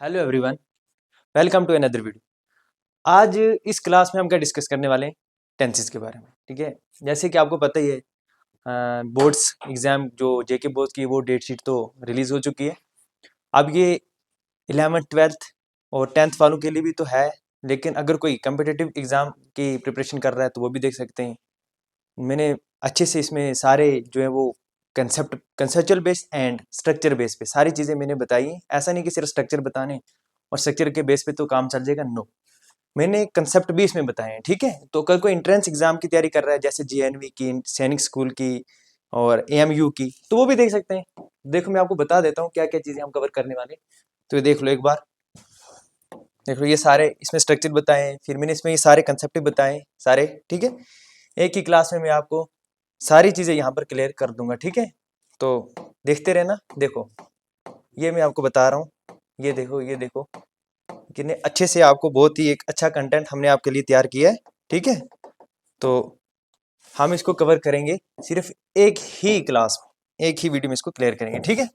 Hello everyone, welcome to another video. आज इस class में हम क्या डिस्कस करने वाले हैं? टेंसेस के बारे में। ठीक है, जैसे कि आपको पता ही है, बोर्ड्स एग्जाम जो जेके बोर्ड्स की वो डेट शीट तो रिलीज हो चुकी है। अब ये 11th 12th और 10th वालों के लिए भी तो है, लेकिन अगर कोई कम्पिटिटिव एग्जाम की प्रिपरेशन कर रहा है तो वो भी देख सकते हैं। मैंने अच्छे से इसमें सारे जो है वो conceptual base and structure base पे सारी चीज़ें मैंने बताई हैं। ऐसा नहीं कि सिर्फ स्ट्रक्चर बताने और स्ट्रक्चर के बेस पे तो काम चल जाएगा, नो। मैंने कंसेप्ट भी इसमें बताए हैं। ठीक है, तो अगर कोई एंट्रेंस एग्जाम की तैयारी कर रहा है, जैसे जेएनवी की, सैनिक स्कूल की और एएमयू की, तो वो भी देख सकते हैं। देखो, मैं आपको बता देता हूँ क्या क्या चीज़ें हम कवर करने वाले हैं। तो ये देख लो एक बार, देख लो, ये सारे इसमें स्ट्रक्चर बताए हैं, फिर मैंने इसमें ये सारे कंसेप्ट बताए हैं सारे। ठीक है, एक ही क्लास में मैं आपको सारी चीज़ें यहाँ पर क्लियर कर दूंगा। ठीक है, तो देखते रहना। देखो, ये मैं आपको बता रहा हूँ, ये देखो, ये देखो कितने अच्छे से आपको बहुत ही एक अच्छा कंटेंट हमने आपके लिए तैयार किया है। ठीक है, तो हम इसको कवर करेंगे सिर्फ एक ही क्लास में, एक ही वीडियो में इसको क्लियर करेंगे। ठीक है,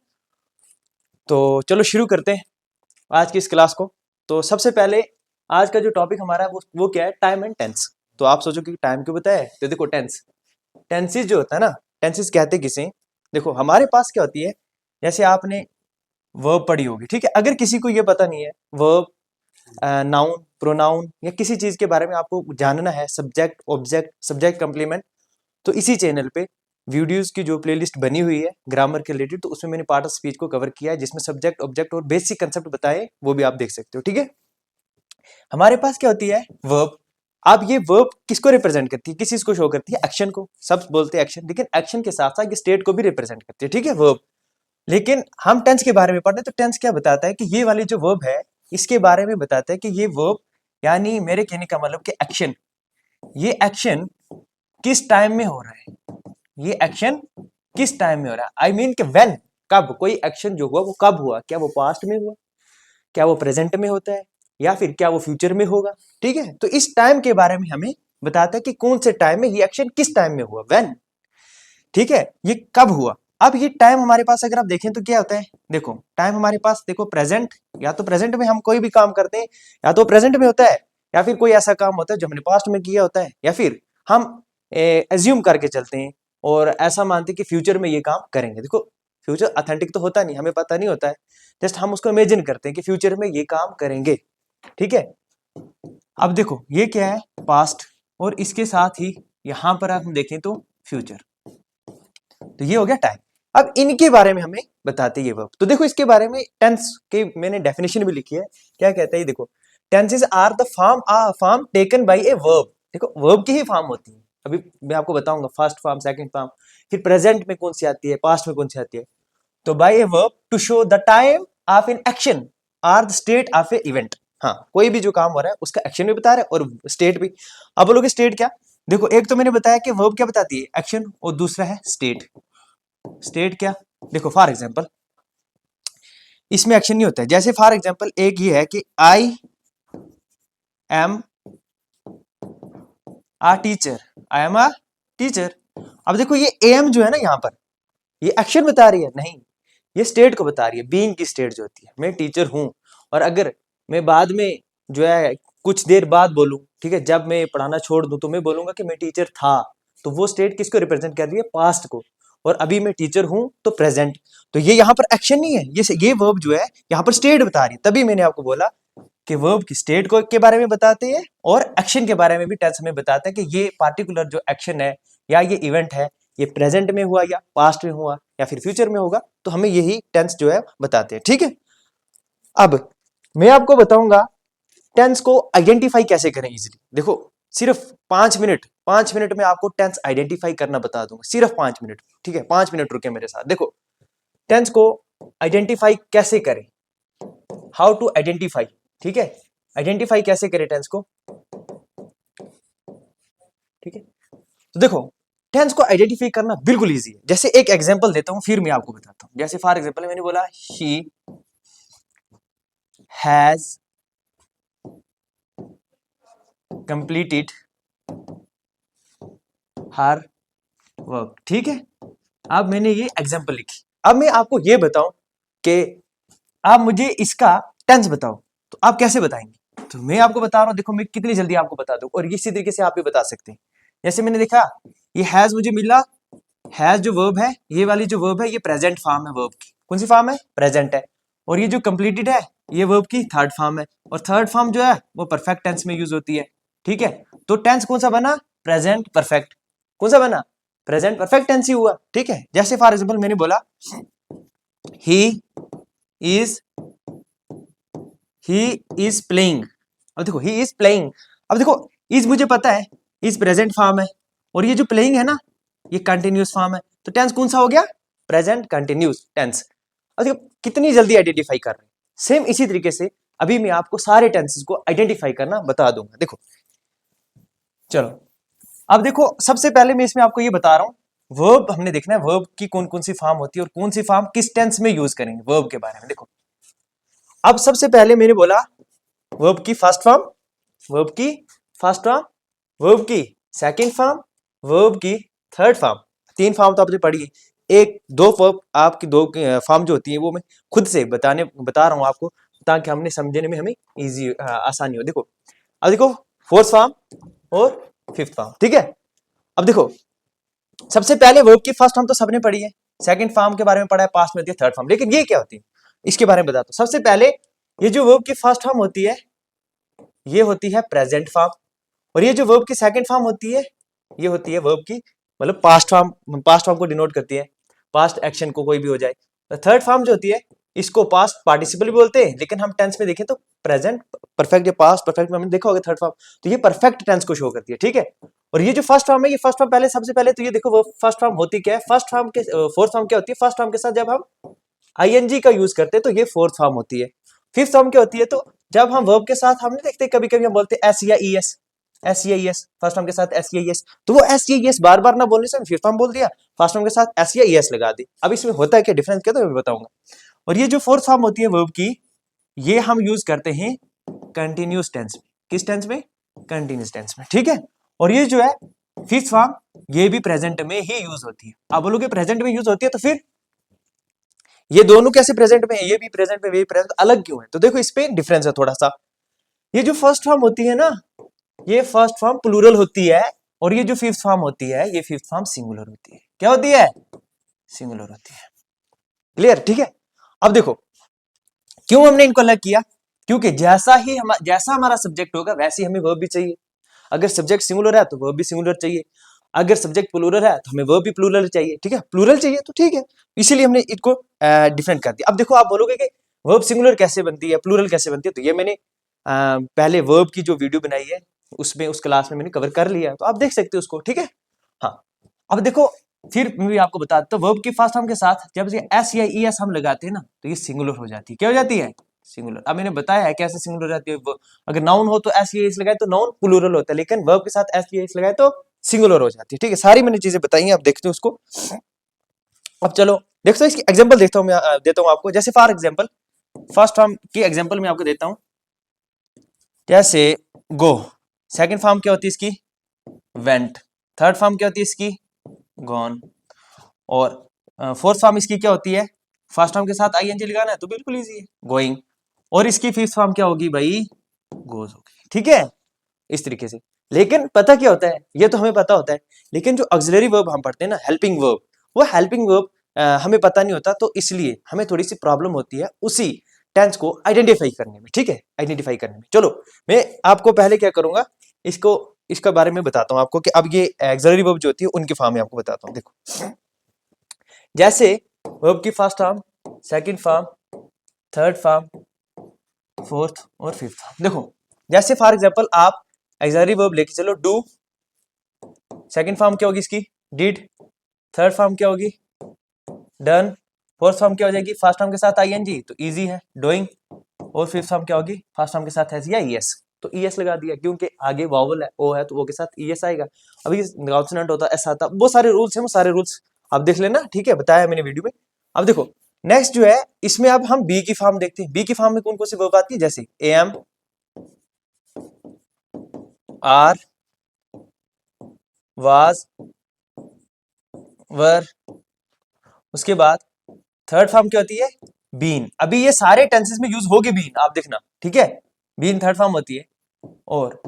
तो चलो शुरू करते हैं आज की इस क्लास को। तो सबसे पहले आज का जो टॉपिक हमारा है वो क्या है? Time and tense. तो आप सोचो कि टाइम क्यों बताया है? तो देखो, टेंसेस जो होता है ना, टेंसेस कहते किसे? देखो, हमारे पास क्या होती है, जैसे आपने वर्ब पढ़ी होगी। ठीक है, अगर किसी को ये पता नहीं है वर्ब, नाउन, प्रोनाउन या किसी चीज के बारे में आपको जानना है, सब्जेक्ट ऑब्जेक्ट, सब्जेक्ट कंप्लीमेंट, तो इसी चैनल पे वीडियोस की जो प्लेलिस्ट बनी हुई है ग्रामर के रिलेटेड, तो उसमें मैंने पार्ट ऑफ स्पीच को कवर किया है, जिसमें सब्जेक्ट ऑब्जेक्ट और बेसिक कंसेप्ट बताए, वो भी आप देख सकते हो। ठीक है, हमारे पास क्या होती है? वर्ब। अब ये वर्ब किसको रिप्रेजेंट करती है, किस चीज को शो करती है? एक्शन को। सब बोलते हैं एक्शन, लेकिन एक्शन के साथ साथ ये स्टेट को भी रिप्रेजेंट करती है। ठीक है, वर्ब। लेकिन हम टेंस के बारे में पढ़ते हैं, तो टेंस क्या बताता है कि ये वाली जो वर्ब है, इसके बारे में बताता है कि ये वर्ब, यानी मेरे कहने का मतलब कि एक्शन, ये एक्शन किस टाइम में हो रहा है, ये एक्शन किस टाइम में हो रहा है। आई मीन कि व्हेन, कब कोई एक्शन जो हुआ वो कब हुआ, क्या वो पास्ट में हुआ, क्या वो प्रेजेंट में होता है, या फिर क्या वो फ्यूचर में होगा। ठीक है, तो इस टाइम के बारे में हमें बताता है कि कौन से टाइम में ये एक्शन किस टाइम में हुआ, व्हेन। ठीक है, ये कब हुआ। अब ये टाइम हमारे पास अगर आप देखें तो क्या होता है? देखो, टाइम हमारे पास, देखो, प्रेजेंट, या तो प्रेजेंट में हम कोई भी काम करते हैं, या तो प्रेजेंट में होता है, या फिर कोई ऐसा काम होता है जो हमने पास्ट में किया होता है, या फिर हम एज्यूम करके चलते हैं और ऐसा मानते हैं कि फ्यूचर में ये काम करेंगे। देखो, फ्यूचर अथेंटिक तो होता नहीं, हमें पता नहीं होता है, जस्ट हम उसको इमेजिन करते हैं कि फ्यूचर में ये काम करेंगे। ठीक है, अब देखो, ये क्या है? पास्ट, और इसके साथ ही यहां पर आप देखें तो फ्यूचर। तो ये हो गया टाइम। अब इनके बारे में हमें बताते ये वर्ब। तो देखो, इसके बारे में टेंस के मैंने डेफिनेशन भी लिखी है। क्या कहता है ये देखो, tenses are the form taken by a verb. देखो, वर्ब की ही फॉर्म होती है। अभी मैं आपको बताऊंगा फर्स्ट फॉर्म, सेकंड फॉर्म, फिर प्रेजेंट में कौन सी आती है, पास्ट में कौन सी आती है। तो by a verb to show the time of an action or the state of an event. हाँ, कोई भी जो काम हो रहा है उसका एक्शन भी बता रहा है और स्टेट भी। अब बोलोगे स्टेट क्या? देखो, एक तो मैंने बताया कि वर्ब क्या बताती है, एक्शन, और दूसरा है स्टेट। स्टेट क्या? देखो, फॉर एग्जाम्पल, इसमें एक्शन नहीं होता है। जैसे फॉर एग्जाम्पल एक ये है कि I am a teacher, I am a teacher. अब देखो, ये एम जो है ना यहाँ पर, ये एक्शन बता रही है? नहीं, ये स्टेट को बता रही है, बीइंग की स्टेट जो होती है। मैं टीचर हूं, और अगर मैं बाद में जो है कुछ देर बाद बोलूं, ठीक है, जब मैं पढ़ाना छोड़ दूं, तो मैं बोलूंगा कि मैं टीचर था, तो वो स्टेट किसको रिप्रेजेंट कर रही है? पास्ट को। और अभी मैं टीचर हूं तो प्रेजेंट। तो ये यहाँ पर एक्शन नहीं है, ये वर्ब जो है यहाँ पर स्टेट बता रही है। तभी मैंने आपको बोला कि वर्ब की स्टेट को के बारे में बताते हैं और एक्शन के बारे में भी टेंस हमें बताते हैं कि ये पार्टिकुलर जो एक्शन है या ये इवेंट है, ये प्रेजेंट में हुआ या पास्ट में हुआ या फिर फ्यूचर में होगा, तो हमें यही टेंस जो है बताते हैं। ठीक है, अब मैं आपको बताऊंगा टेंस को आइडेंटिफाई कैसे करें इजीली। देखो, सिर्फ 5 मिनट, 5 मिनट में आपको टेंस आइडेंटिफाई करना बता दूंगा, सिर्फ 5 मिनट। ठीक है, 5 मिनट रुके मेरे साथ। देखो, टेंस को आइडेंटिफाई कैसे करें, हाउ टू आइडेंटिफाई। ठीक है, आइडेंटिफाई कैसे करें टेंस को। ठीक है, तो देखो, टेंस को आइडेंटिफाई करना बिल्कुल इजी है। जैसे एक एग्जांपल देता हूं, फिर मैं आपको बताता हूं। जैसे फॉर एग्जांपल मैंने बोला she has completed her work. ठीक है, अब मैंने ये एग्जांपल लिखी। अब मैं आपको ये बताऊं कि आप मुझे इसका टेंस बताओ, तो आप कैसे बताएंगे? तो मैं आपको बता रहा हूँ, देखो मैं कितनी जल्दी आपको बता दूं, और इसी तरीके से आप भी बता सकते हैं। जैसे मैंने देखा, ये हैज मुझे मिला, हैज जो वर्ब है, ये वाली जो वर्ब है, ये प्रेजेंट फॉर्म है वर्ब की। कौन सी फॉर्म है? प्रेजेंट है। और ये जो कंप्लीटेड है, ये वर्ब की थर्ड फॉर्म है। और थर्ड फॉर्म जो है वो परफेक्ट टेंस में यूज होती है। ठीक है, तो टेंस कौन सा बना? Present perfect. कौन सा बना? प्रेजेंट परफेक्ट टेंस ही हुआ। ठीक है, जैसे फॉर एग्जाम्पल मैंने बोला he is he is playing. अब देखो ही इज प्लेइंग, अब देखो इज मुझे पता है, इज प्रेजेंट फॉर्म है, और ये जो प्लेइंग है ना, ये कंटिन्यूस फॉर्म है। तो टेंस कौन सा हो गया? Present continuous tense. अब देखो कितनी जल्दी आइडेंटिफाई कर रहे हैं। सेम इसी तरीके से अभी मैं आपको सारे टेंसेस को आइडेंटिफाई करना बता दूंगा। देखो चलो, अब देखो सबसे पहले मैं इसमें आपको ये बता रहा हूं, वर्ब हमने देखना है वर्ब की कौन कौन सी फॉर्म होती है और कौन सी फॉर्म किस टेंस में यूज करेंगे वर्ब के बारे में। देखो अब सबसे पहले मैंने बोला वर्ब की फर्स्ट फॉर्म, वर्ब की फर्स्ट फॉर्म, वर्ब की सेकंड फॉर्म, वर्ब की थर्ड फॉर्म। तीन फॉर्म तो आपने पढ़ी है। एक दो वर्ब आपकी दो फॉर्म जो होती है वो मैं खुद से बता रहा हूं आपको, ताकि हमने समझने में हमें इजी आसानी हो। देखो अब देखो फोर्थ फॉर्म और फिफ्थ फॉर्म। ठीक है, अब देखो सबसे पहले वर्ब की फर्स्ट फॉर्म तो सबने पढ़ी है, सेकंड फॉर्म के बारे में पढ़ा है, पास्ट में होती है थर्ड फॉर्म। लेकिन ये क्या होती है इसके बारे में बताता हूं। सबसे पहले ये जो वर्ब की फर्स्ट फॉर्म होती है ये होती है प्रेजेंट फॉर्म, और ये जो वर्ब की सेकंड फॉर्म होती है ये होती है वर्ब की मतलब पास्ट फॉर्म। पास्ट फॉर्म को डिनोट करती है, पास्ट एक्शन को कोई भी हो जाए। थर्ड फॉर्म जो होती है इसको पास्ट पार्टिसिपल भी बोलते हैं, लेकिन हम टेंस में देखें तो प्रेजेंट परफेक्ट या पास्ट परफेक्ट में हमने देखा होगा थर्ड फॉर्म, तो ये परफेक्ट टेंस को शो करती है। ठीक है, और ये जो फर्स्ट फॉर्म है, ये फर्स्ट फॉर्म पहले सबसे पहले तो ये देखो वो फर्स्ट फॉर्म होती क्या है, फर्स्ट फॉर्म के फोर्थ फॉर्म क्या होती है, फर्स्ट फॉर्म के साथ जब हम आईएनजी का यूज करते हैं तो ये फोर्थ फॉर्म होती है। फिफ्थ फॉर्म क्या होती है, तो जब हम वर्ब के साथ हम नहीं देखते कभी कभी हम बोलते हैं एस या ई एस, एस या ई एस, फर्स्ट फॉर्म के साथ एस या ई एस, तो वो एस या ई एस बार बार ना बोलने से फिफ्थ फॉर्म बोल दिया, फर्स्ट फॉर्म के साथ एस या ई एस लगा दी। अब इसमें होता है क्या डिफरेंस, क्या तो मैं बताऊंगा। और ये जो फोर्थ फॉर्म होती है वर्ब की, ये हम यूज करते हैं कंटिन्यूस टेंस में। किस टेंस में? कंटिन्यूस टेंस में। ठीक है, और ये जो है फिफ्थ फॉर्म, ये भी प्रेजेंट में ही यूज होती है। आप बोलोगे प्रेजेंट में यूज होती है, तो फिर ये दोनों कैसे प्रेजेंट में है, ये भी प्रेजेंट में, ये भी प्रेजेंट, अलग क्यों है? तो देखो इस पे डिफरेंस है थोड़ा सा। ये जो फर्स्ट फॉर्म होती है ना, ये फर्स्ट फॉर्म प्लूरल होती है, और ये जो फिफ्थ फॉर्म होती है, ये फिफ्थ फॉर्म सिंगुलर होती है। क्या होती है? सिंगुलर होती है। क्लियर? ठीक है, अब देखो क्यों हमने इनको अलग किया, क्योंकि जैसा हमारा सब्जेक्ट होगा वैसे हमें वर्ब भी चाहिए। अगर सब्जेक्ट सिंगुलर है तो वर्ब भी सिंगुलर चाहिए, अगर सब्जेक्ट प्लूरल है तो हमें वर्ब भी प्लूरल चाहिए। ठीक है, प्लूरल चाहिए तो ठीक है, इसीलिए हमने इसको डिफरेंट कर दिया। अब देखो आप बोलोगे कि वर्ब सिंगुलर कैसे बनती है, प्लूरल कैसे बनती है, तो ये मैंने पहले वर्ब की जो वीडियो बनाई है उसमें उस क्लास में मैंने कवर कर लिया, तो आप देख सकते हो उसको। ठीक है, हाँ अब देखो फिर मैं भी आपको बता देता हूँ, वर्ब की फर्स्ट फॉर्म के साथ जब ये एस या ई एस हम लगाते हैं ना, तो ये सिंगुलर हो जाती है। क्या हो जाती है? सिंगुलर। अब मैंने बताया है कैसे सिंगुलर हो जाती है। अगर नाउन हो तो एस या एस लगाए तो नाउन प्लूरल होता है, लेकिन वर्ब के साथ एस या एस लगाए तो सिंगुलर हो जाती है। ठीक है, सारी मैंने चीजें बताई हैं, आप देखते हो उसको। अब चलो देखो इसकी एग्जांपल देखता हूँ, मैं देता हूँ आपको। जैसे फॉर एग्जांपल फर्स्ट फॉर्म की एग्जांपल मैं आपको देता हूँ, जैसे गो, सेकंड फॉर्म क्या होती है इसकी? वेंट। थर्ड फॉर्म क्या होती है इसकी? गॉन। और फोर्थ फॉर्म इसकी क्या होती है? फर्स्ट फॉर्म के साथ आईएनजी लगाना है तो बिल्कुल इजी है, गोइंग। और इसकी फिफ्थ फॉर्म क्या होगी भाई? गोज होगी। ठीक है, इस तरीके से। लेकिन पता क्या होता है, ये तो हमें पता होता है, लेकिन जो ऑक्सिलरी वर्ब हम पढ़ते हैं ना, हेल्पिंग वर्ब, वो हेल्पिंग वर्ब हमें पता नहीं होता, तो इसलिए हमें थोड़ी सी प्रॉब्लम होती है उसी टेंस को आइडेंटिफाई करने में। ठीक है, आइडेंटिफाई करने में। चलो मैं आपको पहले क्या करूंगा, इसको इसका बारे में बताता हूं आपको कि अब ये ऑक्सिलरी वर्ब जो होती है उनकी फॉर्म में आपको बताता हूं। देखो जैसे वर्ब की first form, second form, third form, fourth और फिफ्थ फॉर्म। देखो जैसे फॉर एग्जांपल आप ऑक्सिलरी वर्ब लेके चलो, डू, सेकंड फॉर्म क्या होगी इसकी? डिड। थर्ड फॉर्म क्या होगी? डन। फोर्थ फॉर्म क्या हो जाएगी? फर्स्ट फॉर्म के साथ आईएनजी तो इजी है, डूइंग। और फिफ्थ फॉर्म क्या होगी? फर्स्ट फॉर्म के साथ है या ईएस, तो ईएस लगा दिया, क्योंकि आगे वावल है, ओ है, तो ओ के साथ ईएस आएगा। अभी कॉन्सोनेंट होता है, एस आता, वो सारे रूल्स हैं, वो सारे रूल्स आप देख लेना। ठीक है, बताया मैंने वीडियो में। अब देखो नेक्स्ट जो है इसमें अब हम बी की फॉर्म देखते हैं। बी की फॉर्म में कौन कौन सी वर्ब आती है? जैसे एम, आर, वाज, वर। उसके बाद थर्ड फॉर्म क्या होती है? बीन, अभी ये सारे टेंसेस में यूज होगी बीन, आप देखना, ठीक है। बीन थर्ड फॉर्म होती है, और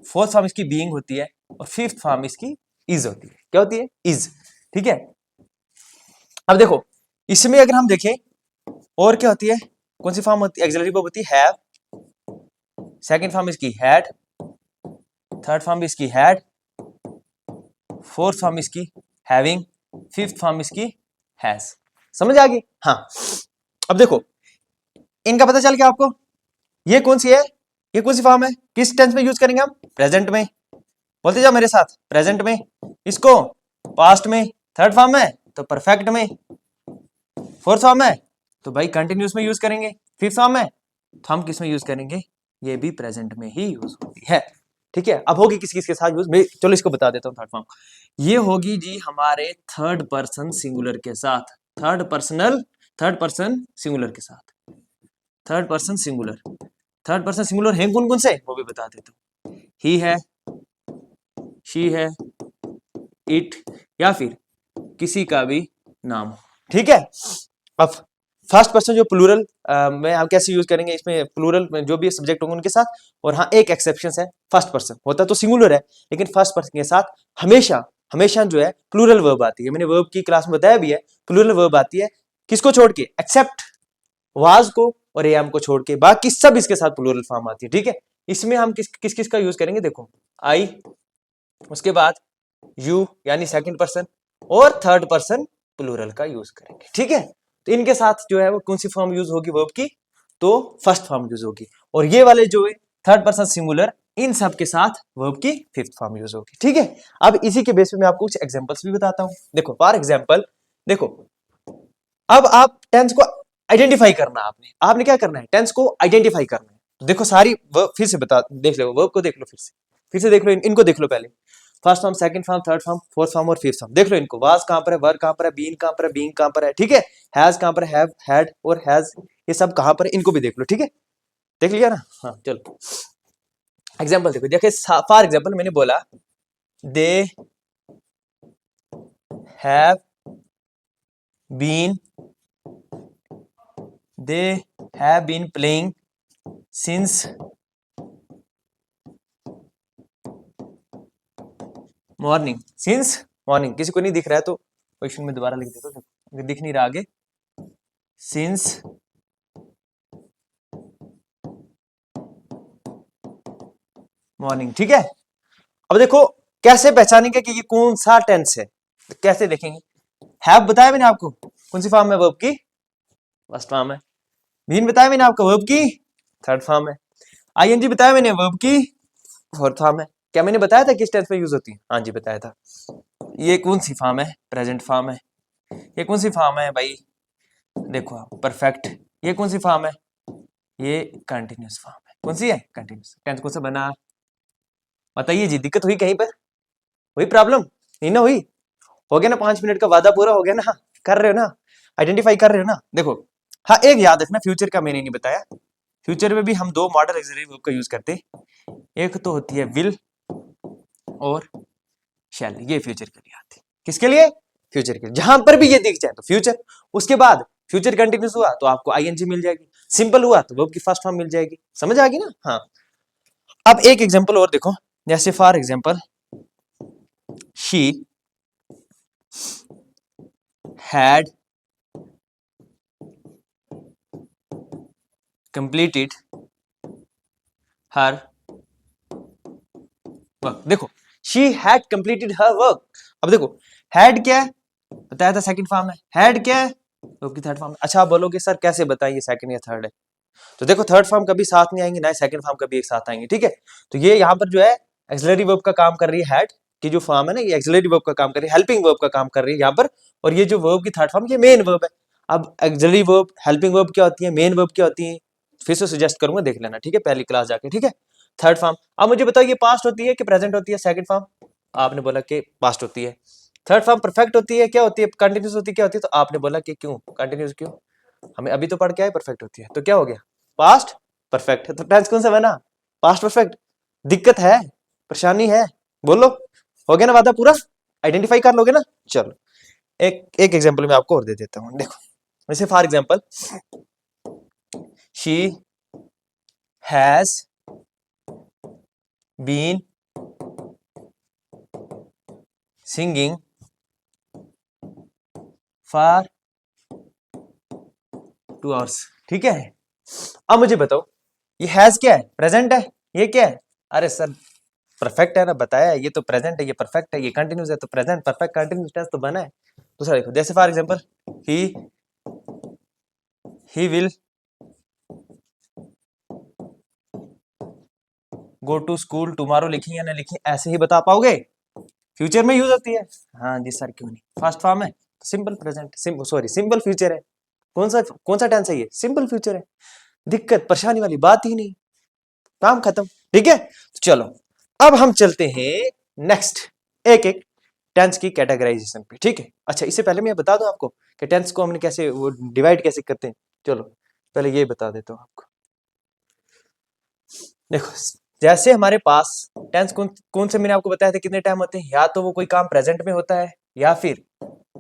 फोर्थ फॉर्म इसकी बीइंग होती है, और फिफ्थ फॉर्म इसकी इज होती है। क्या होती है? इज, ठीक है। अब देखो इसमें अगर हम देखें और क्या होती है, कौन सी फॉर्म होती है? एक्सिलरी वर्ब होती है हैव, सेकंड फॉर्म इसकी हैड, थर्ड फॉर्म इसकी हैड, फोर्थ फॉर्म इसकी हैविंग, फिफ्थ फॉर्म इसकी हैज। समझ आ गई? हाँ। अब देखो इनका पता चल गया आपको, ये कौन सी है, ये कौन सी फॉर्म है, किस टेंस में यूज करेंगे हम? प्रेजेंट में। बोलते जाओ मेरे साथ, प्रेजेंट में, इसको पास्ट में, थर्ड फॉर्म में तो परफेक्ट में, फोर्थ फॉर्म में तो भाई कंटिन्यूस में यूज करेंगे, फिफ्थ फॉर्म में तो हम किस में यूज करेंगे? ये भी प्रेजेंट में ही यूज होती है, ठीक है। अब होगी किस किस के साथ यूज, मैं चलो इसको बता देता हूँ। थर्ड फॉर्म ये होगी जी हमारे थर्ड पर्सन सिंगुलर के साथ, थर्ड पर्सन सिंगुलर के साथ, third person singular. Third person singular है कौन कौन से, वो भी बता देता हूँ। ही है, शी है, इट, या फिर किसी का भी नाम हो, ठीक है। अब फर्स्ट पर्सन जो प्लूरल में हम कैसे यूज करेंगे, इसमें प्लूरल में जो भी सब्जेक्ट होंगे उनके साथ, और हाँ एक एक्सेप्शन है, फर्स्ट पर्सन होता तो सिंगुलर है, लेकिन फर्स्ट पर्सन के साथ हमेशा हमेशा जो है प्लूरल वर्ब आती है। मैंने वर्ब की क्लास में बताया भी है, प्लूरल वर्ब आती है किसको छोड़ के? एक्सेप्ट वाज को और एम को छोड़ के, बाकी सब इसके साथ प्लूरल फॉर्म आती है, ठीक है। इसमें हम किस किस किस का यूज करेंगे? देखो आई, उसके बाद यू यानी सेकंड पर्सन, और थर्ड पर्सन प्लूरल का यूज करेंगे, ठीक है। तो इनके साथ जो है वो कौन सी फॉर्म यूज होगी वर्ब की? तो फर्स्ट फॉर्म यूज होगी, और ये वाले जो है थर्ड पर्सन सिंगुलर, इन सब के साथ वर्ब की फिफ्थ फॉर्म यूज होगी, ठीक है। अब इसी के बेस पे मैं आपको कुछ एग्जांपल्स भी बताता हूं। देखो फॉर एग्जांपल, देखो अब आप टेंस को आइडेंटिफाई करना, आपने क्या करना है? टेंस को आइडेंटिफाई करना है। तो देखो सारी वर्ब फिर से बता, देख लो वर्ब को, देख लो फिर से देख लो, इनको देख लो पहले। First form, second form, third form, fourth form और फिफ्थ फॉर्म, देख लो इनको। वाज कहां पर है, वर कहां पर है, बीन कहां पर है, बीइंग कहां पर है, ठीक है। हैज कहां पर है, हैव, हैड और हैज, ये सब कहां पर है, इनको भी देख लो, ठीक है। देख लिया ना? हाँ चलो एग्जांपल देखो। देखिए फॉर एग्जांपल मैंने बोला they have been, they have been playing since morning, since morning. किसी को नहीं दिख रहा है तो क्वेश्चन में दोबारा लिख देता हूं, अगर दिख नहीं रहा आगे, सिंस मॉर्निंग, ठीक है। अब देखो कैसे पहचानेंगे कि ये कौन सा टेंस है, तो कैसे देखेंगे? हैव बताया मैंने आपको, कौन सी फॉर्म है वर्ब की? फर्स्ट फॉर्म है। बीन बताया मैंने आपको, वर्ब की थर्ड फॉर्म है। आईएनजी बताया मैंने, वर्ब की फोर्थ फॉर्म है। क्या मैंने बताया था किस टेंस में यूज होती है? हाँ जी बताया था। ये कौन सी फॉर्म है? प्रेजेंट फॉर्म है। ये कौन सी फॉर्म है भाई? देखो आप, परफेक्ट। ये कौन सी फॉर्म है? ये कंटिन्यूस फॉर्म है। कौन सी है? कंटिन्यूस। टेंस कौन सा बना? बताइए जी, दिक्कत हुई कहीं पर? हुई प्रॉब्लम? नहीं ना हुई? हो गया ना? 5 मिनट का वादा पूरा हो गया ना? कर रहे हो ना? आइडेंटिफाई कर रहे हो ना? देखो हाँ एक याद रखना, फ्यूचर का मैंने नहीं बताया। फ्यूचर में भी हम दो मॉडल ऑक्सिलरी वर्ब का यूज करते हैं, एक तो होती है विल और शैल, ये फ्यूचर के लिए आती है। किसके लिए? फ्यूचर के लिए। जहां पर भी ये दिख जाए तो फ्यूचर, उसके बाद फ्यूचर कंटिन्यूस हुआ तो आपको आईएनजी मिल जाएगी, सिंपल हुआ तो वर्ब की फर्स्ट फॉर्म मिल जाएगी। समझ आ गई ना? हाँ। अब एक एग्जांपल और देखो, जैसे for example she had completed her work. देखो she had completed her work. अब देखो हैड क्या है? बताया था सेकंड फॉर्म है। हैड क्या है? वर्ब की थर्ड फॉर्म है। अच्छा आप बोलोगे सर कैसे बताइए सेकंड या थर्ड है? तो देखो थर्ड फॉर्म कभी साथ नहीं आएंगे, ना सेकंड फॉर्म कभी एक साथ आएंगे, ठीक है। तो ये यहाँ पर जो है एक्सिलरी वर्ब का काम कर रही है, हैड की जो फॉर्म है ना, ये एक्सिलरी वर्ब का काम कर रही है, हेल्पिंग वर्ब का काम कर रही है यहाँ पर। और ये जो वर्ब की थर्ड फॉर्म, ये मेन वर्ब है। अब एक्सिलरी वर्ब, हेल्पिंग वर्ब क्या होती है, मेन वर्ब क्या होती है, फिर से सजेस्ट करूंगा देख लेना, ठीक है, पहली क्लास जाके, ठीक है। थर्ड फॉर्म, अब मुझे बताओ ये पास्ट होती है कि प्रेजेंट होती है? सेकंड फॉर्म आपने बोला कि पास्ट होती है। थर्ड फॉर्म परफेक्ट होती है, क्या होती है? कंटिन्यूस होती है, क्या होती है? तो आपने बोला कि क्यों कंटिन्यूस, क्यों? हमें अभी तो पढ़ के आए परफेक्ट होती है, तो क्या हो गया? पास्ट परफेक्ट है। तो टेंस कौन सा बना? Past perfect. दिक्कत है, परेशानी है? बोलो, हो गया ना वादा पूरा? आइडेंटिफाई कर लोगे ना? चलो एक एक एग्जांपल मैं आपको और दे देता हूँ। देखो जैसे for example, she has been singing for 2 hours. ठीक है, अब मुझे बताओ ये हैज क्या है, प्रेजेंट है, ये क्या है, अरे सर परफेक्ट है ना, बताया ये तो प्रेजेंट है, ये परफेक्ट है, ये कंटिन्यूस है, तो प्रेजेंट परफेक्ट कंटिन्यूस टेंस तो बना है। दूसरा देखो, जैसे for example he will go to school tomorrow, लिखी या ना लिखी ऐसे ही बता पाओगे? फ्यूचर में यूज होती है। हाँ जी सर, क्यों नहीं, फर्स्ट फॉर्म है, simple present, sorry simple future है। कौन सा टेंस है ये, सिंपल फ्यूचर है, दिक्कत परेशानी वाली बात ही नहीं, काम खत्म। ठीक है, तो चलो अब हम चलते हैं नेक्स्ट एक एक टेंस की कैटेगराइजेशन पे। ठीक है, अच्छा इससे पहले मैं बता दूं आपको कि टेंस को हमने कैसे वो डिवाइड कैसे करते हैं। चलो पहले ये बता देता हूं आपको। देखो, जैसे हमारे पास टेंस कौन कौन से मैंने आपको बताया था कितने टाइम होते हैं, या तो वो कोई काम प्रेजेंट में होता है, या फिर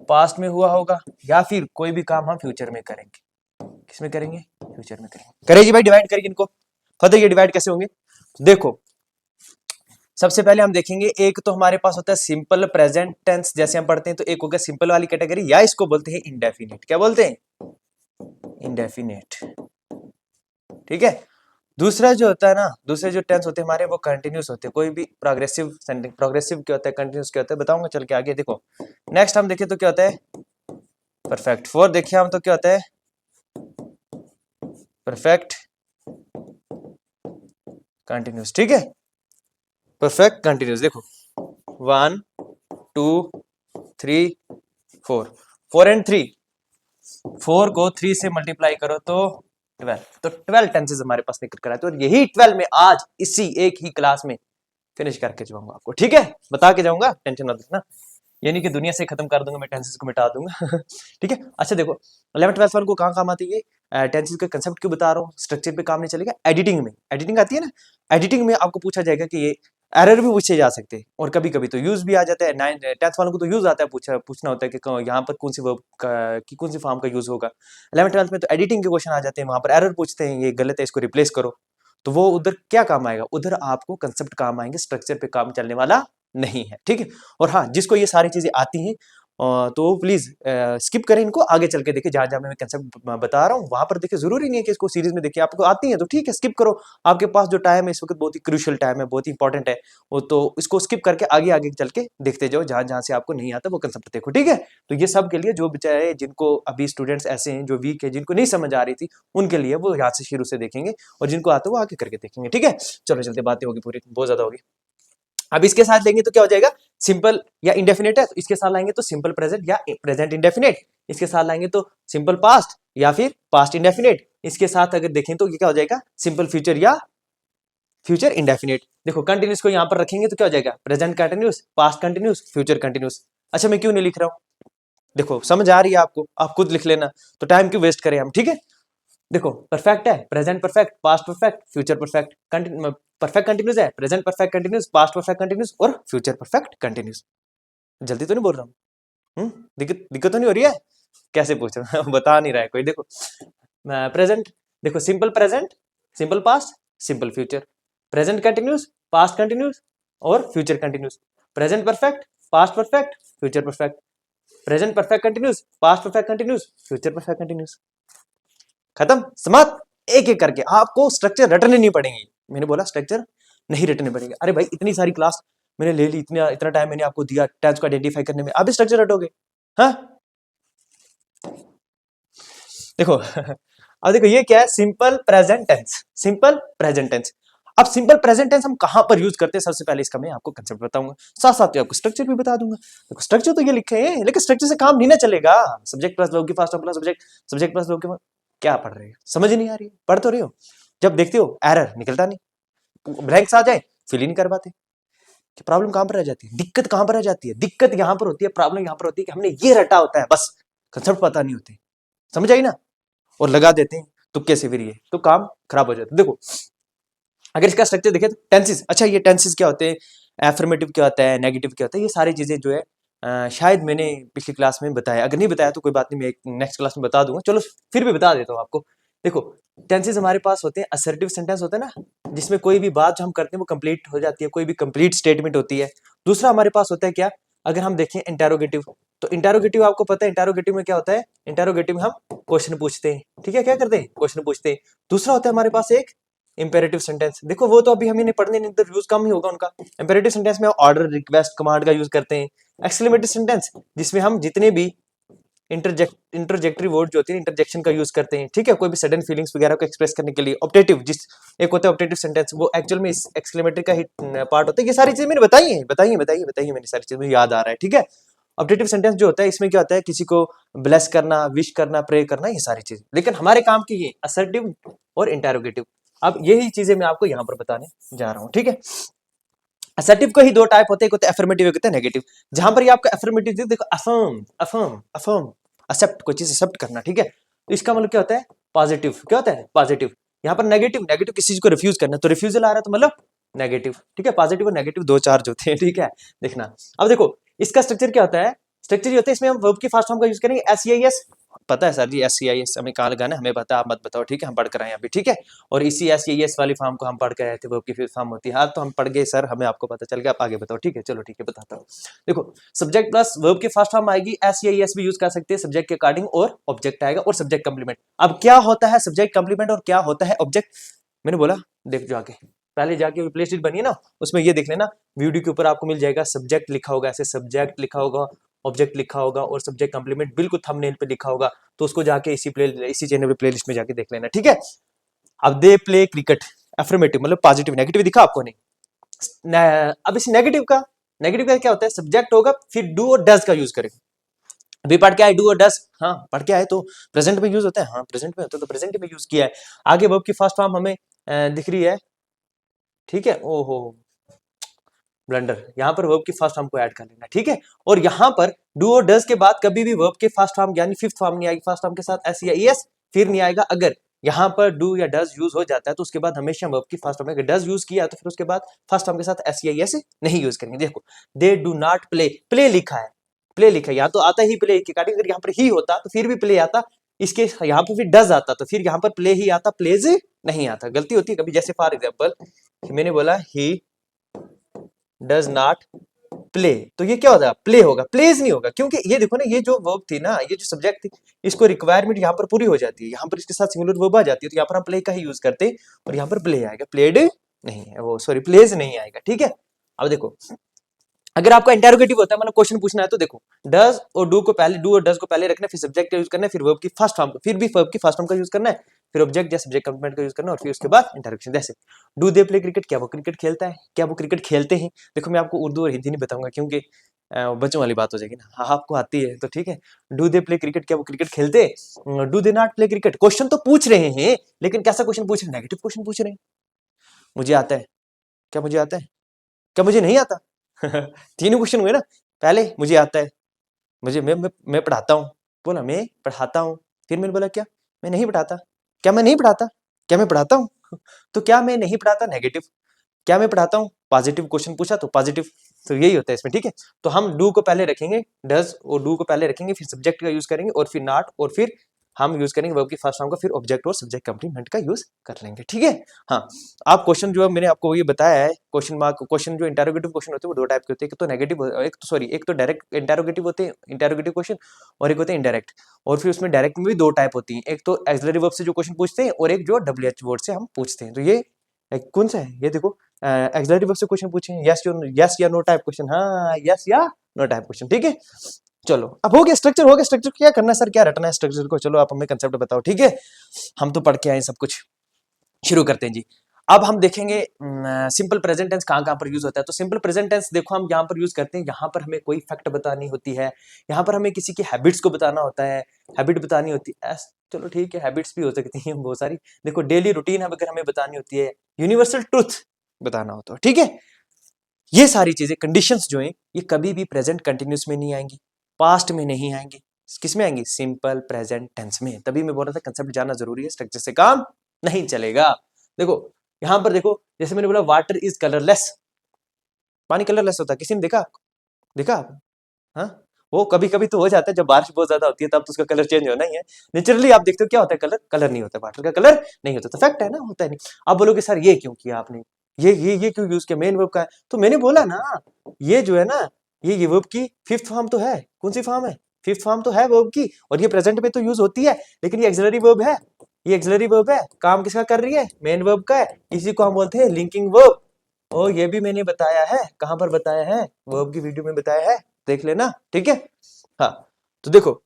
पास्ट में हुआ होगा, या फिर कोई भी काम हम फ्यूचर में करेंगे। किसमें करेंगे, फ्यूचर में करेंगे। करें जी भाई, डिवाइड करेंगे इनको, पता है ये डिवाइड कैसे होंगे। देखो सबसे पहले हम देखेंगे, एक तो हमारे पास होता है सिंपल प्रेजेंट टेंस, जैसे हम पढ़ते हैं तो एक हो गया सिंपल वाली कैटेगरी, या इसको बोलते हैं इंडेफिनिट। क्या बोलते हैं, इंडेफिनिट। ठीक है, दूसरा जो होता है ना, दूसरे जो टेंस होते हैं हमारे वो कंटिन्यूस होते हैं, कोई भी प्रोग्रेसिव सेंटेंस, प्रोग्रेसिव क्या होता है, कंटिन्यूस क्या होता है, बताऊंगा चल के आगे। देखो नेक्स्ट हम देखें तो क्या होता है, परफेक्ट। फोर देखिए हम तो क्या होता है, परफेक्ट कंटिन्यूस। ठीक है, परफेक्ट कंटिन्यूस। देखो 1 2 3 4, 4 एंड 3, 4 को 3 से मल्टीप्लाई करो तो 12, तो 12 टेंसेस हमारे पास निकल कर आए। तो यही 12 में आज इसी एक ही क्लास में फिनिश करके जाऊंगा आपको। ठीक है, बता के जाऊंगा, टेंशन मत लेना, यानी कि दुनिया से खत्म कर दूंगा मैं, टेंसेस को मिटा दूंगा। ठीक है, अच्छा देखो 11 12 वालों को कहाँ काम आती है, टेंसेस का कंसेप्ट क्यों बता रहा हूँ, स्ट्रक्चर पे काम नहीं चलेगा, एडिटिंग में, एडिटिंग आती है ना, एडिटिंग में आपको पूछा जाएगा कि ये एरर भी पूछे जा सकते हैं, और कभी कभी तो यूज भी आ जाता है। 9 10th वालों को तो यूज आता है, पूछना होता है कि यहाँ पर कौन सी वर्ब की कौन सी फॉर्म का यूज होगा। 11 12 में तो एडिटिंग के क्वेश्चन आ जाते हैं, वहां पर एरर पूछते हैं, ये गलत है इसको रिप्लेस करो, तो वो उधर क्या काम आएगा, उधर आपको कंसेप्ट काम आएंगे, स्ट्रक्चर पे काम चलने वाला नहीं है। ठीक है, और हाँ जिसको ये सारी चीजें आती हैं तो प्लीज स्किप करें इनको, आगे चल के देखिए जहां जहां मैं कंसेप्ट बता रहा हूँ वहां पर देखिए, जरूरी नहीं है कि इसको सीरीज में देखिए, आपको आती है तो ठीक है स्किप करो, आपके पास जो टाइम है इस वक्त बहुत ही क्रूशियल टाइम है, बहुत ही इंपॉर्टेंट है वो, तो इसको स्किप करके आगे आगे चल के देखते जाओ, जहां जहां से आपको नहीं आता वो कंसेप्ट देखो। ठीक है, तो ये सब के लिए जो बेचारे जिनको अभी स्टूडेंट्स ऐसे हैं जो वीक है, जिनको नहीं समझ आ रही थी, उनके लिए वो यहाँ से शुरू से देखेंगे, और जिनको आता है वो आगे करके देखेंगे। ठीक है, चलो चलते, बातें होगी पूरी, बहुत ज्यादा होगी। अब इसके साथ लेंगे तो क्या हो जाएगा, सिंपल या इंडेफिनेट है तो इसके साथ लाएंगे तो सिंपल प्रेजेंट या प्रेजेंट इंडेफिनेट, इसके साथ लाएंगे तो सिंपल पास्ट या फिर पास्ट इंडेफिनेट, इसके साथ अगर देखें तो ये क्या हो जाएगा, सिंपल फ्यूचर या फ्यूचर इंडेफिनेट। देखो कंटिन्यूस को यहां पर रखेंगे तो क्या हो जाएगा, present continuous, past continuous, future continuous. अच्छा मैं क्यों नहीं लिख रहा हूं, देखो समझ आ रही है आपको, आप खुद लिख लेना, तो टाइम क्यों वेस्ट करें हम। ठीक है, देखो परफेक्ट है, present perfect, past perfect, future perfect, perfect continuous है, present perfect continuous, past perfect continuous और फ्यूचर परफेक्ट कंटिन्यूस। जल्दी तो नहीं बोल रहा हूँ, दिक्कत दिक्कत तो नहीं हो रही है, कैसे पूछ रहा हूँ बता नहीं रहा है कोई। देखो प्रेजेंट, देखो simple present, simple past, simple future, present continuous, past continuous और future continuous, present perfect, past perfect, future perfect, present perfect continuous, past perfect continuous, future perfect continuous. खत्म, समाप्त। एक एक करके आपको स्ट्रक्चर रटने नहीं पड़ेंगे, मैंने बोला स्ट्रक्चर नहीं रटने पड़ेंगे। अरे भाई इतनी सारी क्लास मैंने ले ली, इतना इतना टाइम मैंने आपको दिया टेंस को आइडेंटिफाई करने में, अभी स्ट्रक्चर रटोगे? हाँ देखो अब देखो ये क्या है, simple present tense, simple present tense. अब सिंपल प्रेजेंट टेंस हम कहां पर यूज करते हैं, सबसे पहले इसका मैं आपको कंसेप्ट बताऊंगा, साथ साथ आपको स्ट्रक्चर भी बता दूंगा। देखो स्ट्रक्चर तो ये लिखे हैं, लेकिन स्ट्रक्चर से काम नहीं ना चलेगा। सब्जेक्ट प्लस वर्ब की first plus subject, subject plus verb की क्या पढ़ रहे हो, समझ नहीं आ रही है, पढ़ तो रहे हो, जब देखते हो एरर निकलता नहीं, ब्लैंक्स आ जाए फिल इन कर पाते, कि प्रॉब्लम कहां पर रह जाती है, दिक्कत कहां पर रह जाती है, दिक्कत यहां पर होती है, प्रॉब्लम यहां पर होती है कि हमने ये रटा होता है, बस कंसेप्ट पता नहीं होते, समझ आई ना, और लगा देते हैं तुक्के से, फिर ये तो काम खराब हो जाता है। देखो अगर इसका स्ट्रक्चर देखें तो टेंसेस, अच्छा ये टेंसेस क्या होते हैं, एफर्मेटिव क्या होता है, नेगेटिव क्या होता है, ये सारी चीजें जो है शायद मैंने पिछली क्लास में बताया, अगर नहीं बताया तो कोई बात नहीं, मैं नेक्स्ट क्लास में बता दूंगा, चलो फिर भी बता देता हूँ आपको। देखो टेंसेस हमारे पास होते हैं, असर्टिव सेंटेंस होता है ना, जिसमें कोई भी बात जो हम करते हैं वो कंप्लीट हो जाती है, कोई भी कंप्लीट स्टेटमेंट होती है। दूसरा हमारे पास होता है क्या, अगर हम देखें इंटेरोगेटिव, तो इंटेरोगेटिव आपको पता है इंटेरोगेटिव में क्या होता है, इंटेरोगेटिव में हम क्वेश्चन पूछते हैं, ठीक है, क्या करते हैं, क्वेश्चन पूछते हैं। दूसरा होता है हमारे पास एक इंपेरेटिव सेंटेंस, देखो वो तो अभी हमें पढ़ने नहीं, तो यूज कम ही होगा उनका। इंपेरेटिव सेंटेंस में ऑर्डर, रिक्वेस्ट, कमांड का यूज करते हैं। एक्सक्लेमेटरी सेंटेंस जिसमें हम जितने भी इंटरजेक्टरी वर्ड जो होती है, इंटरजेक्शन का यूज करते हैं, ठीक है, कोई भी सडन फीलिंग्स वगैरह को एक्सप्रेस करने के लिए। ऑप्टेटिव, जिस एक होता है ऑप्टेटिव सेंटेंस, वो एक्चुअल में इस एक्सक्लेमेटरी का ही पार्ट होता है। ये सारी चीजें मैंने बताई है मैंने सारी चीजें, मुझे याद आ रहा है, ठीक है। ऑप्टेटिव सेंटेंस जो होता है इसमें क्या होता है, किसी को ब्लेस करना, विश करना, प्रे करना, ये सारी चीजें। लेकिन हमारे काम की ये असर्टिव और इंटेरोगेटिव, अब यही चीजें मैं आपको यहाँ पर बताने जा रहा हूँ, ठीक है। असर्टिव के ही दो टाइप होते हैं, एक होता है अफर्मेटिव, एक होता है नेगेटिव। जहां पर ये आपका अफर्मेटिव, देखो अफर्म अफर्म अफर्म, एक्सेप्ट, कोई चीज एक्सेप्ट करना, ठीक है, तो इसका मतलब क्या होता है, पॉजिटिव, क्या होता है, पॉजिटिव। यहाँ पर नेगेटिव, नेगेटिव किसी चीज को रिफ्यूज करना, तो रिफ्यूजल आ रहा है तो मतलब नेगेटिव, ठीक है। पॉजिटिव और नेगेटिव दो चार्ज होते हैं, ठीक है, देखना। अब देखो इसका स्ट्रक्चर क्या होता है, स्ट्रक्चर ये होता है, इसमें हम वर्ब की फर्स्ट फॉर्म का यूज करेंगे एस, पता है सर जी, SCIS हमें कहाँ लगाना है, हमें पता है, आप मत बताओ, ठीक है, हम पढ़ कर आए अभी, ठीक है। और इसी SCIS वाली फॉर्म को हम पढ़ के आए थे, वर्ब की फिफ्थ फॉर्म होती है, हाँ तो हम पढ़ गए सर, हमें आपको पता चल गया, आप आगे बताओ, ठीक है, चलो ठीक है, बताता हूँ। देखो सब्जेक्ट प्लस वर्ब की फर्स्ट फॉर्म आएगी, SCIS भी यूज कर सकते हैं सब्जेक्ट के अकॉर्डिंग, और ऑब्जेक्ट आएगा और सब्जेक्ट कंप्लीमेंट। अब क्या होता है सब्जेक्ट कंप्लीमेंट और क्या होता है ऑब्जेक्ट, मैंने बोला देख जाके, पहले जाके प्ले लिस्ट बनी है ना, उसमें ये देख लेना, वीडियो के ऊपर आपको मिल जाएगा, सब्जेक्ट लिखा होगा, ऐसे सब्जेक्ट लिखा होगा, ऑब्जेक्ट लिखा होगा और सब्जेक्ट कंप्लीमेंट बिल्कुल थंबनेल पे लिखा होगा, तो उसको जाके इसी चैनल पे प्लेलिस्ट में जाके देख लेना, ठीक है। अब दे प्ले क्रिकेट, अफर्मेटिव मतलब पॉजिटिव, नेगेटिव दिखा आपको नहीं। अब इस नेगेटिव का क्या होता है, सब्जेक्ट होगा फिर डू और डज का यूज करेंगे। अभी पढ़ के आए डू और डज, हाँ पढ़ के आए, तो प्रेजेंट में यूज होता है, हाँ प्रेजेंट में होता है, तो प्रेजेंट में यूज किया है। आगे वर्ब की फर्स्ट फॉर्म हमें दिख रही है, ठीक है, ओहो ब्लंडर, यहाँ पर वर्ब की फर्स्ट फॉर्म को ऐड कर लेना, ठीक है। और यहाँ पर डू और डज के बाद कभी भी वर्ब के फर्स्ट फॉर्म यानी फिफ्थ फॉर्म नहीं आएगी, फर्स्ट फॉर्म के साथ एस या एस फिर नहीं आएगा। अगर यहाँ पर डू या डज यूज हो जाता है तो उसके बाद हमेशा वर्ब की फर्स्ट फॉर्म, अगर डज यूज किया तो फिर उसके बाद फर्स्ट फॉर्म के साथ एस या एस नहीं यूज करेंगे। देखो they do not play, play लिखा है, प्ले लिखा है, यहाँ तो आता ही प्ले के काटिंग, अगर यहाँ पर ही होता तो फिर भी प्ले आता, इसके यहाँ पर फिर डज आता तो फिर यहाँ पर प्ले ही आता, प्लेज नहीं आता, गलती होती है कभी। जैसे फॉर एग्जाम्पल मैंने बोला ही डज नॉट प्ले, तो ये क्या होगा, प्ले होगा, प्लेज नहीं होगा, क्योंकि ये देखो ना, ये जो वर्ब थी ना, ये जो सब्जेक्ट थी, इसको रिक्वायरमेंट यहाँ पर पूरी हो जाती है, यहाँ पर इसके साथ सिंगुलर वर्ब आ जाती है, तो यहाँ पर हम प्ले का ही यूज करते हैं, और यहाँ पर प्ले आएगा, प्लेड नहीं है वो, सॉरी प्लेज नहीं आएगा, ठीक है। अब देखो अगर आपका इंटेरोगेटिव होता है, मतलब क्वेश्चन पूछना है, तो देखो डज और डू को पहले, डू और डज को पहले रखना है, फिर सब्जेक्ट का यूज करना है, फिर वर्ब की फर्स्ट फॉर्म, फिर भी वर्ब की फर्स्ट फॉर्म का यूज करना है, फिर ऑब्जेक्ट या सब्जेक्ट कंप्लीमेंट का यूज करना है, और फिर उसके बाद इंटरेक्शन। जैसे डू दे प्ले क्रिकेट, क्या वो क्रिकेट खेलता है, क्या वो क्रिकेट खेलते हैं। देखो मैं आपको उर्दू और हिंदी नहीं बताऊंगा, क्योंकि बच्चों वाली बात हो जाएगी ना, हाँ आपको आती है तो ठीक है। डू दे प्ले क्रिकेट, क्या वो क्रिकेट खेलते, do they not play cricket, question तो पूछ रहे हैं, लेकिन कैसा क्वेश्चन पूछ रहे हैं, नेगेटिव क्वेश्चन पूछ रहे हैं। मुझे आता है, क्या मुझे आता है, क्या मुझे नहीं आता तीन क्वेश्चन हुए ना, पहले मुझे आता है, मुझे मैं पढ़ाता हूँ, बोला मैं पढ़ाता हूँ, फिर मैंने बोला क्या मैं नहीं पढ़ाता, क्या मैं नहीं पढ़ाता, क्या मैं पढ़ाता हूँ तो क्या मैं नहीं पढ़ाता, नेगेटिव, क्या मैं पढ़ाता हूँ, पॉजिटिव क्वेश्चन पूछा तो पॉजिटिव, तो यही होता है इसमें, ठीक है। तो हम डू को पहले रखेंगे, डज और डू को पहले रखेंगे, फिर सब्जेक्ट का यूज करेंगे, और फिर नॉट, और फिर हम यूज करेंगे वर्ब की फर्स्ट फॉर्म का, फिर ऑब्जेक्ट और सब्जेक्ट कंप्लीमेंट का यूज कर लेंगे, ठीक है। हाँ आप क्वेश्चन जो मैंने आपको ये बताया है, क्वेश्चन मार्क क्वेश्चन जो इंटेरोगेटिव क्वेश्चन होते हैं वो दो टाइप के होते हैं, एक तो नेगेटिव, एक तो सॉरी, एक तो डायरेक्ट इंटेरोगेटिव होते हैं, इंटेरोगेटिव क्वेश्चन, और एक होते हैं इंडायरेक्ट। और फिर उसमें डायरेक्ट में भी दो टाइप होती है, एक तो एक्सिलरी वर्ब से जो क्वेश्चन पूछते हैं, और एक जो WH वर्ड से हम पूछते हैं। तो ये कौन सा है, ये देखो एक्सिलरी वर्ब से क्वेश्चन पूछे, यस या नो टाइप क्वेश्चन, हाँ यस या नो टाइप क्वेश्चन, ठीक है। चलो अब हो गया स्ट्रक्चर, हो गया स्ट्रक्चर, क्या करना है सर, क्या रटना है स्ट्रक्चर को, चलो आप हमें कंसेप्ट बताओ, ठीक है। हम तो पढ़ के आए सब कुछ, शुरू करते हैं जी। अब हम देखेंगे सिंपल प्रेजेंट टेंस कहाँ कहाँ पर यूज होता है। तो सिंपल प्रेजेंट टेंस देखो हम यहाँ पर यूज करते हैं, यहाँ पर हमें कोई फैक्ट बतानी होती है, यहाँ पर हमें किसी की हैबिट्स को बताना होता है, हैबिट बतानी होती है, चलो ठीक है, हैबिट्स भी हो सकती हैं बहुत सारी। देखो डेली रूटीन अगर हमें बतानी होती है, यूनिवर्सल ट्रूथ बताना होता है, ठीक है। ये सारी चीजें कंडीशंस जो हैं ये कभी भी प्रेजेंट कंटिन्यूस में नहीं आएंगी, पास्ट में नहीं आएंगी, किस में आएंगी, सिंपल प्रेजेंट टेंस में। तभी मैं बोल रहा था कंसेप्ट जानना जरूरी है, स्ट्रक्चर से काम नहीं चलेगा। देखो यहां पर देखो, जैसे मैंने बोला वाटर इज कलरलेस, पानी कलरलेस होता है, किसी ने देखा, देखा हाँ, वो कभी कभी तो हो जाता है, जब बारिश बहुत ज्यादा होती है तब तो उसका कलर चेंज होना ही है। नेचुरली आप देखते हो क्या होता है, कलर कलर नहीं होता, वाटर का कलर नहीं होता, तो फैक्ट है ना, होता है नहीं। आप बोलोगे सर ये क्यों किया आपने, ये क्यों यूज किया, मेन वर्ब का है, तो मैंने बोला ना, ये जो है ना, ये वर्ब की फिफ्थ फॉर्म तो है। कौन सी फॉर्म है, फिफ्थ फॉर्म तो है वर्ब की, और ये प्रेजेंट में तो यूज होती है, लेकिन ये एक्सिलरी वर्ब है, ये एक्सिलरी वर्ब है, काम किसका कर रही है, मेन वर्ब का है, इसी को हम बोलते हैं लिंकिंग वर्ब। और ये भी मैंने बताया है, कहां पर बताया है, वर्ब की वीडियो में बताया है, देख लेना, ठीक है। हाँ, तो देखो,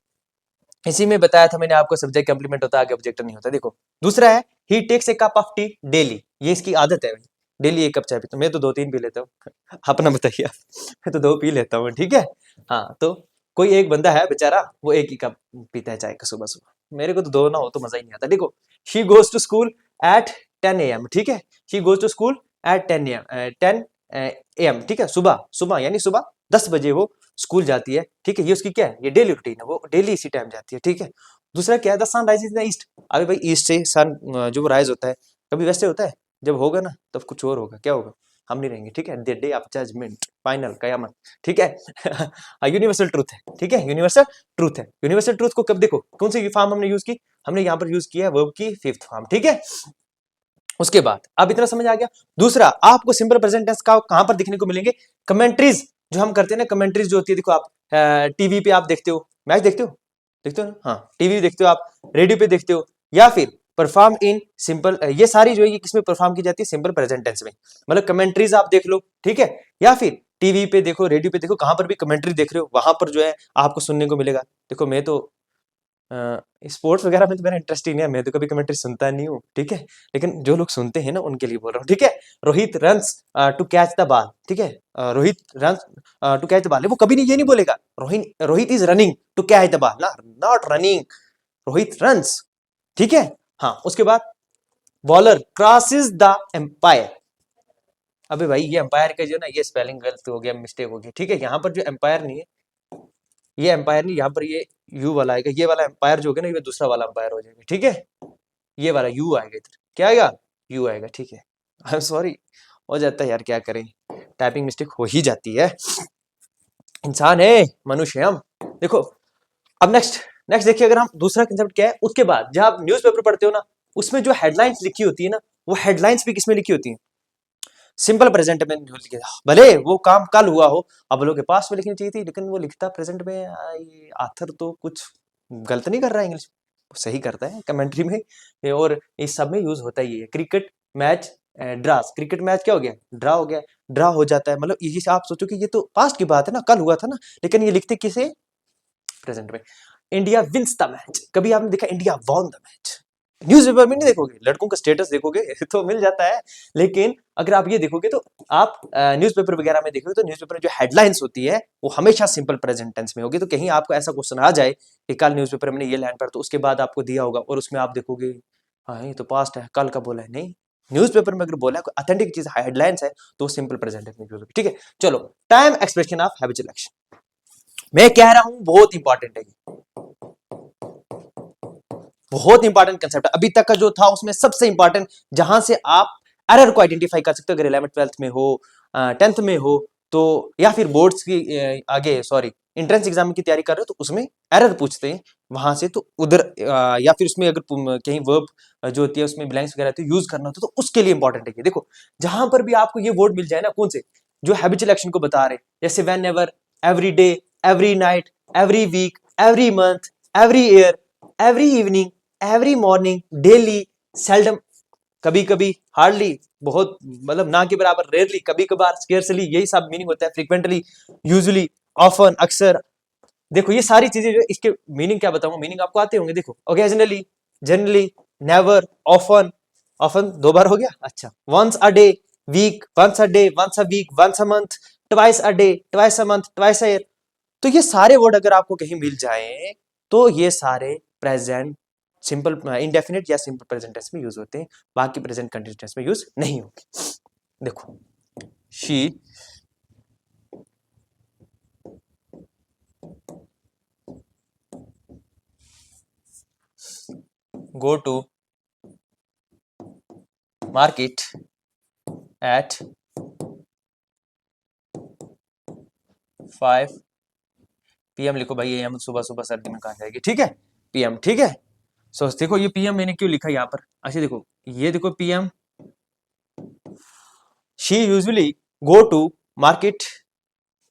इसी में बताया था मैंने आपको, सब्जेक्ट कंप्लीमेंट होता है, आगे ऑब्जेक्ट नहीं होता। देखो दूसरा है, he takes a cup of tea daily, ये इसकी आदत है, डेली एक कप चाय पीता हूं। मैं तो 2-3 पी लेता हूँ। अपना बताइए आप। मैं तो 2 पी लेता हूँ, ठीक है। हाँ, तो कोई एक बंदा है बेचारा, वो एक ही कप पीता है चाय का सुबह सुबह, मेरे को तो 2 ना हो तो मजा ही नहीं आता। देखो, she goes to school at 10 AM, ठीक है, she goes to school at 10 AM, ठीक है, सुबह सुबह यानी सुबह 10 बजे वो स्कूल जाती है, ठीक है, ये उसकी क्या है, ये डेली रूटीन है, वो डेली इसी टाइम जाती है, ठीक है। दूसरा क्या है, the sun rise in the east, अभी भाई ईस्ट से सन जो राइज होता है, कभी वैसे होता है, जब होगा ना तब कुछ और होगा, क्या होगा, हम नहीं रहेंगे, ठीक है, the day of judgment, final कयामत, ठीक है। यूनिवर्सल ट्रूथ है, ठीक है, यूनिवर्सल ट्रूथ है। यूनिवर्सल ट्रूथ को कब देखो, कौन सी फॉर्म हमने यूज की, हमने यहाँ पर यूज किया वर्ब की फिफ्थ फॉर्म, ठीक है। उसके बाद अब इतना समझ आ गया। दूसरा, आपको सिंपल प्रेजेंट टेंस का कहां पर दिखने को मिलेंगे, कमेंट्रीज जो हम करते हैं ना, कमेंट्रीज जो होती है, देखो आप टीवी पे आप देखते हो, मैच देखते हो ना, हाँ, टीवी देखते हो आप, रेडियो पे देखते हो, या फिर परफॉर्म इन सिंपल, ये सारी जो है ये किसमें परफॉर्म की जाती है, सिंपल प्रेजेंट टेंस में, मतलब कमेंट्रीज आप देख लो, ठीक है, या फिर टीवी पे देखो, रेडियो पे देखो, कहां पर भी कमेंट्री देख रहे हो, वहां पर जो है आपको सुनने को मिलेगा। देखो मैं तो स्पोर्ट्स वगैरह में तो मेरा इंटरेस्ट ही नहीं है, मैं तो कभी कमेंट्री सुनता नहीं हूँ, ठीक है, लेकिन जो लोग सुनते हैं ना उनके लिए बोल रहा हूँ, ठीक है। Rohit runs to catch the ball, ठीक है, Rohit runs to catch the ball, वो कभी नहीं ये नहीं बोलेगा Rohit is running to catch the ball ना, नॉट रनिंग, रोहित रन्स, ठीक है। हाँ, उसके बाद बॉलर क्रॉसेस द एम्पायर, अबे भाई ये एम्पायर का जो ना, ये स्पेलिंग गलत हो गया, मिस्टेक हो गया, ठीक है, यहाँ पर जो एम्पायर नहीं है, ये एम्पायर नहीं, यहाँ पर ये यू वाला आएगा, ये वाला एम्पायर जो होगा ना, ये दूसरा वाला एम्पायर हो जाएगा, ठीक है, ये वाला यू आएगा इधर, क्या आएगा, यू आएगा, ठीक है। आई एम सॉरी, हो जाता है यार, क्या करें, टाइपिंग मिस्टेक हो ही जाती है, इंसान है, मनुष्य है हम। देखो, अब नेक्स्ट नेक्स्ट देखिए, अगर हम दूसरा कंसेप्ट क्या है, उसके बाद जब आप न्यूज़पेपर पढ़ते हो ना, उसमें जो हेडलाइंस लिखी होती है ना, वो हेडलाइंस भी किसमें लिखी होती है, सिंपल प्रेजेंट में लिखी, भले वो काम कल हुआ हो, अब लोग के पास में लिखनी चाहिए थी, लेकिन वो लिखता प्रेजेंट में। ये आथर तो कुछ गलत नहीं कर रहा है, इंग्लिश सही करता है कमेंट्री में, और इस सब में यूज होता ही है। Cricket match draws, cricket match क्या हो गया, ड्रा हो गया, ड्रा हो जाता है, मतलब ये आप सोचो कि ये तो पास्ट की बात है ना, कल हुआ था ना, लेकिन ये लिखते किसे, प्रेजेंट में। इंडिया विंस द मैच, कभी आपने देखा India won the match, newspaper में नहीं देखोगे, लड़कों का स्टेटस देखोगे तो मिल जाता है, लेकिन अगर आप ये देखोगे तो आप न्यूज़पेपर वगैरह में देखोगे तो न्यूज़पेपर में जो हेडलाइंस होती है वो हमेशा सिंपल प्रेजेंट टेंस में होगी। तो कहीं आपको ऐसा क्वेश्चन आ जाए कि कल न्यूज़पेपर में ये लाइन पर, तो उसके बाद आपको दिया होगा और उसमें आप देखोगे, हाँ ये तो पास्ट है, कल का बोला है, नहीं, न्यूज़पेपर में अगर बोला है ऑथेंटिक चीज, हेडलाइंस है, तो सिंपल प्रेजेंट टेंस में यूज होगी, ठीक है। चलो, time expression of habitual action, मैं कह रहा हूं बहुत इंपॉर्टेंट है, बहुत इंपॉर्टेंट कंसेप्ट है, अभी तक का जो था उसमें सबसे इंपॉर्टेंट, जहां से आप एरर को आइडेंटिफाई कर सकते हो, अगर 11th 12th में हो, 10th में हो, तो या फिर बोर्ड्स की आगे सॉरी एंट्रेंस एग्जाम की तैयारी कर रहे हो तो उसमें एरर पूछते हैं वहां से, तो उधर या फिर उसमें अगर कहीं वर्ब जो होती है उसमें ब्लैंक्स वगैरह तो यूज करना होता है, तो उसके लिए इंपॉर्टेंट है। देखो, जहां पर भी आपको ये वर्ड मिल जाए ना, कौन से जो हैबिचुअल एक्शन को बता रहे, जैसे whenever, every day, every night, every week, every month, every year, every evening, every morning, daily, seldom, कभी कभी, हार्डली, बहुत मतलब ना के बराबर, रेयरली, कभी कभार, स्केर्सली, यही सब मीनिंग होता है, फ्रीक्वेंटली, यूजुअली, ऑफन, अक्सर। देखो ये सारी चीजें जो इसके मीनिंग क्या बताऊं, मीनिंग आपको आते होंगे। देखो, occasionally, generally, never, often, often 2 बार हो गया, अच्छा, once a day, week, once a day, once a week, once a month, twice a day, twice a month, twice a year. तो ये सारे वर्ड अगर आपको कहीं मिल जाए, तो ये सारे प्रेजेंट सिंपल इंडेफिनिट या सिंपल प्रेजेंट टेंस में यूज होते हैं, बाकी प्रेजेंट कंटिन्यूअस टेंस में यूज नहीं होंगे। देखो, she go to market at 5 PM लिखो भाई, AM सुबह सुबह सर्दी में कहा जाएगी, ठीक है, PM, ठीक है। सो देखो ये PM मैंने क्यों लिखा यहाँ पर, अच्छा देखो ये देखो PM, she usually go to market,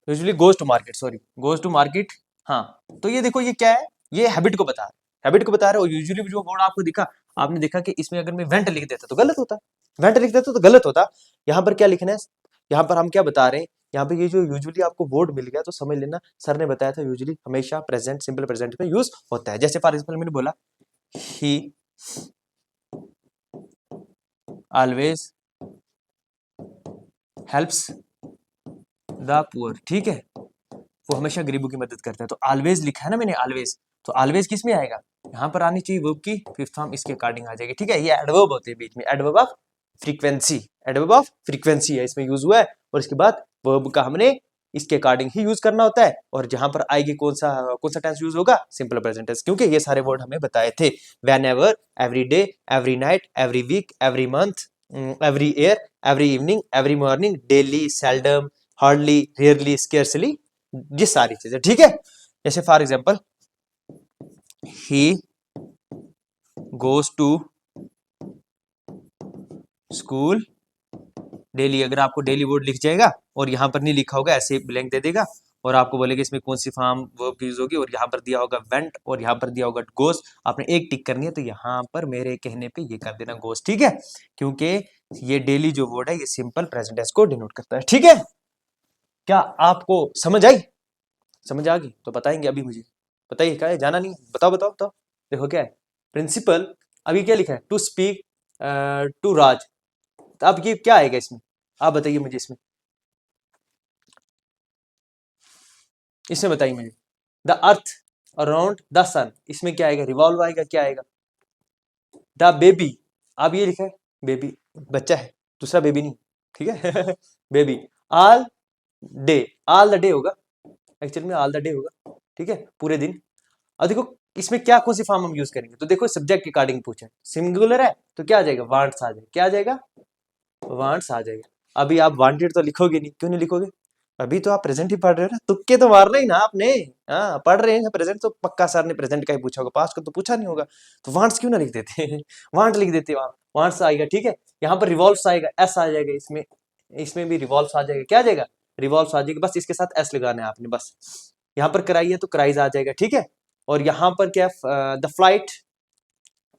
usually goes to market, sorry goes to market. हाँ, तो ये देखो ये क्या है, ये हैबिट को बता रहा है, हैबिट को बता रहा है। और यूजुअली जो वर्ड आपको दिखा, आपने देखा कि इसमें अगर मैं वेंट लिख देता तो गलत होता, वेंट लिख देता तो गलत होता। यहाँ पर क्या लिखना है, यहाँ पर हम क्या बता रहे हैं, यहाँ पे ये जो यूजुअली आपको वर्ड मिल गया तो समझ लेना, सर ने बताया था यूजुअली हमेशा प्रेजेंट, सिंपल प्रेजेंट में यूज होता है। जैसे फॉर एग्जाम्पल मैंने बोला ही ऑलवेज हेल्प्स द पुअर, ठीक है, वो हमेशा गरीबों की मदद करता है। तो ऑलवेज लिखा है ना मैंने, ऑलवेज, तो ऑलवेज किस में आएगा, यहाँ पर आनी चाहिए वर्ब की फिफ्थ फॉर्म, इसके अकॉर्डिंग आ जाएगी, ठीक है। ये एडवर्ब होते हैं बीच में, adverb of frequency, adverb of frequency है, इसमें यूज हुआ है। और इसके बाद वर्ब का हमने इसके अकॉर्डिंग ही यूज करना होता है। और जहां पर आएगी कौन सा टेंस यूज होगा, सिंपल प्रेजेंट टेंस, क्योंकि ये सारे वर्ड हमें बताए थे, whenever, every day, every night, every week, every month, every year, every evening, every morning, daily, seldom, hardly, rarely, scarcely, ये सारी चीजें, ठीक है। जैसे for example he goes to school daily, अगर आपको डेली वर्ड लिख जाएगा और यहाँ पर नहीं लिखा होगा, ऐसे ब्लैंक दे देगा और आपको बोलेगा इसमें कौन सी फॉर्म वर्ब यूज होगी, और यहाँ पर दिया होगा वेंट और यहाँ पर दिया होगा गोस, आपने एक टिक करनी है, तो यहाँ पर मेरे कहने पे ये कर देना गोस, ठीक है, क्योंकि ये डेली जो वर्ड है ये सिंपल प्रेजेंट टेंस को डिनोट करता है, ठीक है। क्या आपको समझ आई, समझ आ गई तो बताएंगे अभी, मुझे बताइए क्या है, जाना नहीं, बताओ बताओ बताओ। देखो क्या है प्रिंसिपल, अभी क्या लिखा है, टू स्पीक टू राज, तो अब ये क्या आएगा इसमें, आप बताइए मुझे, इसमें बताइए मुझे, द अर्थ अराउंड द सन, इसमें क्या आएगा, रिवॉल्व आएगा, क्या आएगा, द बेबी, अब ये लिखा है बेबी, बच्चा है, दूसरा बेबी नहीं, ठीक है baby, all day, all the day होगा, एक्चुअल में ऑल द डे होगा, ठीक है, पूरे दिन। अब देखो इसमें क्या कौन सी फॉर्म हम यूज करेंगे, तो देखो सब्जेक्ट के अकॉर्डिंग पूछा है, सिंगुलर है तो क्या आ जाएगा, वांट्स आ जाएगा, क्या आ जाएगा, वांट्स आ जाएगा। अभी आप वांटेड तो लिखोगे नहीं, क्यों नहीं लिखोगे, अभी तो आप प्रेजेंट ही पढ़ रहे हो ना, तुक्के तो मार रहे ही ना आपने, हाँ पढ़ रहे हैं प्रेजेंट, तो पक्का सर ने प्रेजेंट का ही पूछा होगा, पास्ट का तो पूछा नहीं होगा, तो वांट्स क्यों ना लिख देते वांट लिख देते, वहां वांट्स आएगा, ठीक है। यहाँ पर रिवॉल्व्स आएगा, एस आ जाएगा, इसमें इसमें भी रिवॉल्व्स आ जाएगा, क्या आ जाएगा, रिवॉल्व्स आ जाएगा, बस इसके साथ एस लगाना है आपने, बस यहाँ पर कराई है तो क्राइज आ जाएगा, ठीक है। और यहाँ पर क्या, the flight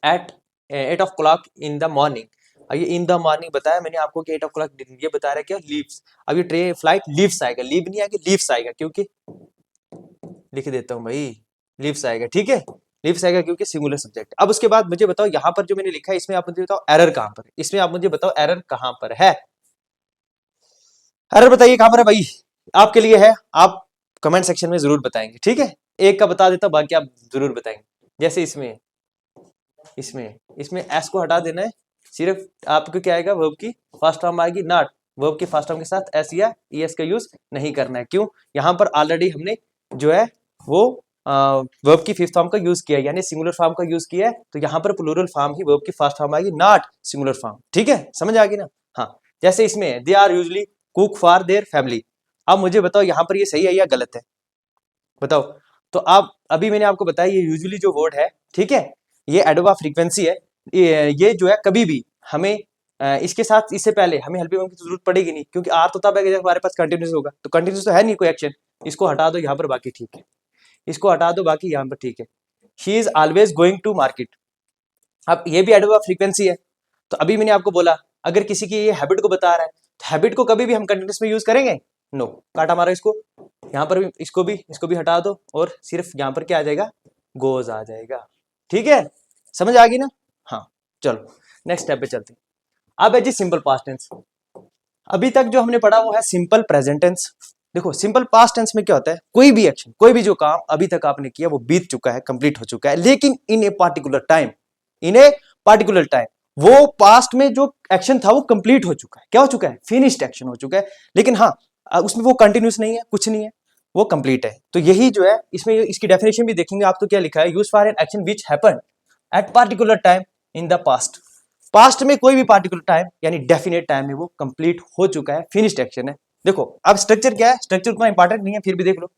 eight 8 o'clock in the morning, अब ये इन द मॉर्निंग बताया मैंने आपको कि 8 o'clock, ये बता रहा है क्या, लीव्स, अब ये ट्रेन फ्लाइट लीव्स आएगा, लीव नहीं आएगा, लीव्स आएगा, क्योंकि लिख देता हूँ भाई, लीव्स आएगा, ठीक है, लीव्स आएगा क्योंकि सिंगुलर सब्जेक्ट। अब उसके बाद मुझे बताओ यहाँ पर जो मैंने लिखा है, इसमें आप मुझे बताओ एरर कहाँ पर है, इसमें आप मुझे बताओ एरर कहाँ पर है, एरर बताइए कहाँ पर है भाई, आपके लिए है, आप कमेंट सेक्शन में जरूर बताएंगे, ठीक है। एक का बता देता, बाकी आप जरूर बताएंगे। जैसे इसमें इसमें इसमें एस को हटा देना है, सिर्फ आपको क्या आएगा, वर्ब की फर्स्ट फॉर्म आएगी, नॉट, वर्ब की फर्स्ट फॉर्म के साथ एस या ईएस का यूज नहीं करना है, क्यों, यहाँ पर ऑलरेडी हमने जो है वो वर्ब की फिफ्थ फॉर्म का यूज किया है, यानी सिंगुलर फॉर्म का यूज किया है, तो यहाँ पर प्लूरल फॉर्म ही वर्ब की फर्स्ट फॉर्म आएगी, नॉट सिंगुलर फॉर्म, ठीक है, समझ आ गई ना। हाँ, जैसे इसमें they are usually cook for their family, अब मुझे बताओ यहाँ पर ये सही है या गलत है, बताओ। तो आप अभी मैंने आपको बताया ये यूजुअली जो वर्ड है, ठीक है, ये एडवर्ब ऑफ फ्रीक्वेंसी है, ये जो है कभी भी हमें इसके साथ, इससे पहले हमें हेल्पिंग वर्ब की जरूरत पड़ेगी नहीं, क्योंकि आर तो तब है जब हमारे पास कंटिन्यूस होगा, तो कंटिन्यूस तो है नहीं कोई एक्शन, इसको हटा दो यहाँ पर, बाकी ठीक है, इसको हटा दो बाकी यहाँ पर ठीक है। She is always going to market, अब ये भी एडवर्ब ऑफ फ्रीक्वेंसी है, तो अभी मैंने आपको बोला अगर किसी की ये हैबिट को बता रहा है, तो हैबिट को कभी भी हम कंटिन्यूस में यूज करेंगे, नो, काटा मारो इसको, यहाँ पर भी इसको भी हटा दो, और सिर्फ यहाँ पर क्या आ जाएगा, गोज आ जाएगा, ठीक है, समझ आ गई ना। हाँ चलो नेक्स्ट स्टेप पे चलते हैं। अब है जी सिंपल पास्ट टेंस, अभी तक जो हमने पढ़ा वो है सिंपल प्रेजेंट टेंस। देखो सिंपल पास्ट टेंस में क्या होता है, कोई भी एक्शन, कोई भी जो काम अभी तक आपने किया वो बीत चुका है, कंप्लीट हो चुका है, लेकिन in a particular time, in a particular time, वो पास्ट में जो एक्शन था वो कंप्लीट हो चुका है, क्या हो चुका है, फिनिश्ड एक्शन हो चुका है, लेकिन हाँ उसमें वो कंटिन्यूस नहीं है, कुछ नहीं है, वो कंप्लीट है। तो यही जो है इसमें इसकी डेफिनेशन भी देखेंगे आप, तो क्या लिखा है, use for an action which happened at particular time in the past, past में कोई भी पार्टिकुलर टाइम यानी डेफिनेट टाइम में वो कंप्लीट हो चुका है, फिनिश्ड एक्शन है। देखो अब स्ट्रक्चर क्या है, स्ट्रक्चर उतना इंपॉर्टेंट नहीं है, फिर भी देख लो,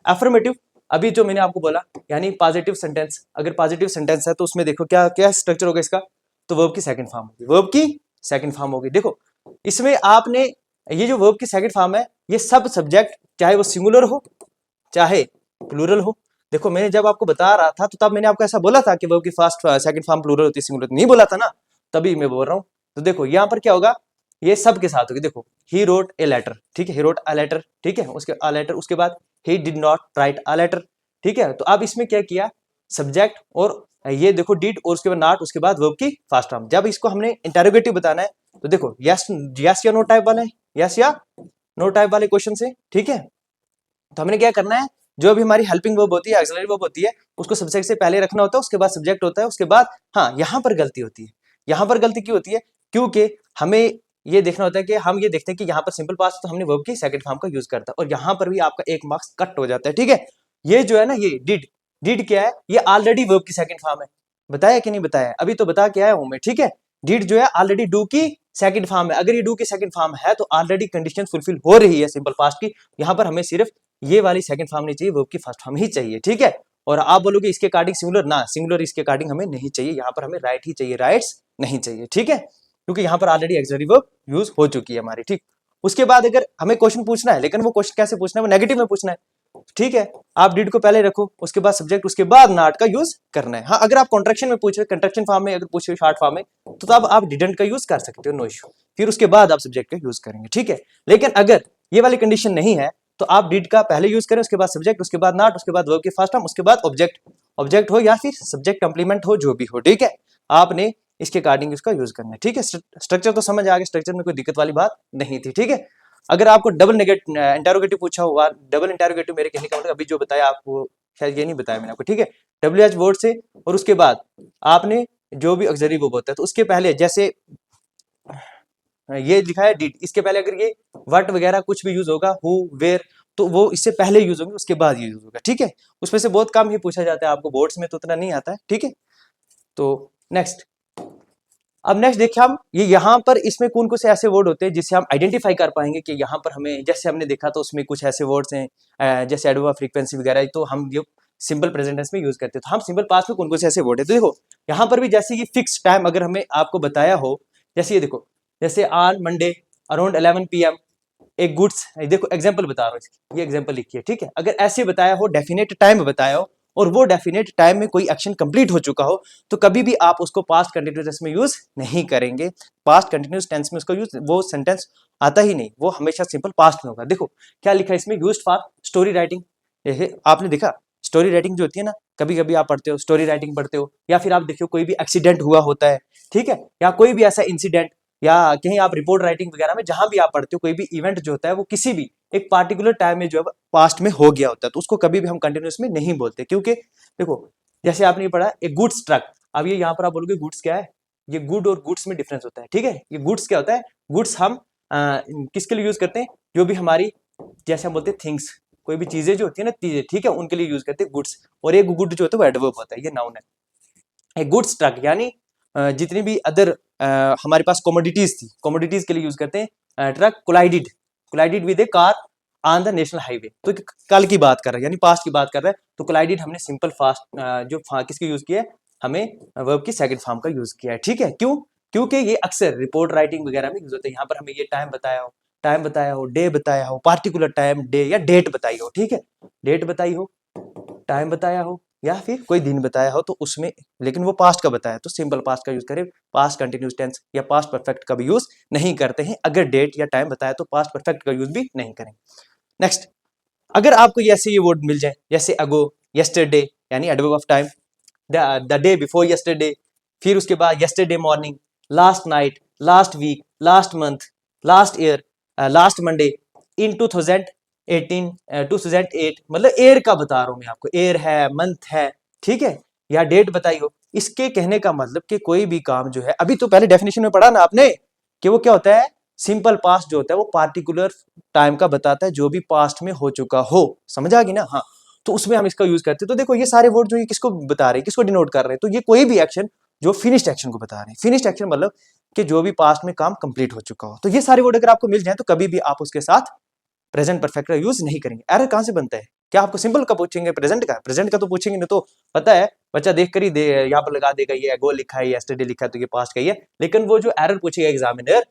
अफर्मेटिव अभी जो मैंने आपको बोला, यानी पॉजिटिव सेंटेंस, अगर पॉजिटिव सेंटेंस है तो उसमें देखो क्या क्या स्ट्रक्चर होगा इसका, तो वर्ब की सेकंड फॉर्म होगी, वर्ब की सेकंड फॉर्म होगी। देखो इसमें आपने ये जो वर्ब की सेकंड फॉर्म है, ये सब सब्जेक्ट चाहे वो सिंगुलर हो चाहे प्लूरल हो। देखो मैंने जब आपको बता रहा था तो तब मैंने आपको ऐसा बोला था कि वर्ब की फर्स्ट सेकंड फॉर्म प्लूरल होती है, सिंगुलर नहीं बोला था ना, तभी मैं बोल रहा हूँ। तो देखो यहाँ पर क्या होगा, ये सब के साथ होगी। देखो ही रोट ए लेटर, ठीक है, ही रोट अ लेटर, ठीक है, उसके अ लेटर, उसके बाद he did not write a letter, ठीक है। तो अब इसमें क्या किया, सब्जेक्ट और ये देखो डिड और उसके बाद नॉट, उसके बाद वर्ब की फर्स्ट फॉर्म। जब इसको हमने इंटरोगेटिव बताना है तो देखो यस यस या नो टाइप वाले, यस या नो टाइप वाले क्वेश्चन से, ठीक है। तो हमने क्या करना है, जो भी हमारी हेल्पिंग वर्ब होती है, ऑक्सिलरी वर्ब होती है, उसको सब्जेक्ट से पहले रखना होता है, उसके बाद सब्जेक्ट होता है, उसके बाद हाँ यहाँ पर गलती होती है। यहाँ पर गलती क्यों होती है, क्योंकि हमें ये देखना होता है कि हम ये देखते हैं कि यहाँ पर सिंपल पास्ट तो हमने वर्ब की सेकंड फॉर्म का यूज करता है, और यहाँ पर भी आपका एक मार्क्स कट हो जाता है, ठीक है। ये जो है ना, ये डिड, डिड क्या है, ये ऑलरेडी वर्ब की सेकंड फॉर्म है, बताया कि नहीं बताया, अभी तो बता के आया हूं मैं, ठीक है। डिड जो है ऑलरेडी डू की सेकंड फॉर्म है, अगर ये डू की सेकंड फॉर्म है तो ऑलरेडी कंडीशन फुलफिल हो रही है सिंपल पास्ट की। यहाँ पर हमें सिर्फ ये वाली सेकंड फॉर्म नहीं चाहिए, वर्ब की फर्स्ट फॉर्म ही चाहिए, ठीक है। और आप बोलोगे इसके अकॉर्डिंग सिंगुलर, ना सिंगुलर इसके अकॉर्डिंग हमें नहीं चाहिए, यहाँ पर हमें राइट ही चाहिए, राइट्स नहीं चाहिए, ठीक है, क्योंकि यहाँ पर ऑलरेडी ऑक्सिलरी वर्ब यूज हो चुकी है हमारी, ठीक। उसके बाद अगर हमें क्वेश्चन पूछना है, लेकिन वो क्वेश्चन कैसे पूछना है, वो नेगेटिव में पूछना है, ठीक है। आप डिड को पहले रखो, उसके बाद सब्जेक्ट, उसके बाद नॉट का यूज करना है। हाँ अगर आप कॉन्ट्रैक्शन में पूछ रहे, कंट्रैक्शन फॉर्म में अगर पूछ रहे शॉर्ट फॉर्म में, तो तब आप डिडंट का यूज कर सकते हो, नो इशू, फिर उसके बाद आप सब्जेक्ट का यूज करेंगे, ठीक है। लेकिन अगर ये वाली कंडीशन नहीं है तो आप डिड का पहले यूज करें, उसके बाद सब्जेक्ट, उसके बाद नॉट, उसके बाद वर्ब की फर्स्ट फॉर्म, उसके बाद ऑब्जेक्ट, ऑब्जेक्ट हो या फिर सब्जेक्ट कंप्लीमेंट हो, जो भी हो, ठीक है। आपने इसके अकॉर्डिंग इसका यूज करना है, ठीक है। स्ट्रक्चर तो समझ आ गया, स्ट्रक्चर में कोई दिक्कत वाली बात नहीं थी, ठीक है। अगर आपको डबल नेगेटिव इंटरोगेटिव पूछा हुआ, डबल इंटरोगेटिव मेरे कहने का मतलब अभी जो बताया आपको, शायद ये नहीं बताया मैंने आपको, ठीक है। WH वर्ड से और उसके बाद आपने जो भी ऑक्सिलरी वर्ब होता है तो उसके पहले, जैसे ये लिखा है डिड, इसके पहले अगर ये व्हाट वगैरह कुछ भी यूज होगा, हु वेयर, तो वो इससे पहले यूज होंगे, उसके बाद यूज होगा, ठीक है। उसमें से बहुत कम ही पूछा जाता है, आपको बोर्ड्स में तो उतना नहीं आता है, ठीक है। तो नेक्स्ट, अब नेक्स्ट देखिए हम ये यहाँ पर इसमें कौन कौन से ऐसे वर्ड होते हैं जिससे हम आइडेंटिफाई कर पाएंगे कि यहाँ पर हमें, जैसे हमने देखा तो उसमें कुछ ऐसे वर्ड्स हैं जैसे एडवर्ब फ्रीक्वेंसी वगैरह, तो हम ये सिंपल प्रेजेंट टेंस में यूज करते हैं। तो हम सिंपल पास्ट में कौन कौन से ऐसे वर्ड है, तो देखो यहाँ पर भी जैसे ये फिक्स टाइम अगर हमें आपको बताया हो, जैसे ये देखो, जैसे ऑन मंडे अराउंड 11 PM एक गुड्स, देखो एग्जाम्पल बता रहा हूँ, ये एग्जाम्पल लिखिए, ठीक है। अगर ऐसे बताया हो, डेफिनेट टाइम बताया हो, और वो डेफिनेट टाइम में कोई एक्शन कंप्लीट हो चुका हो, तो कभी भी आप उसको पास्ट कंटिन्यूस टेंस में यूज नहीं करेंगे। पास्ट कंटिन्यूस टेंस में उसको यूज, वो सेंटेंस आता ही नहीं, वो हमेशा सिंपल पास्ट में होगा। देखो क्या लिखा है इसमें, यूज्ड फॉर स्टोरी राइटिंग, आपने देखा स्टोरी राइटिंग जो होती है ना, कभी कभी आप पढ़ते हो स्टोरी राइटिंग पढ़ते हो, या फिर आप देखियो कोई भी एक्सीडेंट हुआ होता है, ठीक है, या कोई भी ऐसा इंसिडेंट, या कहीं आप रिपोर्ट राइटिंग वगैरह में जहां भी आप पढ़ते हो, कोई भी इवेंट जो होता है वो किसी भी एक पार्टिकुलर टाइम में जो है पास्ट में हो गया होता है, तो उसको कभी भी हम कंटिन्यूस में नहीं बोलते, क्योंकि देखो जैसे आपने पढ़ा एक गुड्स ट्रक, अब ये यहाँ पर आप बोलोगे गुड्स क्या है, ये गुड और गुड्स में डिफरेंस होता है, ठीक है। ये गुड्स क्या होता है, गुड्स हम किसके लिए यूज करते हैं, जो भी हमारी, जैसे हम बोलते हैं थिंग्स, कोई भी चीजें जो होती है ना, चीजें, ठीक है, उनके लिए यूज करते हैं गुड्स। और एक गुड जो होता है वो एडवर्ब होता है, ये नाउन है। एक गुड्स ट्रक यानी जितनी भी अदर हमारे पास कमोडिटीज थी, कमोडिटीज के लिए यूज करते हैं truck. Collided, collided with A car on the national highway, तो कल की बात कर रहा है, यानी पास्ट की बात कर रहा है। तो कोलाइडेड हमने सिंपल फास्ट जो किसके यूज किया है, हमें वर्ब की सेकंड फॉर्म का यूज किया है, ठीक है। क्यों, क्योंकि ये अक्सर रिपोर्ट राइटिंग वगैरह में यूज होता है। यहाँ पर हमें ये टाइम बताया हो, टाइम बताया हो, डे बताया हो, पार्टिकुलर टाइम डे या डेट बताई हो, ठीक है, डेट बताई हो, टाइम बताया हो, या फिर कोई दिन बताया हो, तो उसमें, लेकिन वो पास्ट का बताया तो सिंपल पास्ट का यूज करें, पास्ट कंटिन्यूस टेंस या पास्ट परफेक्ट का भी यूज नहीं करते हैं। अगर डेट या टाइम बताया तो पास्ट परफेक्ट का यूज भी नहीं करें। नेक्स्ट, अगर आपको ऐसे ये वर्ड मिल जाए जैसे अगो, यस्टरडे यानी adverb of time, the day before yesterday, फिर उसके बाद yesterday morning, last night, last week, last month, last year, last Monday, in 2018 2008, मतलब एयर का बता रहा हूं मैं आपको, एयर है, मंथ है, ठीक है, या डेट बताई हो। इसके कहने का मतलब कि कोई भी काम जो है, अभी तो पहले डेफिनेशन में पढ़ा ना आपने कि वो क्या होता है, सिंपल पास्ट जो होता है वो पार्टिकुलर टाइम का बताता है जो भी पास्ट में हो चुका हो, समझ आ गई ना। हाँ, तो उसमें हम इसका यूज करते हैं। तो देखो ये सारे वर्ड जो ये किसको बता रहे हैं, किसको डिनोट कर रहे हैं, तो ये कोई भी एक्शन जो फिनिश्ड एक्शन को बता रहे हैं। फिनिश्ड एक्शन मतलब कि जो भी पास्ट में काम कंप्लीट हो चुका हो। तो ये सारे वर्ड अगर आपको मिल जाए तो कभी भी आप उसके साथ प्रेजेंट परफेक्ट का यूज नहीं करेंगे। एरर कहां से बनता है, क्या आपको सिंपल का पूछेंगे, प्रेजेंट का तो पूछेंगे नहीं, तो पता है बच्चा देख कर ही दे यहाँ पर लगा देगा ये गोल लिखा है, यस्टरडे लिखा है तो ये पास्ट का ही है। लेकिन वो जो एरर पूछेगा एग्जामिनर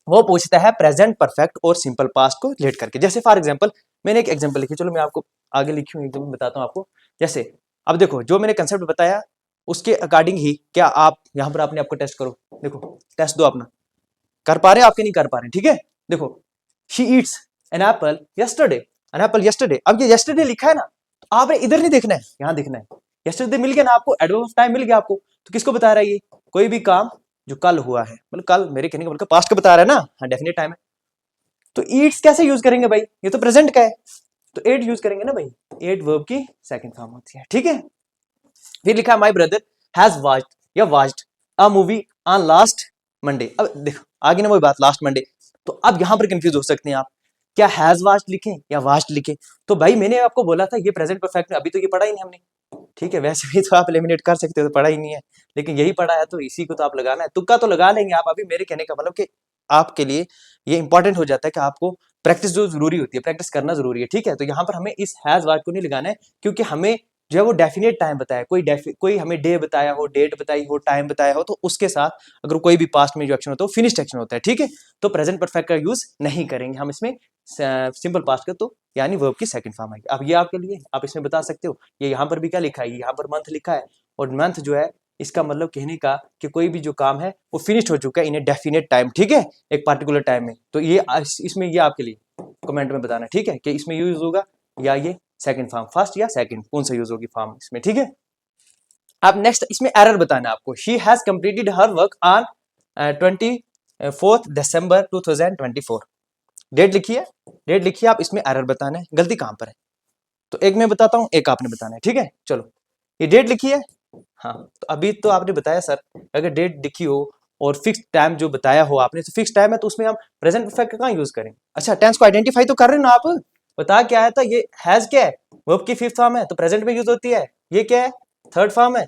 वो पूछता है प्रेजेंट परफेक्ट और सिंपल पास्ट को रिलेट करके। जैसे फॉर एग्जांपल मैंने एक एग्जांपल लिखी, चलो मैं आपको आगे लिखी हूँ एकदम बताता हूँ आपको। जैसे अब देखो जो मैंने कंसेप्ट बताया उसके अकॉर्डिंग ही क्या आप यहाँ पर अपने आपको टेस्ट करो, देखो टेस्ट दो अपना, कर पा रहे हैं आपके नहीं कर पा रहे हैं, ठीक है। देखो she eats an apple yesterday, an apple yesterday. अब ये यस्टरडे लिखा है ना, तो आपने इधर नहीं देखना है, यहाँ देखना है। यस्टरडे मिल गया ना आपको, एडवर्ब ऑफ टाइम मिल गया आपको, तो किसको बता रहा है ये, कोई भी काम जो कल हुआ है, मतलब कल मेरे कहने का मतलब पास्ट का बता रहा है ना, हाँ डेफिनेट टाइम है। तो ईट्स कैसे यूज करेंगे भाई, ये तो प्रेजेंट का है, तो एट यूज करेंगे ना भाई, एट वर्ब की सेकंड फॉर्म होती है, ठीक है। फिर लिखा माय ब्रदर हैज वॉच्ड या watched a movie on last Monday. अब देखो आगे ना वही बात, लास्ट मंडे, तो अब यहां पर कंफ्यूज हो सकते हैं आप, क्या हैज वॉच्ड लिखें या वॉच्ड लिखें। तो भाई मैंने आपको बोला था ये प्रेजेंट परफेक्ट में, अभी तो ये पढ़ा ही नहीं हमने, ठीक है। वैसे भी तो आप एलिमिनेट कर सकते हो, तो पढ़ा ही नहीं है, लेकिन यही पढ़ा है तो इसी को तो आप लगाना है, तुक्का तो लगा लेंगे आप। अभी मेरे कहने का मतलब कि आपके लिए ये इंपॉर्टेंट हो जाता है कि आपको प्रैक्टिस जो जरूरी होती है, प्रैक्टिस करना जरूरी है, ठीक है। तो यहाँ पर हमें इस हैज वाट को नहीं लगाना है, क्योंकि हमें जो है वो डेफिनेट टाइम बताया, कोई हमें डे बताया हो, डेट बताई हो, टाइम बताया हो, तो उसके साथ अगर कोई भी पास्ट में जो एक्शन होता है वो फिनिश्ड एक्शन होता है, ठीक है। तो प्रेजेंट परफेक्ट का यूज नहीं करेंगे हम इसमें, सिंपल पास्ट का, तो यानी वर्ब की सेकंड फॉर्म आएगी। अब ये आपके लिए आप इसमें बता सकते हो, ये यहाँ पर भी क्या लिखा है, यहाँ पर मंथ लिखा है, और मंथ जो है इसका मतलब कहने का कि कोई भी जो काम है वो फिनिश हो चुका है इन ए डेफिनेट टाइम, ठीक है, एक पार्टिकुलर टाइम में। तो ये इसमें ये आपके लिए कमेंट में बताना, ठीक है, कि इसमें यूज होगा या ये सेकंड फॉर्म, फर्स्ट या सेकंड कौन सा यूज होगी फॉर्म इसमें, ठीक है। अब नेक्स्ट इसमें एरर बताना आपको, she has completed her work on 24 December 2024। Date लिखिए, डेट लिखिए आप, इसमें एरर बताना है, गलती कहां पर है। तो एक मैं बताता हूं, एक आपने बताना है, ठीक है। चलो ये डेट लिखिए, हाँ तो अभी तो आपने बताया सर अगर डेट लिखी हो और फिक्स टाइम जो बताया हो आपने, तो फिक्स टाइम है तो उसमें हम प्रेजेंट परफेक्ट का कहाँ यूज करें। अच्छा टेंस को आइडेंटिफाई तो कर रहे हो ना आप, बता क्या आया था, ये हैज क्या है, वर्ब की फिफ्थ फॉर्म है तो प्रेजेंट में यूज होती है, ये क्या है थर्ड फॉर्म है,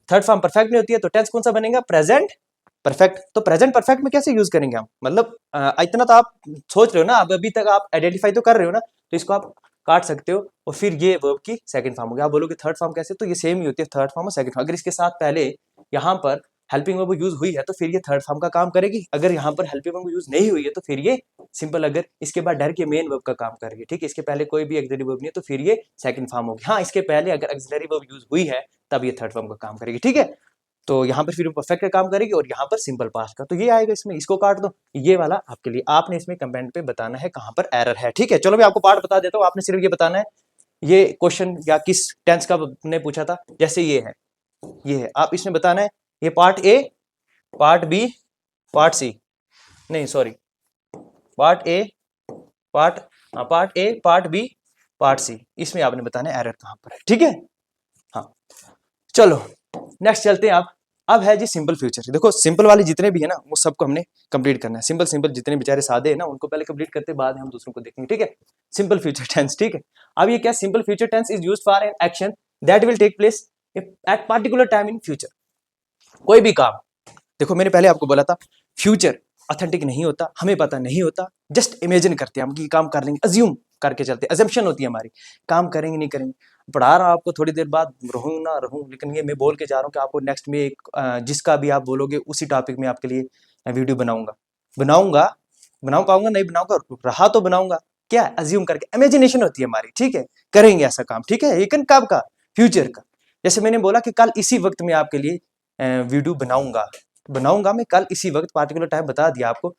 थर्ड फॉर्म परफेक्ट नहीं होती है, तो टेंस कौन सा बनेगा, प्रेजेंट परफेक्ट। तो प्रेजेंट परफेक्ट में कैसे यूज करेंगे हम, मतलब इतना तो आप सोच रहे हो ना, अब अभी तक आप आइडेंटिफाई तो कर रहे हो ना, तो इसको आप काट सकते हो और फिर ये वर्ब की सेकंड फॉर्म हो गया। आप बोलोगे थर्ड फॉर्म कैसे, तो ये सेम ही होती है थर्ड फॉर्म और सेकंड फॉर्म। अगर इसके साथ पहले यहाँ पर हेल्पिंग वर्ब यूज हुई है तो फिर ये थर्ड फॉर्म का काम करेगी, अगर यहाँ पर हेल्पिंग वर्ब यूज नहीं हुई है तो फिर ये सिंपल, अगर इसके बाद डर के मेन वर्ब का काम करेगी, ठीक है, इसके पहले कोई भी एक्सिलरी वर्ब नहीं है तो फिर ये सेकंड फॉर्म होगी। हाँ इसके पहले अगर एक्सिलरी वर्ब यूज हुई है तब ये थर्ड फॉर्म का काम करेगी, ठीक है। तो यहाँ पर फिर परफेक्ट का काम करेगी और यहाँ पर सिंपल पास्ट का, तो ये आएगा इसमें, इसको काट दो, ये वाला आपके लिए। आपने इसमें कमेंट पे बताना है कहाँ पर एरर है, ठीक है। चलो मैं आपको पार्ट बता देता हूँ, आपने सिर्फ ये बताना है ये क्वेश्चन या किस टेंस का ने पूछा था। जैसे ये है, ये है, आप इसमें बताना है ये part A, part B, part C, नहीं sorry part A, part part A, part B, part C, इसमें आपने बताना है एरर कहाँ पर है, ठीक है। हाँ चलो नेक्स्ट चलते हैं आप। अब है जी सिंपल फ्यूचर। देखो सिंपल वाले जितने भी है ना वो सबको हमने कंप्लीट करना है, सिंपल सिंपल जितने बेचारे सादे है ना उनको पहले कंप्लीट करते बाद में हम दूसरों को देखेंगे, ठीक है। सिंपल फ्यूचर टेंस, ठीक है। अब ये क्या, simple future tense is used for an action that will take place at particular time in future. कोई भी काम, देखो मैंने पहले आपको बोला था फ्यूचर ऑथेंटिक नहीं होता, हमें पता नहीं होता, जस्ट इमेजिन करते हैं हम कि काम कर लेंगे, अज्यूम करके चलते हैं, अजम्पशन होती है हमारी, काम करेंगे नहीं करेंगे। पढ़ा रहा आपको थोड़ी देर बाद रहूं ना रहूं, लेकिन ये मैं बोल के जा रहा हूँ कि आपको नेक्स्ट में एक जिसका भी आप बोलोगे उसी टॉपिक में आपके लिए वीडियो बनाऊंगा, बनाऊंगा बना पाऊंगा नहीं बनाऊंगा, रहा तो बनाऊंगा, क्या अज्यूम करके, इमेजिनेशन होती है हमारी, ठीक है, करेंगे ऐसा काम, ठीक है। लेकिन कब का, फ्यूचर का। जैसे मैंने बोला कि कल इसी वक्त में आपके लिए वीडियो बनाऊंगा, बनाऊंगा मैं कल इसी वक्त, पार्टिकुलर टाइम बता दिया आपको,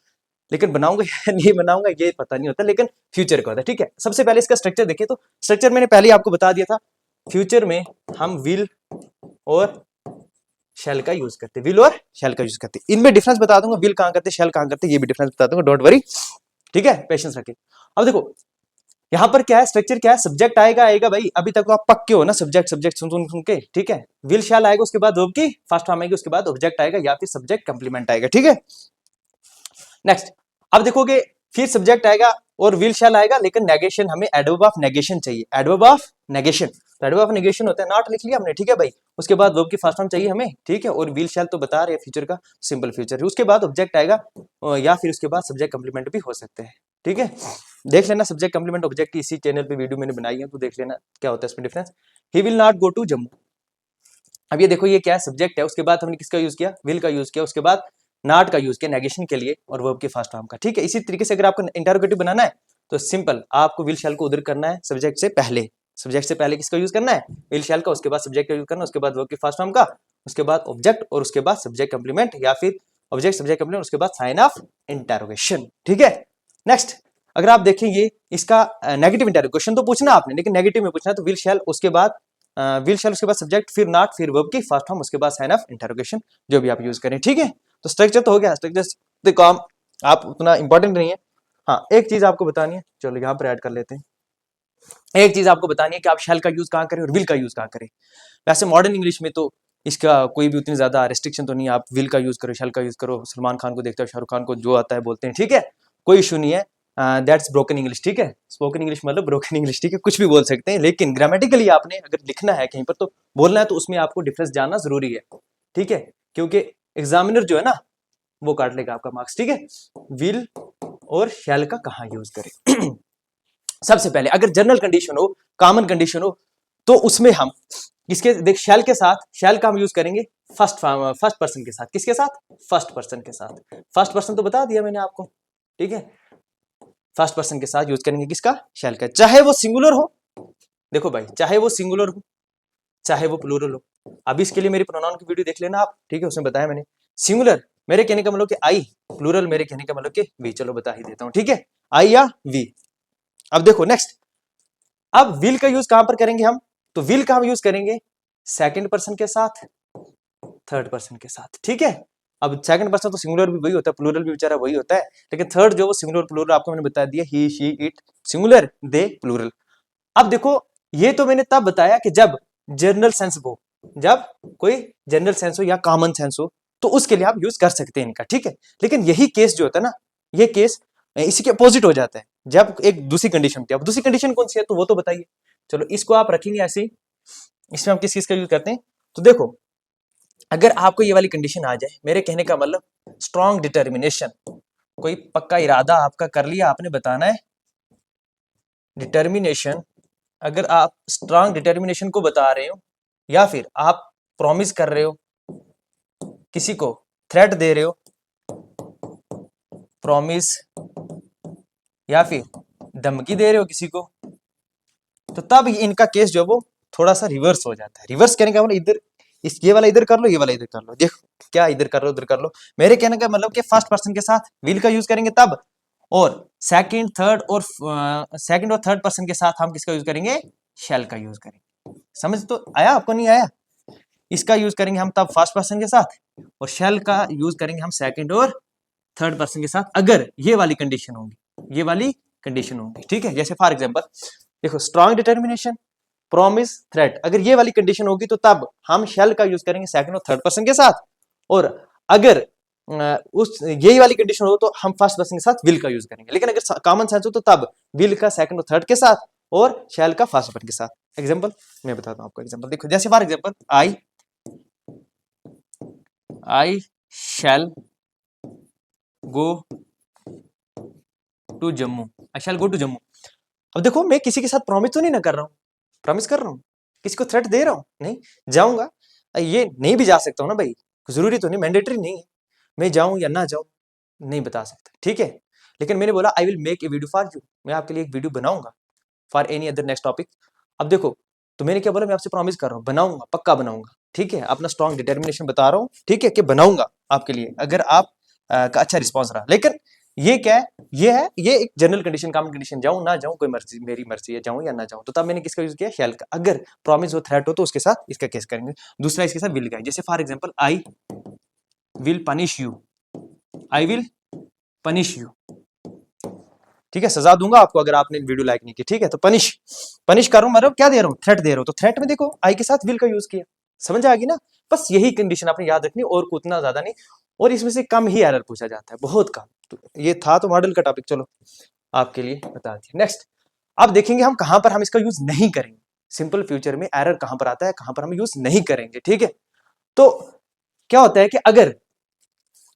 लेकिन बनाऊंगा या नहीं बनाऊंगा ये पता नहीं होता, लेकिन फ्यूचर का होता है, ठीक है। सबसे पहले इसका स्ट्रक्चर देखिए, तो स्ट्रक्चर मैंने पहले आपको बता दिया था, फ्यूचर में हम विल और शेल का यूज करते, विल और शेल का यूज करते। इनमें डिफरेंस बता दूंगा, विल कहां करते शेल कहां करते, ये भी डिफरेंस बता दूंगा, डोंट वरी, ठीक है, पेशेंस रखिए। अब देखो यहाँ पर क्या है, स्ट्रक्चर क्या है, सब्जेक्ट आएगा आएगा भाई, अभी तक तो आप पक्के हो ना, सब्जेक्ट सब्जेक्ट सुन सुन सुन के, ठीक है। विल शैल आएगा, उसके बाद वर्ब की फर्स्ट फॉर्म आएगी, उसके बाद ऑब्जेक्ट आएगा या फिर सब्जेक्ट कंप्लीमेंट आएगा, ठीक है। नेक्स्ट अब देखोगे फिर सब्जेक्ट आएगा और विल शैल आएगा, लेकिन नेगेशन हमें एडवर्ब ऑफ नेगेशन चाहिए, एडवर्ब ऑफ नेगेशन, तो एडवर्ब ऑफ नेगेशन होता है, नॉट लिख लिया हमने, ठीक है भाई। उसके बाद वर्ब की फर्स्ट फॉर्म चाहिए हमें, ठीक है, और विल शैल तो बता रहे हैं फ्यूचर का, सिंपल फ्यूचर है। उसके बाद ऑब्जेक्ट आएगा या फिर उसके बाद सब्जेक्ट कंप्लीमेंट भी हो सकते हैं, ठीक है, देख लेना सब्जेक्ट कंप्लीमेंट ऑब्जेक्ट की इसी चैनल पे वीडियो मैंने बनाई है, तो देख लेना क्या होता है इसमें difference. He will not go to Jammu. अब ये देखो ये क्या है, सब्जेक्ट है, उसके बाद हमने किसका यूज किया, विल का यूज किया, उसके बाद नॉट का यूज किया नेगेशन के लिए और वर्ब के फर्स्ट फॉर्म का। ठीक है, इसी तरीके से अगर आपको इंटरोगेटिव बनाना है तो सिंपल आपको विल शैल को उधर करना है सब्जेक्ट से पहले। सब्जेक्ट से पहले किसका यूज करना है, विल शैल का, उसके बाद सब्जेक्ट का यूज करना, उसके बाद वर्ब के फर्स्ट फॉर्म का, उसके बाद ऑब्जेक्ट और उसके बाद सब्जेक्ट कंप्लीमेंट या फिर ऑब्जेक्ट सब्जेक्ट कंप्लीमेंट, उसके बाद साइन ऑफ इंटरोगेशन। ठीक है, नेक्स्ट अगर आप देखेंगे इसका नेगेटिव इंटरोगेशन तो पूछना आपने, लेकिन नेगेटिव में पूछना है तो विल शैल, उसके बाद विल शैल, उसके बाद सब्जेक्ट, फिर नॉट, फिर वर्ब की फर्स्ट फॉर्म, उसके बाद साइन ऑफ इंटरोगेशन, जो भी आप यूज करें। ठीक है, तो स्ट्रक्चर तो हो गया, स्ट्रक्चर से काम आप उतना इंपॉर्टेंट नहीं है। हाँ, एक चीज आपको बतानी है, चलो यहाँ पर ऐड कर लेते हैं। एक चीज आपको बतानी है कि आप शैल का यूज कहाँ करें और विल का यूज कहाँ करें। वैसे मॉडर्न इंग्लिश में तो इसका कोई भी उतनी ज्यादा रेस्ट्रिक्शन तो नहीं है, आप विल का यूज करो, शैल का यूज करो, सलमान खान को देखते हो, शाहरुख खान को जो आता है बोलते हैं। ठीक है, कोई इशू नहीं है, दैट्स ब्रोकन इंग्लिश। ठीक है, स्पोकन इंग्लिश मतलब ब्रोकन इंग्लिश। ठीक है, कुछ भी बोल सकते हैं, लेकिन ग्रामेटिकली आपने अगर लिखना है कहीं पर तो बोलना है तो उसमें आपको डिफरेंस जानना जरूरी है। ठीक है, क्योंकि एग्जामिनर जो है ना वो काट लेगा आपका मार्क्स। ठीक है, विल और शैल का कहाँ यूज करें। सबसे पहले अगर जनरल कंडीशन हो, कॉमन कंडीशन हो, तो उसमें हम इसके देख शैल के साथ, शैल का हम यूज करेंगे फर्स्ट पर्सन के साथ। किसके साथ, फर्स्ट पर्सन के साथ। फर्स्ट पर्सन तो बता दिया मैंने आपको। ठीक है, फर्स्ट पर्सन के साथ यूज करेंगे किसका, शैल का, चाहे वो सिंगुलर हो। देखो भाई, चाहे वो सिंगुलर हो चाहे वो प्लूरल हो। अब इसके लिए मेरी प्रोनाउन की वीडियो देख लेना आप। ठीक है, उसमें बताया मैंने सिंगुलर मेरे कहने का मतलब कि आई, प्लूरल मेरे कहने का मतलब कि वी। चलो बता ही देता हूं। ठीक है, आई या वी। अब देखो नेक्स्ट, अब विल का यूज कहां पर करेंगे हम, तो विल का हम यूज करेंगे सेकंड पर्सन के साथ, थर्ड पर्सन के साथ। ठीक है, अब सेकंड पर्सन तो सिंगुलर भी वही होता है, प्लूरल भी बेचारा वही होता है, लेकिन थर्ड जो वो सिंगुलर प्लूरल आपको मैंने बता दिया, he she it, singular they plural. अब देखो ये तो मैंने तब बताया कि जब जनरल सेंस हो, जब कोई जनरल सेंस हो या कॉमन सेंस हो तो उसके लिए आप यूज कर सकते हैं इनका। ठीक है, लेकिन यही केस जो होता है ना, ये केस इसी के अपोजिट हो जाता है जब एक दूसरी कंडीशन होती है। अब दूसरी कंडीशन कौन सी है तो वो तो बताइए। चलो इसको आप रखेंगे ऐसे ही, इसमें हम किस चीज का यूज करते हैं, तो देखो अगर आपको ये वाली कंडीशन आ जाए, मेरे कहने का मतलब स्ट्रॉन्ग डिटर्मिनेशन, कोई पक्का इरादा आपका कर लिया आपने, बताना है डिटर्मिनेशन। अगर आप स्ट्रांग डिटर्मिनेशन को बता रहे हो या फिर आप प्रॉमिस कर रहे हो किसी को, थ्रेट दे रहे हो, प्रॉमिस या फिर धमकी दे रहे हो किसी को, तो तब इनका केस जो वो थोड़ा सा रिवर्स हो जाता है। रिवर्स कहने का मतलब इधर इस ये वाला इधर कर लो, ये वाला इधर कर लो। देखो क्या इधर कर लो उधर कर लो, मेरे कहने का मतलब कि फर्स्ट पर्सन के साथ विल का यूज करेंगे तब, और सेकंड और थर्ड पर्सन के साथ हम किसका यूज करेंगे, शैल का यूज करेंगे। समझ तो आया आपको, नहीं आया? इसका यूज करेंगे हम तब फर्स्ट पर्सन के साथ, और शेल का यूज करेंगे हम सेकंड और थर्ड पर्सन के साथ अगर ये वाली कंडीशन होगी, ये वाली कंडीशन होगी। ठीक है, जैसे फॉर एग्जांपल देखो स्ट्रॉन्ग डिटर्मिनेशन, प्रॉमिस, थ्रेट, अगर ये वाली कंडीशन होगी तो तब हम शेल का यूज करेंगे सेकंड और थर्ड पर्सन के साथ, और अगर उस यही वाली कंडीशन हो तो हम फर्स्ट पर्सन के साथ विल का यूज करेंगे। लेकिन अगर कॉमन सेंस हो तो तब विल का सेकंड और थर्ड के साथ और शेल का फर्स्ट पर्सन के साथ। एग्जांपल मैं बताता हूं आपको, एग्जांपल देखो, जैसे for example I shall go to Jammu, I shall go to Jammu. अब देखो मैं किसी के साथ प्रॉमिस तो नहीं ना कर रहा हूँ, प्रॉमिस कर रहा हूँ, किसी को थ्रेट दे रहा हूँ नहीं, जाऊंगा, ये नहीं भी जा सकता हूँ ना भाई, जरूरी तो नहीं, मैंडेटरी नहीं है मैं जाऊं या ना जाऊं, नहीं बता सकता। ठीक है, लेकिन मैंने बोला I will make a video for you, मैं आपके लिए एक वीडियो बनाऊंगा for any other next topic. अब देखो तो मैंने क्या बोला, मैं आपसे प्रॉमिस कर रहा हूँ बनाऊंगा, पक्का बनाऊंगा। ठीक है, अपना स्ट्रॉन्ग डिटर्मिनेशन बता रहा हूँ, ठीक है, कि बनाऊंगा आपके लिए अगर आप का अच्छा रिस्पॉन्स रहा। लेकिन ये क्या है, ये एक जनरल कंडीशन, कॉमन कंडीशन, जाऊं ना जाऊं कोई मर्जी, मेरी मर्जी है, जाऊं या ना जाऊं। तो तब मैंने किसका यूज किया, शैल का। अगर प्रॉमिस हो, थ्रेट हो तो उसके साथ इसका केस करेंगे। दूसरा इसके साथ विल का, जैसे for example I will punish you, I will punish you. ठीक है, सजा दूंगा आपको अगर आपने वीडियो लाइक नहीं की। ठीक है, तो पनिश कर रहा हूं, मतलब क्या दे रहा हूं, थ्रेट दे रहा हूं। तो थ्रेट में देखो आई के साथ विल का यूज किया, समझ आ गई ना। बस यही कंडीशन आपने याद रखनी, और उतना ज्यादा नहीं, और इसमें से कम ही एरर पूछा जाता है, बहुत कम। तो ये था तो मॉडल का टॉपिक, चलो आपके लिए बता दिया। नेक्स्ट अब देखेंगे हम कहां पर हम इसका यूज नहीं करेंगे, सिंपल फ्यूचर में एरर कहां पर आता है, कहां पर हम यूज नहीं करेंगे। ठीक है, तो क्या होता है कि अगर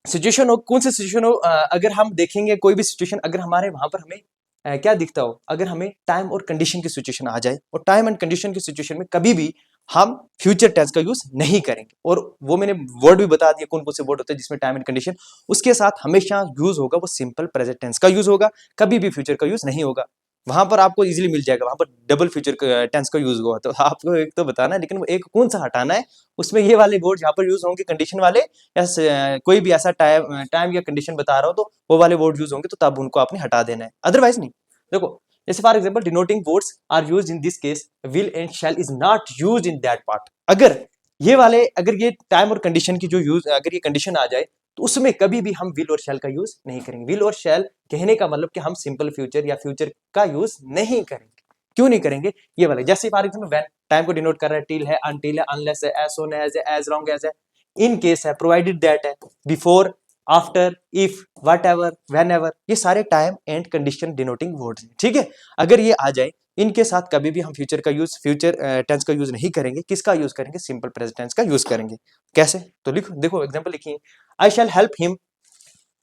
सिचुएशन हो, कौन सी सिचुएशन हो, अगर हम देखेंगे कोई भी सिचुएशन, अगर हमारे वहां पर हमें क्या दिखता हो, अगर हमें टाइम और कंडीशन की सिचुएशन आ जाए, और टाइम एंड कंडीशन की सिचुएशन में कभी भी हम फ्यूचर टेंस का यूज नहीं करेंगे, और वो मैंने वर्ड भी बता दिया कौन कौन से वर्ड होते हैं जिसमें टाइम एंड कंडीशन, उसके साथ हमेशा यूज होगा वो सिंपल प्रेजेंट टेंस का यूज होगा, कभी भी फ्यूचर का यूज नहीं होगा। वहां पर आपको इजीली मिल जाएगा, वहां पर डबल फ्यूचर टेंस का यूज हुआ, तो आपको एक तो बताना है, लेकिन वो एक कौन सा हटाना है, उसमें ये वाले वर्ड यहाँ पर यूज होंगे कंडीशन वाले, या कोई भी ऐसा टाइम या कंडीशन बता रहा हो तो वो वाले वर्ड यूज होंगे, तो तब उनको आपने हटा देना है, अदरवाइज नहीं। देखो, जैसे for example denoting words are used in this case, will and shall is not used in that part. अगर ये वाले, अगर ये टाइम और कंडीशन की जो यूज, अगर ये कंडीशन आ जाए तो उसमें कभी भी हम विल और शैल का यूज नहीं करेंगे। विल और शैल कहने का मतलब कि हम सिंपल फ्यूचर या फ्यूचर का यूज नहीं करेंगे। क्यों नहीं करेंगे? ये वाले, जैसे फॉर एग्जांपल व्हेन टाइम को डिनोट कर रहा है, टिल है, अनटिल है, अनलेस है, एज सून एज है, एज लॉन्ग एज है, इन केस है, प्रोवाइडेड दैट है, before, after, if, what ever, when ever, ये सारे time and condition denoting words हैं, ठीक है। अगर ये आ जाए, इनके साथ कभी भी हम फ्यूचर का यूज, फ्यूचर टेंस का यूज नहीं करेंगे। किसका यूज करेंगे? सिंपल प्रेजेंट टेंस का यूज करेंगे। कैसे? तो लिखो, देखो एग्जांपल लिखिए, I shall help him,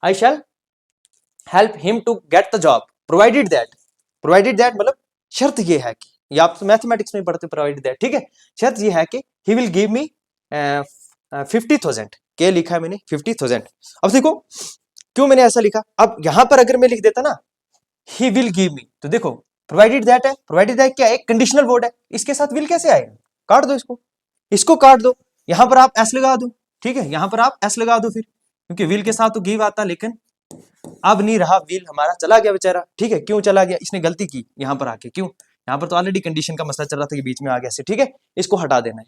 I shall help him to get the job, provided that, provided that मतलब शर्त ये है कि, ये आप तो मैथमेटिक्स में पढ़ते, प्रोवाइडेड दैट, ठीक है, शर्त ये है कि ही विल गिव मी 50,000, क्या लिखा है मैंने? 50,000। अब देखो क्यों मैंने ऐसा लिखा, अब यहां पर अगर मैं लिख देता ना ही विल गिव मी, तो देखो प्रोवाइडेड दैट है, प्रोवाइडेड दैट क्या है? एक कंडीशनल वर्ड है, इसके साथ विल कैसे आएगा? काट दो इसको, इसको काट दो, यहां पर आप एस लगा दो, ठीक है, यहां पर आप एस लगा दो फिर, क्योंकि विल के साथ तो गिव आता, लेकिन अब नहीं रहा, विल हमारा चला गया बेचारा, ठीक है। क्यों चला गया? इसने गलती की यहां पर आके, क्यों? यहाँ पर तो ऑलरेडी कंडीशन का मसला चल रहा था कि बीच में आ गया से, ठीक है, इसको हटा देना है।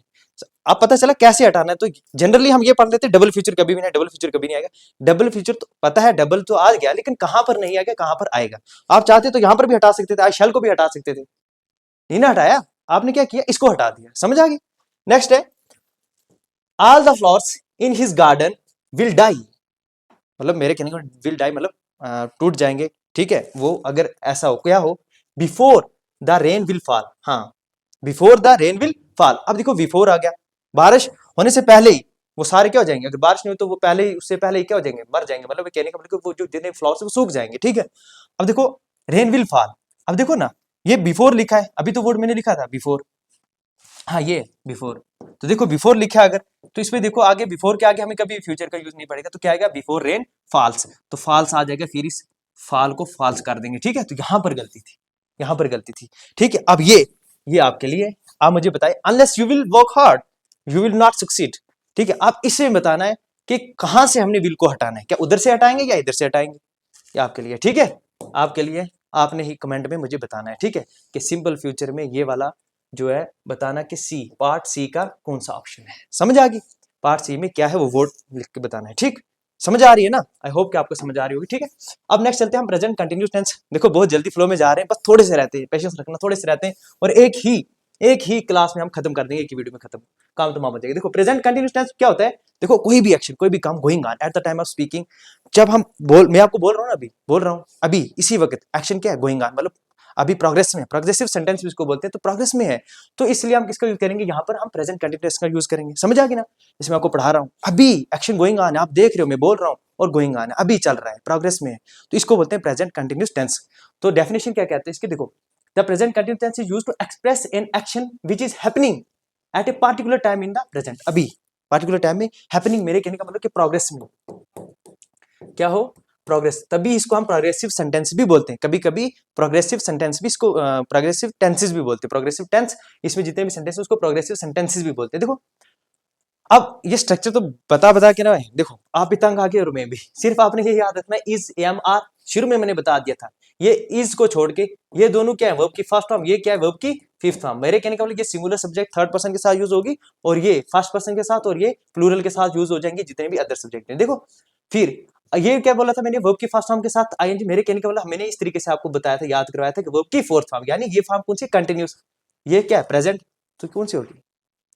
अब पता चला कैसे हटाना है, तो जनरली हम ये पढ़ लेते हैं डबल फ्यूचर कभी भी नहीं, डबल फ्यूचर कभी नहीं आएगा। डबल फ्यूचर तो पता है, डबल तो आ गया, लेकिन कहां पर नहीं आ गया, कहां पर आएगा। आप चाहते तो यहां पर भी हटा सकते थे, आई शैल को भी हटा सकते थे, नहीं ना हटाया, आपने क्या किया, इसको हटा दिया, समझ आ गई। नेक्स्ट है, all the flowers in his garden will die, मतलब मेरे कहने का विल डाई मतलब टूट जाएंगे, ठीक है। वो अगर ऐसा हो, क्या हो, before the rain will fall, हाँ, before the rain will fall. अब देखो बिफोर आ गया, बारिश होने से पहले ही वो सारे क्या हो जाएंगे, अगर बारिश नहीं हो तो वो पहले ही, उससे पहले ही क्या हो जाएंगे, मर जाएंगे, मतलब कहने का मतलब वो जो जितने फ्लावर्स है वो सूख जाएंगे, ठीक है। अब देखो रेन विल फॉल, अब देखो ना, ये बिफोर लिखा है, अभी तो वर्ड मैंने लिखा था बिफोर, हाँ ये बिफोर, तो देखो बिफोर लिखा है अगर, तो इसमें देखो आगे बिफोर के आगे हमें कभी फ्यूचर का यूज नहीं पड़ेगा, तो क्या आएगा, बिफोर रेन फॉल्स, तो फॉल्स आ जाएगा, फिर इस फॉल को फॉल्स कर देंगे, ठीक है। तो यहां पर गलती थी, यहां पर गलती थी, ठीक है। अब ये आपके लिए, आप मुझे बताइए, unless you will work hard you will not succeed, ठीक है। आप इससे बताना है कि कहां से हमने विल को हटाना है, क्या उधर से हटाएंगे या इधर से हटाएंगे, ये आपके लिए, ठीक है, आपके लिए, आपने ही कमेंट में मुझे बताना है, ठीक है, कि सिंपल फ्यूचर में ये वाला जो है बताना कि सी, पार्ट सी का कौन सा ऑप्शन है, समझ आ गई, पार्ट सी में क्या है वो वर्ड लिख के बताना है, ठीक, समझ आ रही है ना, आई होप कि आपको समझ आ रही होगी, ठीक है। अब नेक्स्ट चलते हैं हम प्रेजेंट कंटिन्यूस टेंस, देखो बहुत जल्दी फ्लो में जा रहे हैं, बस थोड़े से रहते हैं, पेशेंस रखना, थोड़े से रहते हैं, और एक ही क्लास में हम खत्म कर देंगे, एक ही वीडियो में खत्म, काम तमाम हो जाएगा। देखो प्रेजेंट कंटिन्यूस टेंस क्या होता है, देखो कोई भी एक्शन, कोई भी काम going on at the time of speaking, जब हम मैं आपको बोल रहा हूँ ना, अभी बोल रहा हूँ, अभी इसी वक्त एक्शन क्या है, गोइंग ऑन, मतलब अभी प्रोग्रेस में, प्रोग्रेसिव सेंटेंस भी इसको बोलते हैं, तो प्रोग्रेस में है, तो इसलिए हम किसका यूज करेंगे, यहाँ पर हम प्रेजेंट कंटिन्यूस का यूज करेंगे, समझ आ गई ना। जैसे मैं आपको पढ़ा रहा हूँ, अभी एक्शन गोइंग ऑन है, आप देख रहे हो, मैं बोल रहा हूँ, और गोइंग ऑन है, अभी चल रहा है, प्रोग्रेस में है, तो इसको बोलते हैं प्रेजेंट कंटिन्यूस टेंस। तो डेफिनेशन क्या कहते हैं इसके, देखो, the present continuous tense is used to express an action which is happening at a particular time in the present, अभी पार्टिकुलर टाइम में हैपनिंग, मेरे कहने का मतलब कि प्रोग्रेस में क्या हो, प्रोग्रेस, तभी इसको हम प्रोग्रेसिव सेंटेंस भी बोलते हैं, कभी कभी प्रोग्रेसिव सेंटेंस भी इसको प्रोग्रेसिव टेंसेस भी बोलते हैं, प्रोग्रेसिव टेंस, इसमें जितने भी सेंटेंस उसको प्रोग्रेसिव सेंटेंसेस भी बोलते हैं। देखो अब ये स्ट्रक्चर तो बता के ना, देखो आप भी तंग आ गए और मैं भी, सिर्फ आपने ये याद रखना है, इज, एम, आर, शुरू में मैंने बता दिया था, ये इज को छोड़ के ये दोनों क्या है, वर्ब की फर्स्ट फॉर्म, ये क्या है, वर्ब की फिफ्थ फॉर्म, मेरे कहने का मतलब ये सिंगुलर सब्जेक्ट थर्ड पर्सन के साथ यूज होगी, और ये फर्स्ट पर्सन के साथ, और ये प्लूरल के साथ यूज हो जाएंगे जितने भी अदर सब्जेक्ट हैं। देखो फिर ये क्या बोला था मैंने, वर्ब की फर्स्ट फॉर्म के साथ आईएनजी, मेरे कहने का मतलब मैंने इस तरीके से आपको बताया था, याद करवाया था कि वर्ब की फोर्थ फॉर्म, यानी ये फॉर्म कौन सी, कंटिन्यूस, ये क्या है, प्रेजेंट, तो कौन सी होगी,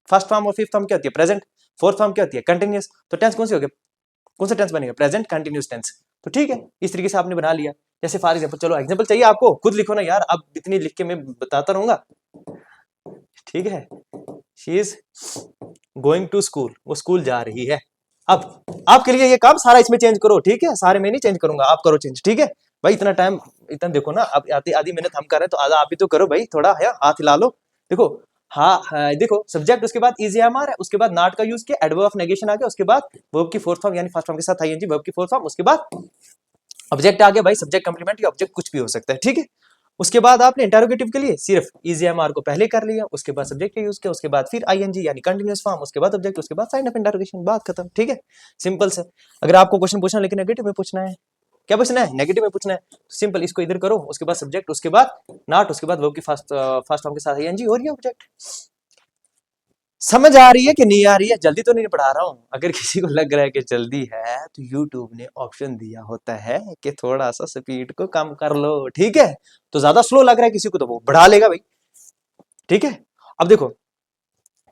फर्स्ट फॉर्म और फिफ्थ फॉर्म क्या होती है, प्रेजेंट, फोर्थ फॉर्म क्या होती है, कंटिन्यूस, तो टेंस कौन सी होगी, कौन सा टेंस बनेगा, प्रेजेंट कंटिन्यूस टेंस। तो ठीक है, इस तरीके से आपने बना लिया। जैसे फॉर एग्जांपल, चलो एग्जांपल चाहिए आपको, खुद लिखो ना यार, अब इतनी लिख के मैं बताता रहूंगा, ठीक है, she is going to school, वो स्कूल जा रही है, अब आपके लिए ये काम सारा इसमें चेंज करो, ठीक है, सारे मैं नहीं चेंज करूंगा, आप करो चेंज, ठीक है भाई। इतना टाइम, इतना देखो ना, अब आधी आधी मेहनत हम कर रहे हैं तो आधा आप भी तो करो भाई, थोड़ा है हाथ हिला लो। देखो हाँ, देखो सब्जेक्ट, उसके बाद इज एम आर है, उसके बाद नॉट का यूज किया, एडवर्ब ऑफ नेगेशन आ गया, उसके बाद वर्ब की फोर्थ फॉर्म यानी फर्स्ट फॉर्म के साथ आईएनजी, वर्ब की फोर्थ फॉर्म, उसके बाद ऑब्जेक्ट आ गया भाई, सब्जेक्ट कंप्लीमेंट या ऑब्जेक्ट कुछ भी हो सकता है, ठीक है। उसके बाद आपने इंटरोगेटिव के लिए सिर्फ ईजीएमआर को पहले कर लिया, उसके बाद सब्जेक्ट का यूज किया, उसके बाद फिर आईएनजी यानी कंटीन्यूअस फॉर्म, उसके बाद ऑब्जेक्ट, उसके बाद साइन ऑफ इंटरोगेशन, बात खत्म, ठीक है। सिंपल से। अगर आपको क्वेश्चन पूछना लेकिन नेगेटिव में पूछना है, क्या पूछना है, नेगेटिव में पूछना है, सिंपल इसको इधर करो, उसके बाद सब्जेक्ट, उसके बाद नॉट, उसके बाद वर्ब की फर्स्ट फॉर्म के साथ आईएनजी और ये ऑब्जेक्ट। समझ आ रही है कि नहीं आ रही है? जल्दी तो नहीं पढ़ा रहा हूं। अगर किसी को लग रहा है कि जल्दी है तो YouTube ने ऑप्शन दिया होता है कि थोड़ा सा स्पीड को कम कर लो, ठीक है। तो ज्यादा स्लो लग रहा है किसी को तो वो बढ़ा लेगा भाई, ठीक है। अब देखो,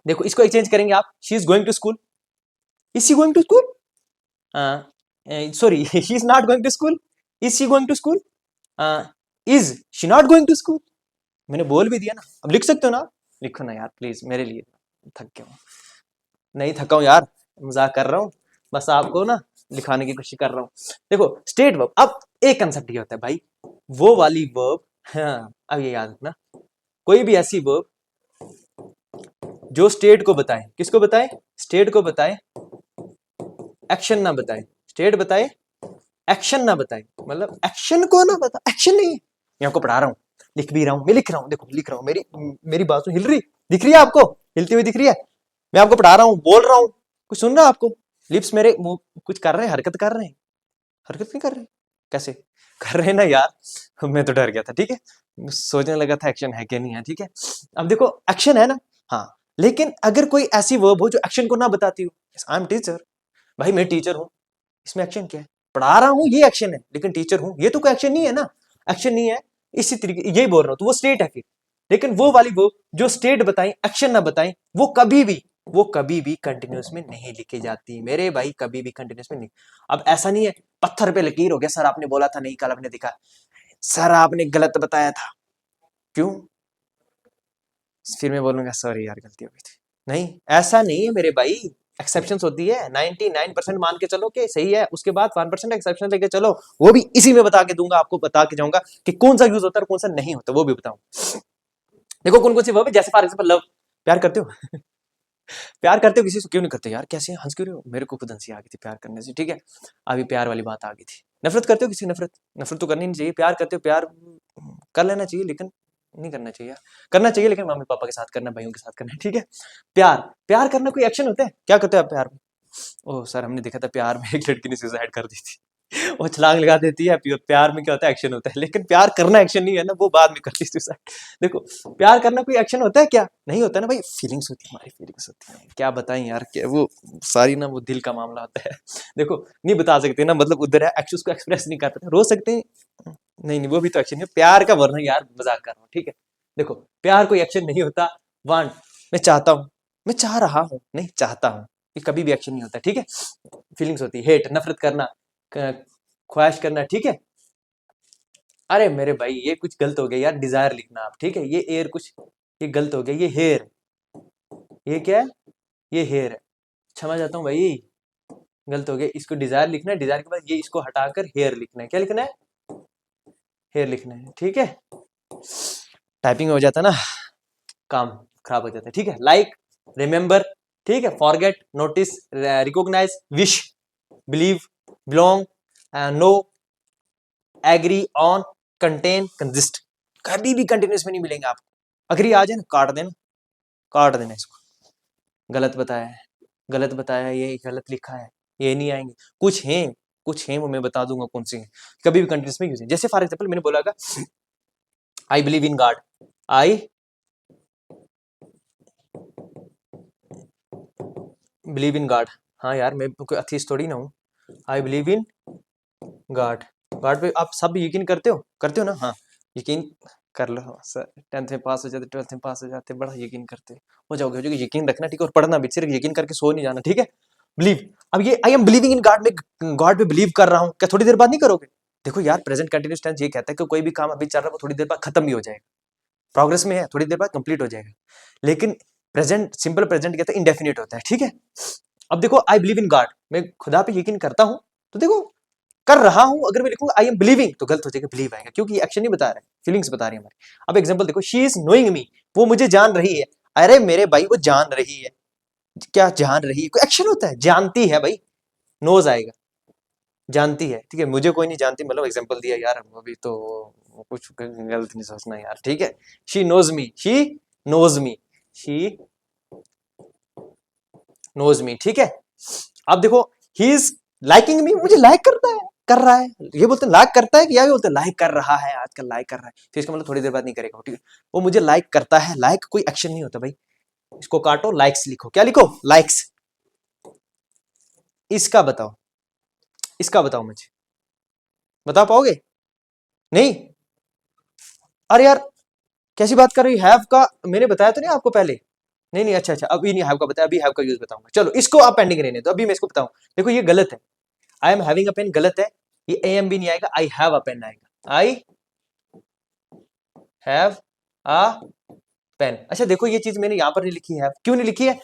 देखो इसको एक्सचेंज करेंगे आप, she is going to school, is she going to school, sorry she is not going to school, is she going to school, is she not going to school. मैंने बोल भी दिया ना, अब लिख सकते हो ना, लिखो ना यार प्लीज मेरे लिए, थक गया हूं। नहीं थका हूं यार, मजाक कर रहा हूं, बस आपको ना लिखाने की कोशिश कर रहा हूं। देखो स्टेट वर्ब, अब एक कंसेप्ट ये होता है भाई, वो वाली वर्ब, हाँ अब ये याद रखना, कोई भी ऐसी वर्ब जो स्टेट को बताए, किसको बताए, स्टेट को बताए, एक्शन ना बताए, स्टेट बताए एक्शन ना बताए, मतलब एक्शन को ना बता, एक्शन नहीं है। मैं आपको पढ़ा रहा हूं, लिख भी रहा हूं, मैं लिख रहा हूं, देखो लिख रहा हूं, मेरी मेरी बात तो हिल रही दिख रही है आपको, हिलती हुई दिख रही है। मैं आपको पढ़ा रहा हूं, बोल रहा हूं, कुछ सुन रहा है आपको, लिप्स मेरे मुंह कुछ कर रहे हैं, हरकत कर रहे हैं, हरकत नहीं कर रहे, कैसे कर रहे हैं ना यार, मैं तो डर गया था, ठीक है, सोचने लगा था एक्शन है कि नहीं है, ठीक है। अब देखो एक्शन है ना, हाँ, लेकिन अगर कोई ऐसी वर्ब हो जो एक्शन को ना बताती हो, आई एम टीचर, भाई मैं टीचर हूं, इसमें एक्शन क्या है, पढ़ा रहा हूं ये एक्शन है, लेकिन टीचर हूं ये तो कोई एक्शन नहीं है ना, एक्शन नहीं है, इसी तरीके यही बोल रहा हूं, तो वो स्टेट है फिर। लेकिन वो वाली वो जो स्टेट बताई एक्शन ना बताई, वो कभी भी कंटिन्यूस में नहीं लिखी जाती मेरे भाई, कभी भी कंटिन्यूस में नहीं। अब ऐसा नहीं है पत्थर पे लकीर हो गया, सर आपने बोला था नहीं, कल आपने दिखा, सर आपने गलत बताया था, क्यों, फिर मैं बोलूंगा सॉरी यार गलती हो गई थी, नहीं ऐसा नहीं है मेरे भाई, एक्सेप्शंस होती है, 99% मान के चलो कि सही है, उसके बाद 1% एक्सेप्शन लेके चलो, वो भी इसी में बता के दूंगा, आपको बता के जाऊंगा कि कौन सा यूज होता है और कौन सा नहीं होता, वो भी बताऊं। देखो कौन कौन सी वर्ब है, जैसे फॉर एग्जांपल लव, प्यार करते हो प्यार करते हो किसी से, क्यों नहीं करते यार, कैसे हंस क्यों रहे हो, मेरे को खुद हंसी आ गई थी प्यार करने से, ठीक है, अभी प्यार वाली बात आ गई थी। नफरत करते हो किसी, नफरत, नफरत तो करनी नहीं चाहिए, प्यार करते हो, प्यार कर लेना चाहिए लेकिन नहीं करना चाहिए, करना चाहिए लेकिन मम्मी पापा के साथ करना, भाइयों के साथ करना, ठीक है। प्यार, प्यार करना कोई एक्शन होता है, क्या करते हो आप प्यार में, ओह सर हमने देखा था प्यार में एक लड़की ने सुसाइड कर दी थी, वो छलांग लगा देती है, प्यार में क्या होता है, एक्शन होता है, लेकिन प्यार करना एक्शन नहीं है ना, वो बाद में करती है सुसाइड। देखो प्यार करना कोई एक्शन होता है क्या, नहीं होता ना भाई, फीलिंग्स होती है, हमारी फीलिंग्स होती है, क्या बताएं यार, क्या वो सारी ना वो दिल का मामला होता है। देखो नहीं बता सकते ना, मतलब उधर है एक्शन, उसको एक्सप्रेस नहीं कर पाते, रो सकते हैं, नहीं नहीं वो भी तो एक्शन है, प्यार का वर्णन यार मजाक कर रहा हूँ, ठीक है। देखो प्यार कोई एक्शन नहीं होता, वांट मैं चाहता हूँ, मैं चाह रहा हूँ, नहीं चाहता हूँ, ये कभी भी एक्शन नहीं होता, ठीक है। फीलिंग्स होती है, हेट नफरत करना, ख्वाहिश करना, ठीक है। अरे मेरे भाई ये कुछ गलत हो गया यार, डिजायर लिखना आप, ठीक है, ये एयर कुछ ये गलत हो गया, ये हेयर, ये क्या है, ये हेयर है, क्षमा चाहता हूँ भाई, गलत हो गया, इसको डिजायर लिखना है, डिजायर के बाद ये इसको हटाकर हेयर लिखना है, क्या लिखना है, हेयर लिखना है, ठीक है। टाइपिंग हो जाता है ना, काम खराब हो जाता है, ठीक है। लाइक, रिमेंबर, ठीक है, forget, notice, recognise, wish, believe, belong, no, agree, on, contain, consist, कभी भी कंटिन्यूस में नहीं मिलेंगे आपको, अग्री आ जाए ना काट देना इसको, गलत बताया है, गलत बताया है, ये गलत लिखा है, ये नहीं आएंगे, कुछ हैं वो मैं बता दूंगा कौन सी है, कभी भी कंटिन्यूस में यूज है। जैसे फॉर एग्जांपल मैंने बोला I believe in God, I believe in God, हाँ यार मैं कोई अथीस्ट थोड़ी ना हूँ, I believe in God, God पे आप सब यकीन करते हो ना, हाँ यकीन कर लो सर, 10th में पास हो जाते, 12th में पास हो जाते, बड़ा यकीन करते हो जाओगे, यकीन रखना, ठीक है, और पढ़ना भी, सिर्फ यकीन करके सो नहीं जाना, ठीक है। बिलीव, अब ये I am believing in God में गॉड पे बिलीव कर रहा हूँ, क्या थोड़ी देर बाद नहीं करोगे, देखो यार प्रेजेंट कंटिन्यूस टेंस ये कहता है कि कोई भी काम अभी चल रहा है वो थोड़ी देर बाद खत्म भी हो जाएगा, प्रोग्रेस में है, थोड़ी देर बाद कंप्लीट हो जाएगा, लेकिन प्रेजेंट सिंपल प्रेजेंट कहता है इंडेफिनिट होता है, ठीक है। अब देखो आई बिलीव इन गॉड, मैं खुदा पे यकीन करता हूं, तो देखो कर रहा हूं, अगर मैं लिखूंगा आई एम बिलीविंग तो गलत हो जाएगा, बिलीव आएगा, क्योंकि एक्शन नहीं बता रहा है, फीलिंग्स बता रही है हमारी। अब एग्जांपल देखो, शी इज नोइंग मी, वो मुझे जान रही है। अरे मेरे भाई वो जान रही है, क्या जान रही है, कोई एक्शन होता है, जानती है भाई, नोज आएगा, जानती है, ठीक है, मुझे कोई नहीं जानती, मतलब एग्जांपल दिया यार, अभी तो कुछ गलत नहीं सोचना यार, ठीक है। She knows me, she knows me, she knows me, ठीक है। अब देखो, ही इज लाइकिंग मी, मुझे लाइक करता है, कर रहा है, ये बोलते हैं लाइक करता है, कि या बोलते हैं लाइक कर रहा है, आजकल लाइक कर रहा है, फिर इसका मतलब थोड़ी देर बाद नहीं करेगा, ठीक है। वो मुझे लाइक करता है, लाइक कोई एक्शन नहीं होता भाई, इसको काटो, लाइक्स लिखो, क्या लिखो, लाइक्स। इसका बताओ, इसका बताओ, मुझे बता पाओगे? नहीं? अरे यार कैसी बात कर रही, हैव का मैंने बताया तो नहीं आपको पहले? नहीं नहीं, अच्छा अच्छा, अभी नहीं हैव का बताया, अभी हैव का यूज बताऊंगा, चलो इसको आप पेंडिंग रहने दो, अभी मैं इसको बताऊं। देखो ये गलत है, I am having a pain गलत है, ये ए एम भी नहीं आएगा, आई हैव अ पेन आएगा, आई हैव अ पेन। अच्छा देखो ये चीज मैंने यहाँ पर नहीं लिखी है, क्यों नहीं लिखी है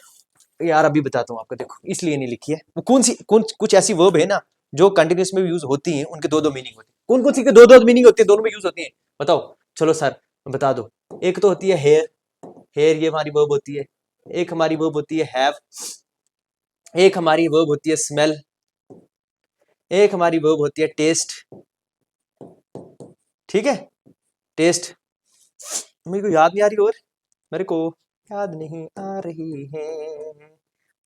यार, अभी बताता हूँ आपको, देखो इसलिए नहीं लिखी है, वो कौन कुछ ऐसी वर्ब है ना जो कंटिन्यूस में यूज होती हैं, उनके दो दो मीनिंग होती है, कौन कौन सी के दो दो मीनिंग होती है, दोनों में यूज होती है, बताओ। चलो सर बता दो, एक तो होती है हेयर, हेयर ये हमारी वर्ब होती है, एक हमारी वर्ब होती है हैव, एक हमारी वर्ब होती है स्मेल, एक हमारी वर्ब होती है टेस्ट, ठीक है, टेस्ट। मेरे को याद नहीं आ रही, और मेरे को याद नहीं आ रही है,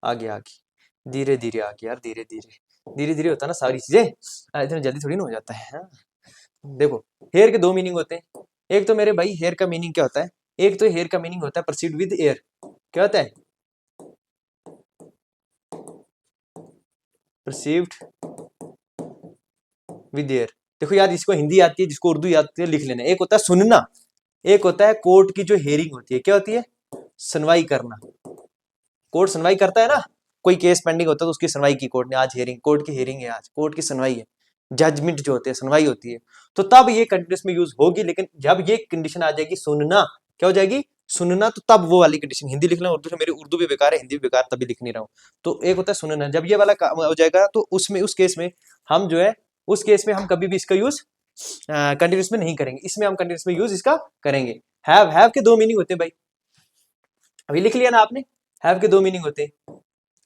आगे आगे धीरे धीरे आगे यार, धीरे धीरे, धीरे धीरे होता है ना सारी चीजें, इतनी जल्दी थोड़ी ना हो जाता है, हाँ? देखो हेयर के दो मीनिंग होते हैं, एक तो मेरे भाई हेयर का मीनिंग क्या होता है, एक तो हेयर का मीनिंग होता है प्रोसीड विद एयर, क्या होता है, परसीव्ड विद एयर। देखो यार जिसको हिंदी आती है, जिसको उर्दू आती है, लिख लेना, एक होता है सुनना, एक होता है कोर्ट की जो हेयरिंग होती है, क्या होती है, सुनवाई करना, कोर्ट सुनवाई करता है ना, कोई केस पेंडिंग होता है तो उसकी सुनवाई की कोर्ट ने, आज हेयरिंग, कोर्ट की हेयरिंग है, आज कोर्ट की सुनवाई है, जजमेंट जो होते हैं, सुनवाई होती है, तो तब ये कंटिन्यूस में यूज होगी, लेकिन जब ये कंडीशन आ जाएगी सुनना, क्या हो जाएगी, सुनना, तो तब वो वाली कंडीशन, हिंदी लिखना उर्दू से, मेरी उर्दू भी बेकार है, हिंदी भी बेकार, तभी लिख नहीं रहा हूँ, तो एक होता है सुनना, जब ये वाला काम हो जाएगा तो उसमें, उस केस में हम जो है, उस केस में हम कभी भी इसका यूज कंटिन्यूस में नहीं करेंगे, इसमें हम कंटिन्यूस में यूज इसका करेंगे। हैव के दो मीनिंग होते हैं भाई, अभी लिख लिया ना आपने, हैव के दो मीनिंग होते हैं,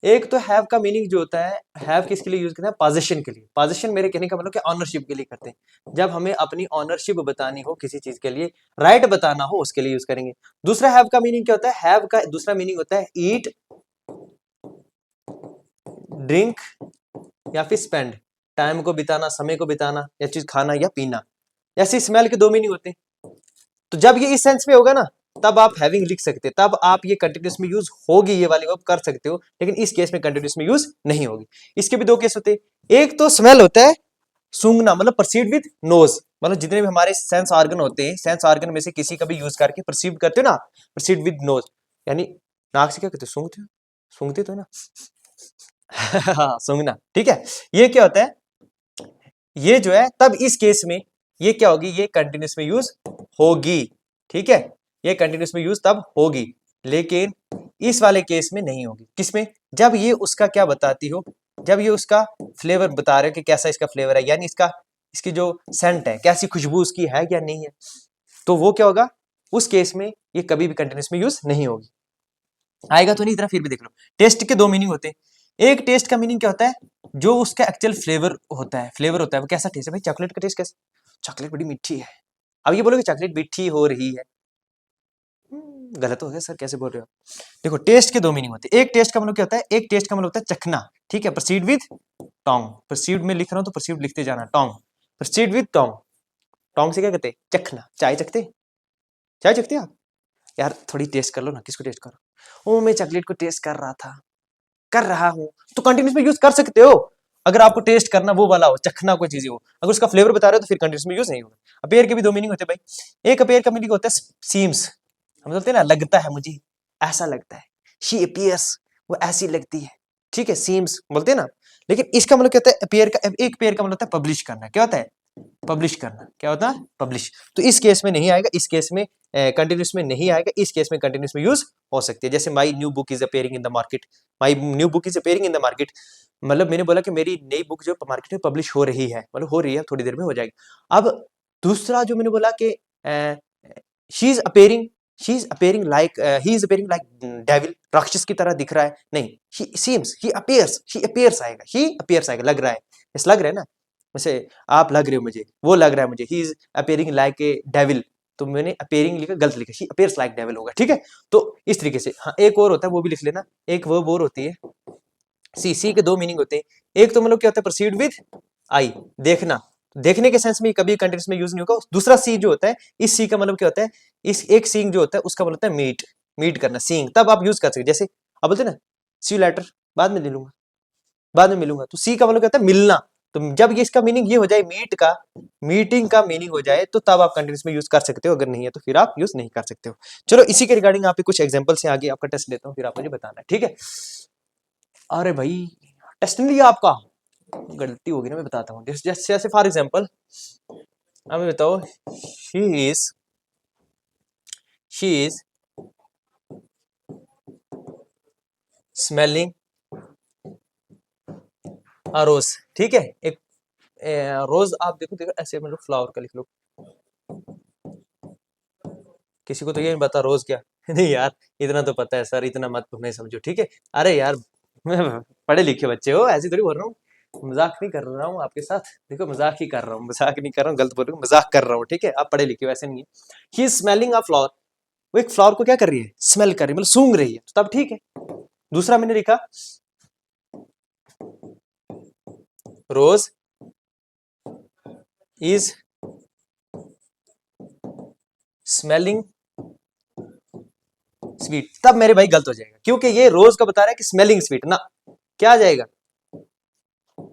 एक तो हैव का मीनिंग जो होता है, हैव किसके लिए यूज करते हैं, पोजीशन के लिए, पोजीशन मेरे कहने का मतलब कि ऑनरशिप के लिए करते हैं, जब हमें अपनी ऑनरशिप बतानी हो किसी चीज के लिए, राइट बताना हो, उसके लिए यूज करेंगे। दूसरा हैव का मीनिंग क्या होता है, हैव का दूसरा मीनिंग होता है ईट, ड्रिंक, या फिर स्पेंड, टाइम को बिताना, समय को बिताना, या चीज खाना या पीना, ऐसे स्मेल के दो मीनिंग होते हैं, तो जब ये इस सेंस में होगा ना, तब आप हैविंग लिख सकते हैं, तब आप ये कंटिन्यूस में यूज होगी, ये वाली वर्ब कर सकते हो, लेकिन इस केस में कंटिन्यूस में यूज नहीं होगी। इसके भी दो केस होते हैं, एक तो स्मेल होता है, सूंघना, मतलब परसीव विद नोज, मतलब जितने भी हमारे सेंस ऑर्गन होते हैं, सेंस ऑर्गन में से किसी का भी यूज करके परसीव करते हो ना, परसीव विद नोज, यानी नाक से क्या कहते हो, सूंघते हो, सूंघते तो है ना हाँ सूंघना, ठीक है। ये क्या होता है, ये जो है, तब इस केस में ये क्या होगी, ये कंटिन्यूस में यूज होगी, ठीक है, ये कंटिन्यूस में यूज तब होगी, लेकिन इस वाले केस में नहीं होगी, किसमें, जब ये उसका क्या बताती हो, जब ये उसका फ्लेवर बता रहे हो कि कैसा इसका फ्लेवर है, यानी इसका, इसकी जो सेंट है, कैसी खुशबू उसकी है या नहीं है, तो वो क्या होगा, उस केस में ये कभी भी कंटिन्यूस में यूज नहीं होगी। आएगा तो नहीं इतना, फिर भी देख लो। टेस्ट के दो मीनिंग होते हैं, एक टेस्ट का मीनिंग क्या होता है, जो उसका एक्चुअल फ्लेवर होता है, फ्लेवर होता है, वो कैसा टेस्ट है भाई, चॉकलेट का टेस्ट कैसा, चॉकलेट बड़ी मीठी है, अब ये बोलोगे चॉकलेट मीठी हो रही है, गलत हो गया सर, कैसे बोल रहे हो। देखो टेस्ट के दो मीनिंग होते हैं, एक टेस्ट का मतलब क्या होता है, एक टेस्ट का मतलब होता है चखना, ठीक है, प्रोसीड विद टोंग, प्रोसीड में लिख रहा हूं तो प्रोसीड लिखते जाना, टोंग, प्रोसीड विद टोंग, टोंग से क्या कहते हैं, चखना, चाय चखते, चाय चखते आप यार, थोड़ी टेस्ट कर लो ना, किसको टेस्ट करो, ओ मैं चॉकलेट को टेस्ट कर रहा था, कर रहा हूं, तो कंटिन्यूस में यूज कर सकते हो, अगर आपको टेस्ट करना वो वाला हो, चखना कोई चीज हो, अगर उसका फ्लेवर बता रहे हो तो फिर कंटिन्यूस में यूज नहीं होगा। अपेयर के भी दो मीनिंग होते हैं भाई, एक अपेयर का मीनिंग होता है सीम्स, हम बोलते हैं ना, लगता है मुझे, ऐसा लगता है, शी अपीयर्स, वो ऐसी लगती है, ठीक है, सीम्स बोलते हैं ना, लेकिन इसका मतलब क्या होता है, अपेयर का, एक पेयर का मतलब होता है पब्लिश करना, क्या होता है, पब्लिश करना, क्या होता है, पब्लिश, तो इस केस में नहीं आएगा, इस केस में कंटिन्यूस में नहीं आएगा, इस केस में कंटिन्यूस में यूज हो सकती है। जैसे my new book is appearing in the market, my new book is appearing in the market, मतलब मैंने बोला कि मेरी नई बुक जो मार्केट में पब्लिश हो रही है, मतलब हो रही है, थोड़ी देर में हो जाएगी। अब दूसरा जो मैंने बोला कि she is appearing, she is appearing like, he is appearing like devil, राक्षस की तरह दिख रहा है, नहीं, ही सीम्स, ही अपीयर्स आएगा, ही अपीयर्स आएगा, लग रहा है, इस लग रहा है ना, वैसे आप लग रहे हो मुझे, वो लग रहा है मुझे, he is appearing like a devil, तो मैंने अपेयरिंग लिखा, गलत लिखा, शी अपीयर्स लाइक डेविल होगा, ठीक है। तो इस तरीके से, हाँ एक और होता है वो भी लिख लेना, एक वर्ब और होती है, सी के दो मीनिंग होते हैं, एक तो मतलब क्या होता है, प्रोसीड विद आई, देखना, देखने के सेंस में कभी कंटेंट्स में यूज नहीं होगा। दूसरा सी जो होता है, इस सी का मतलब क्या होता है, इस एक सीइंग जो होता है उसका मतलब होता है मीट, मीट करना, सीइंग, तब आप यूज कर सकते, जैसे अब बोलते हैं ना, सी यू लेटर, बाद में ले लूंगा, बाद में मिलूंगा, तो सी का मतलब क्या होता है मिलना, तो जब ये इसका मीनिंग ये हो जाए मीट का, मीटिंग का मीनिंग हो जाए, तो तब आप कंटिन्यूस में यूज कर सकते हो, अगर नहीं है तो फिर आप यूज नहीं कर सकते हो। चलो इसी के रिगार्डिंग आप कुछ एग्जांपल से आगे आपका टेस्ट लेता हूँ, फिर आप मुझे बताना है, ठीक है। अरे भाई टेस्ट नहीं लिया आपका, गलती होगी ना, मैं बताता हूँ, जैसे फॉर एग्जांपल हमें बताओ, she is she is smelling a rose, ठीक है, एक रोज आप देखो देखो ऐसे, मतलब फ्लावर का लिख लो, किसी को तो ये नहीं पता रोज क्या नहीं यार, इतना तो पता है सर, इतना मत नहीं समझो, ठीक है। अरे यार मैं पढ़े लिखे बच्चे हो, ऐसे थोड़ी बोल रहा हूँ, मजाक नहीं कर रहा हूँ आपके साथ, देखो मजाक ही कर रहा हूँ, मजाक नहीं कर रहा हूँ, गलत बोल रहा हूँ, मजाक कर रहा हूँ, ठीक है, आप पढ़े लिखे हो, ऐसे नहीं है। He is smelling a flower, वो एक फ्लावर को क्या कर रही है, स्मेल कर रही है, मतलब सूंघ रही है, तो तब ठीक है। दूसरा मैंने लिखा, रोज इज स्मेलिंग स्वीट, तब मेरे भाई गलत हो जाएगा, क्योंकि ये रोज का बता रहा है कि स्मेलिंग स्वीट ना, क्या आ जाएगा,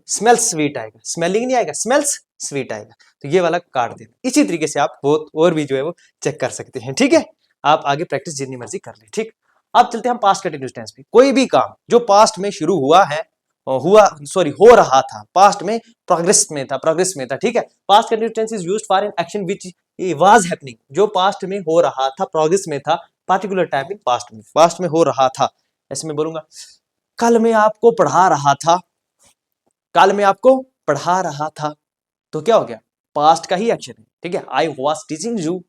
स्मेल्स स्वीट आएगा, स्मेलिंग नहीं आएगा, स्मेल्स स्वीट आएगा, तो ये वाला काट देना। इसी तरीके से आप बहुत और भी जो है वो चेक कर सकते हैं, ठीक है। आप आगे प्रैक्टिस जितनी मर्जी कर ले, ठीक। अब चलते हैं हम पास्ट कंटिन्यूस टेंस पे, कोई भी काम जो पास्ट में शुरू हुआ है, हो रहा था, पास्ट में प्रोग्रेस में था, ठीक है। Past continuous tense is used for an action which was happening, जो पास्ट में हो रहा था, प्रोग्रेस में था, पार्टिकुलर टाइम इन पास्ट में हो रहा था। ऐसे में बोलूंगा, कल मैं आपको पढ़ा रहा था, कल मैं आपको पढ़ा रहा था, तो क्या हो गया, पास्ट का ही एक्शन है, ठीक है। I was teaching you,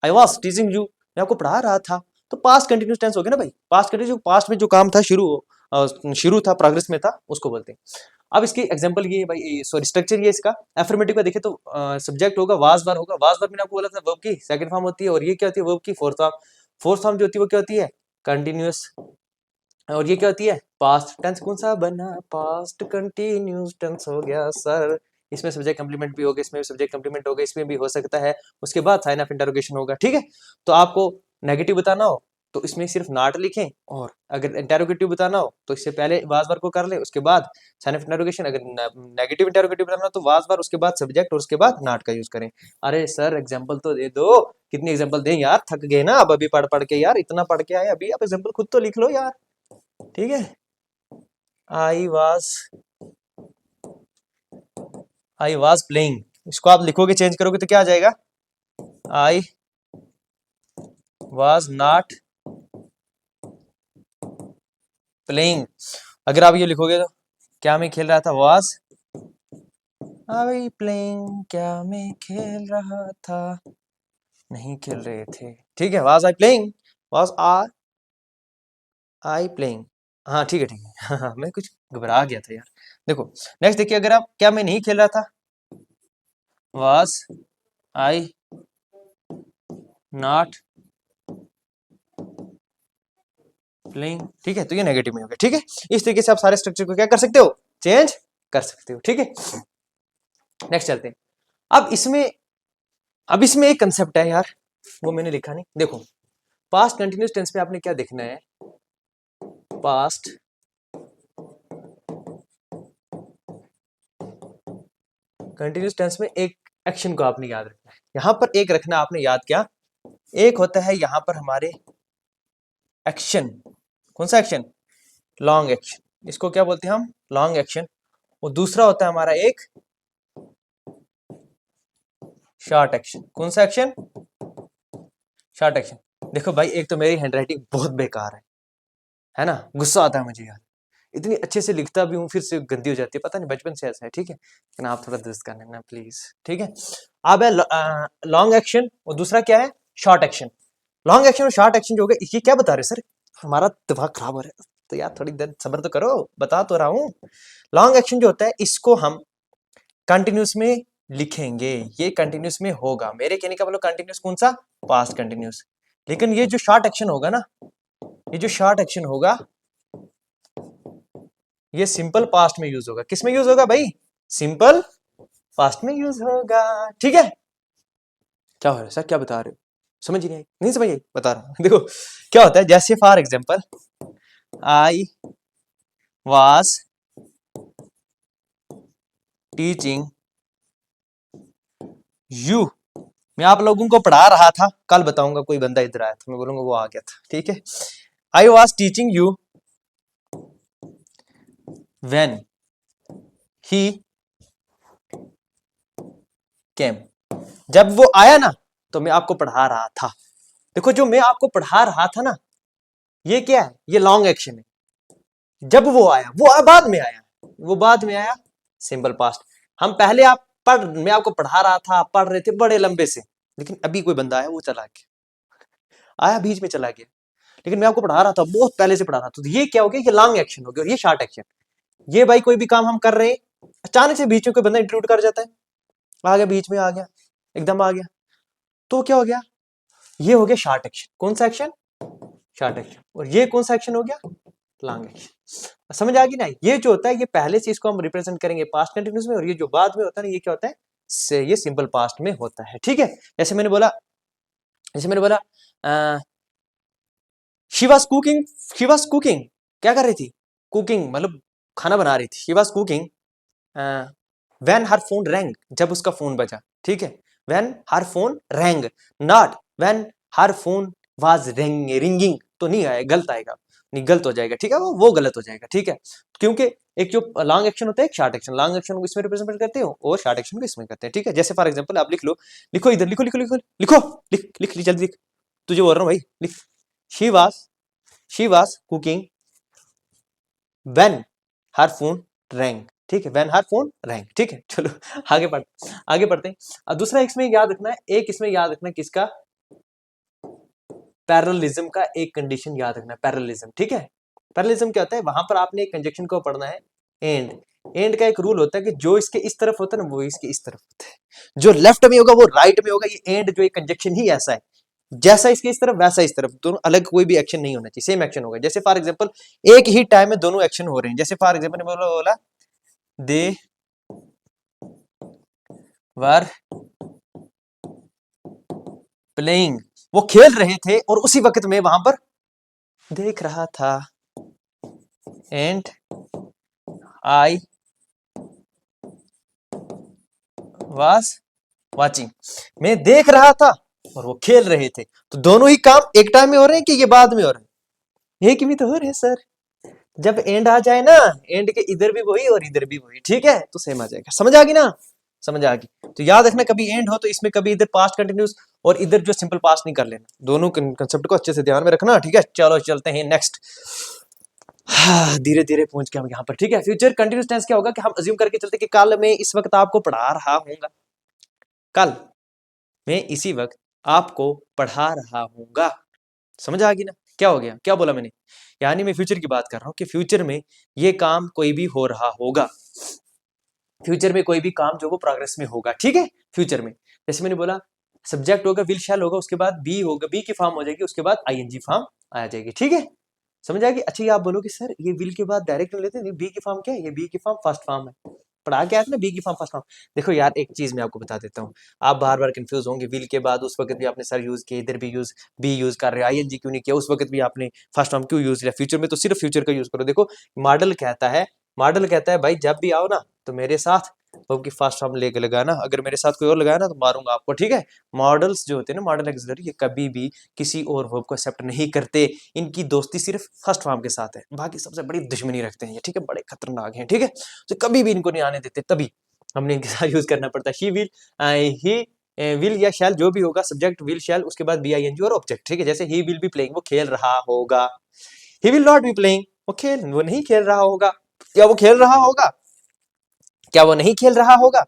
I was teaching you, मैं आपको पढ़ा रहा था, तो पास्ट कंटिन्यूस टेंस हो गया ना भाई, पास्ट कंटिन्यूस, पास्ट में जो काम था, शुरू था, प्रोग्रेस में था, उसको बोलते हैं। अब इसकी एग्जांपल ये भाई, सॉरी स्ट्रक्चर ये इसका, एफर्मेटिव का देखे तो सब्जेक्ट होगा, वाज वर होगा, वाज वर मैंने आपको बोला था वर्ब की सेकंड फॉर्म होती है, और ये क्या होती है, वर्ब की फोर्थ फॉर्म, फोर्थ फॉर्म जो होती है वो क्या होती है, कंटिन्यूअस, और ये क्या होती है, पास्ट टेंस, कौन सा बना, पास्ट कंटिन्यूस टेंस हो गया सर, इसमें सब्जेक्ट कंप्लीमेंट भी होगा, इसमें सब्जेक्ट कंप्लीमेंट होगा, इसमें भी हो सकता है, उसके बाद साइन ऑफ इंटरोगेशन होगा, ठीक है। तो आपको नेगेटिव बताना हो तो इसमें सिर्फ नॉट लिखें, और अगर इंटरोगेटिव बताना हो तो इससे पहले वाज वर को कर ले, उसके बाद साइन ऑफ इंटरोगेशन, अगर नेगेटिव इंटरोगेटिव बताना हो तो वाज वर, उसके बाद सब्जेक्ट, और उसके बाद नॉट का यूज करें। अरे सर एग्जाम्पल तो दे दो, कितनी एग्जाम्पल दें यार, थक गए ना अब, अभी पढ़ पढ़ के यार, इतना पढ़ के आए अभी, आप एग्जाम्पल खुद तो लिख लो यार, ठीक है। I was I was playing, इसको आप लिखोगे, चेंज करोगे तो क्या आ जाएगा, आई वॉज नॉट प्लेइंग। अगर आप ये लिखोगे तो, क्या मैं खेल रहा था, वॉज आई प्लेइंग, क्या मैं खेल रहा था, नहीं खेल रहे थे, ठीक है। Was I playing, was I playing, हाँ ठीक है ठीक है हाँ हाँ, मैं कुछ घबरा गया था यार। देखो नेक्स्ट देखिए, अगर आप, क्या मैं नहीं खेल रहा था, वॉज आई नॉट प्लेइंग, ठीक है, तो ये नेगेटिव में हो गया, ठीक है। इस तरीके से आप सारे स्ट्रक्चर को क्या कर सकते हो, चेंज कर सकते हो, ठीक है। नेक्स्ट चलते हैं। अब इसमें अब इसमें एक कंसेप्ट है यार, वो मैंने लिखा नहीं, देखो पास्ट कंटिन्यूस टेंस में आपने क्या देखना है, पास्ट कंटिन्यूस टेंस में एक एक्शन को आपने याद रखना है, यहां पर एक रखना आपने याद, क्या एक होता है यहां पर हमारे एक्शन, कौन सा एक्शन, लॉन्ग एक्शन, इसको क्या बोलते हैं हम, लॉन्ग एक्शन, और दूसरा होता है हमारा एक शॉर्ट एक्शन, कौन सा एक्शन, शॉर्ट एक्शन। देखो भाई, एक तो मेरी हैंडराइटिंग बहुत बेकार है ना, गुस्सा आता है मुझे यार, इतनी अच्छे से लिखता भी हूँ फिर से गंदी हो जाती है, पता नहीं बचपन से ऐसा है, ठीक है, लेकिन आप थोड़ा दुरुस्त कर लेना प्लीज, ठीक है। अब है लॉन्ग एक्शन और दूसरा क्या है, शॉर्ट एक्शन। लॉन्ग एक्शन और शॉर्ट एक्शन जो हो गया, ये क्या बता रहे सर, हमारा दिमाग खराब हो रहा है, तो यार थोड़ी देर सब्र तो करो, बता तो रहा हूँ। लॉन्ग एक्शन जो होता है इसको हम कंटिन्यूस में लिखेंगे, ये कंटिन्यूस में होगा, मेरे कहने का मतलब कंटिन्यूस कौन सा, पास्ट कंटिन्यूस। लेकिन ये जो शॉर्ट एक्शन होगा ना, ये जो शॉर्ट एक्शन होगा ये सिंपल पास्ट में यूज होगा, किस में यूज होगा भाई, सिंपल पास्ट में यूज होगा, ठीक है। क्या हो रहा है सर, क्या बता रहे हो, समझ ही नहीं आई, नहीं समझ आई, बता रहा हूं देखो क्या होता है, जैसे for example I was teaching you, मैं आप लोगों को पढ़ा रहा था, कल बताऊंगा कोई बंदा इधर आया था, मैं बोलूंगा वो आ गया था, ठीक है। I was teaching you when he came, जब वो आया ना तो मैं आपको पढ़ा रहा था। देखो जो मैं आपको पढ़ा रहा था ना, ये क्या है, ये लॉन्ग एक्शन है। जब वो आया, वो बाद में आया, वो बाद में आया, सिंपल पास्ट। हम पहले आप पढ़, मैं आपको पढ़ा रहा था, आप पढ़ रहे थे बड़े लंबे से, लेकिन अभी कोई बंदा आया, वो चला गया, आया बीच में चला गया, लेकिन मैं आपको पढ़ा रहा था, बहुत पहले से पढ़ा रहा था, तो ये क्या हो गया, ये लॉन्ग एक्शन हो गया, और ये शॉर्ट एक्शन। ये भाई कोई भी काम हम कर रहे हैं, अचानक से बीच में कोई बंदा इंटरप्ट कर जाता है, आ गया बीच में, आ गया एकदम आ गया, तो क्या हो गया, ये हो गया शॉर्ट एक्शन। कौन सा एक्शन, शॉर्ट एक्शन। और ये कौन सा एक्शन हो गया, लॉन्ग एक्शन। समझ आ गई ना, ये जो होता है ये पहले से इसको हम रिप्रेजेंट करेंगे पास्ट कंटिन्यूस में, और ये जो बाद में होता है ना, ये क्या होता है, से ये सिंपल पास्ट में होता है, ठीक है। जैसे मैंने बोला she was cooking, she was cooking, क्या कर रही थी, कुकिंग मतलब खाना बना रही थी, she was cooking when her phone wrong, जब उसका फोन बजा, ठीक है, when her phone wrong, not when her phone was ringing, तो नहीं आएगा, गलत आएगा, नहीं गलत हो जाएगा, ठीक है, वो गलत हो जाएगा, ठीक है। क्योंकि एक जो लॉन्ग एक्शन होता है, एक शॉर्ट एक्शन, लॉन्ग एक्शन को इसमें रिप्रेजेंट करते हो और शॉर्ट एक्शन को इसमें करते हैं, ठीक है। जैसे फॉर एग्जांपल आप लिख लो, लिखो इधर, लिखो लिखो लिखो लिखो, लिख लिख जल्दी लिख, तुझे बोल रहा हूँ भाई, लिख, she was, she was cooking when her phone wrong, ठीक है, व्हेन हर फोन रैंग, ठीक है। चलो आगे पढ़ते हैं। अब दूसरा इसमें याद रखना है, एक इसमें याद रखना है किसका, पैरेललिज्म का एक कंडीशन याद रखना है, पैरेललिज्म, ठीक है। पैरेललिज्म क्या होता है, वहां पर आपने एक कंजक्शन को पढ़ना है, एंड, एंड का एक रूल होता है कि जो इसके इस तरफ होता है ना, वो इसके इस तरफ होता है, जो लेफ्ट में होगा वो राइट में होगा, ये एंड जो एक कंजक्शन ही ऐसा है, जैसा इसके इस तरफ वैसा इस तरफ, दोनों अलग कोई भी एक्शन नहीं होना चाहिए, सेम एक्शन होगा। जैसे फॉर एग्जांपल एक ही टाइम में दोनों एक्शन हो रहे हैं, जैसे फॉर एग्जांपल बोला दे वर प्लेइंग, वो खेल रहे थे और उसी वक्त में वहां पर देख रहा था, एंड आई वाज वाचिंग, मैं देख रहा था और वो खेल रहे थे, तो दोनों ही काम एक टाइम में हो रहे हैं कि ये बाद में हो रहे हैं, एक भी तो हो रहे हैं सर। जब एंड आ जाए ना, एंड के इधर भी वही और इधर भी वही, ठीक है, तो सेम आ जाएगा, समझ आ गई ना, समझ आ गई। तो याद रखना कभी एंड हो तो इसमें कभी इधर पास्ट कंटिन्यूस और इधर जो सिंपल पास्ट नहीं कर लेना, दोनों कंसेप्ट को अच्छे से ध्यान में रखना, ठीक है। चलो चलते हैं नेक्स्ट, धीरे धीरे पहुंच गए हम यहाँ पर, ठीक है। फ्यूचर कंटिन्यूस टेंस क्या होगा कि हम अज्यूम करके चलते कि कल मैं इस वक्त आपको पढ़ा रहा हूँगा, कल मैं इसी वक्त आपको पढ़ा रहा हूँगा, समझ आ गई ना, क्या हो गया, क्या बोला मैंने, यानी मैं फ्यूचर की बात कर रहा हूँ कि फ्यूचर में ये काम कोई भी हो रहा होगा, फ्यूचर में कोई भी काम जो वो प्रोग्रेस में होगा, ठीक है। फ्यूचर में जैसे मैंने बोला सब्जेक्ट होगा विल शैल होगा, उसके बाद बी होगा, बी की फॉर्म हो जाएगी, उसके बाद आईएनजी फॉर्म आ जाएगी, ठीक है, समझ आ गई। अच्छा ये आप बोलोगे सर ये विल के बाद डायरेक्ट लेते हैं, बी की फॉर्म क्या है, ये बी की फॉर्म फर्स्ट फॉर्म है, पढ़ा क्या है ना, बी की फॉर्म फर्स्ट फॉर्म। देखो यार एक चीज मैं आपको बता देता हूँ, आप बार बार कंफ्यूज होंगे, विल के बाद उस वक्त भी आपने सर यूज किया, इधर भी यूज बी यूज कर रहे हो, आईएनजी क्यों नहीं किया, उस वक्त भी आपने फर्स्ट फॉर्म क्यों यूज किया, फ्यूचर में तो सिर्फ फ्यूचर का यूज करो। देखो मॉडल कहता है भाई जब भी आओ ना तो मेरे साथ वर्ब की फर्स्ट फॉर्म लेके लगाना, अगर मेरे साथ कोई और लगाया ना तो मारूंगा आपको, ठीक है। मॉडल्स जो होते हैं ना, मॉडल एक्सिलरी, ये कभी भी किसी और वर्ब को एक्सेप्ट नहीं करते, इनकी दोस्ती सिर्फ फर्स्ट फॉर्म के साथ है, बाकी सबसे बड़ी दुश्मनी रखते हैं ये, ठीक है, बड़े खतरनाक हैं, ठीक है, तो कभी भी इनको नहीं आने देते, तभी हमने इनके साथ यूज करना पड़ता है, ही विल, ही विल या शैल जो भी होगा, सब्जेक्ट विल शैल, उसके बाद बी आई एन जी और ऑब्जेक्ट, ठीक है। जैसे ही विल बी प्लेइंग, वो खेल रहा होगा। ही विल नॉट बी प्लेइंग, वो नहीं खेल रहा होगा। क्या वो खेल रहा होगा? क्या वो नहीं खेल रहा होगा?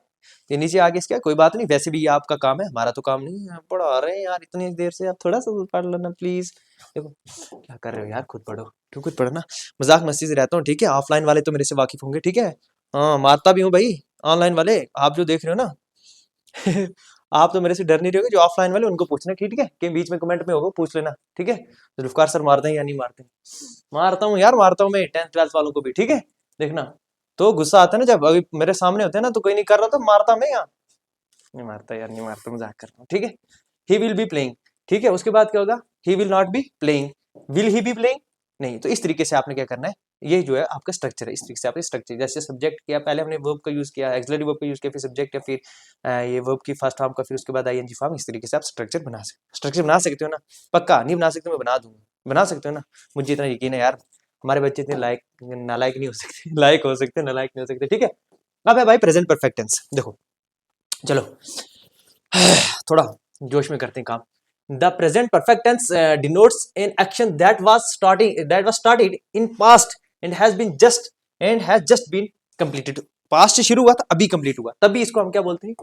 ये नीचे आगे इसका कोई बात नहीं, वैसे भी ये आपका काम है, हमारा तो काम नहीं है। आप पढ़ा रहे हैं यार इतनी देर से, आप थोड़ा सा पढ़ लेना प्लीज। देखो क्या कर रहे हो यार, खुद पढ़ो, क्यों खुद पढ़ना। मजाक मस्ती से रहता हूँ, ठीक है। ऑफलाइन वाले तो मेरे से वाकिफ होंगे, ठीक है। हाँ मारता भी हूँ भाई। ऑनलाइन वाले आप जो देख रहे हो ना आप तो मेरे से डर नहीं रहोगे, जो ऑफलाइन वाले उनको पूछना, ठीक है, कि बीच में कमेंट में होगा पूछ लेना, ठीक है। जुल्फकार सर मारते हैं या नहीं मारते? मारता हूँ यार, मारता हूँ मैं 10th 12th वालों को भी, ठीक है। देखना तो गुस्सा आता है ना, जब अभी मेरे सामने होते हैं ना, तो कोई नहीं कर रहा तो मारता मैं यहाँ। नहीं मारता यार, नहीं मारता, मजाक कर रहा हूँ, ठीक है। ही विल बी प्लेइंग, ठीक है। उसके बाद क्या होगा? ही will not be playing, will he be playing, नहीं। तो इस तरीके से आपने क्या करना है, ये जो है आपका स्ट्रक्चर है, इस तरीके से आपने स्ट्रक्चर, जैसे सब्जेक्ट किया, पहले हमने वर्ब का यूज किया, एक्सिलरी वर्ब का यूज किया, फिर सब्जेक्ट, या फिर ये वर्ब की फर्स्ट फॉर्म का, फिर उसके बाद आईएनजी फॉर्म। इस तरीके से आप स्ट्रक्चर बना सकते हो ना। पक्का नहीं बना सकते, मैं बना दूंगा। बना सकते हो ना, मुझे इतना यकीन है यार। हमारे बच्चे इतने लायक नालायक नहीं हो सकते लायक हो सकते, नालायक नहीं हो सकते, ठीक है। अब है भाई प्रेजेंट परफेक्ट टेंस, देखो चलो थोड़ा जोश में करते हैं काम। The present perfect tense denotes an action that was started in past and has just been completed. Past से शुरू हुआ था, अभी कंप्लीट हुआ, तभी इसको हम क्या बोलते हैं?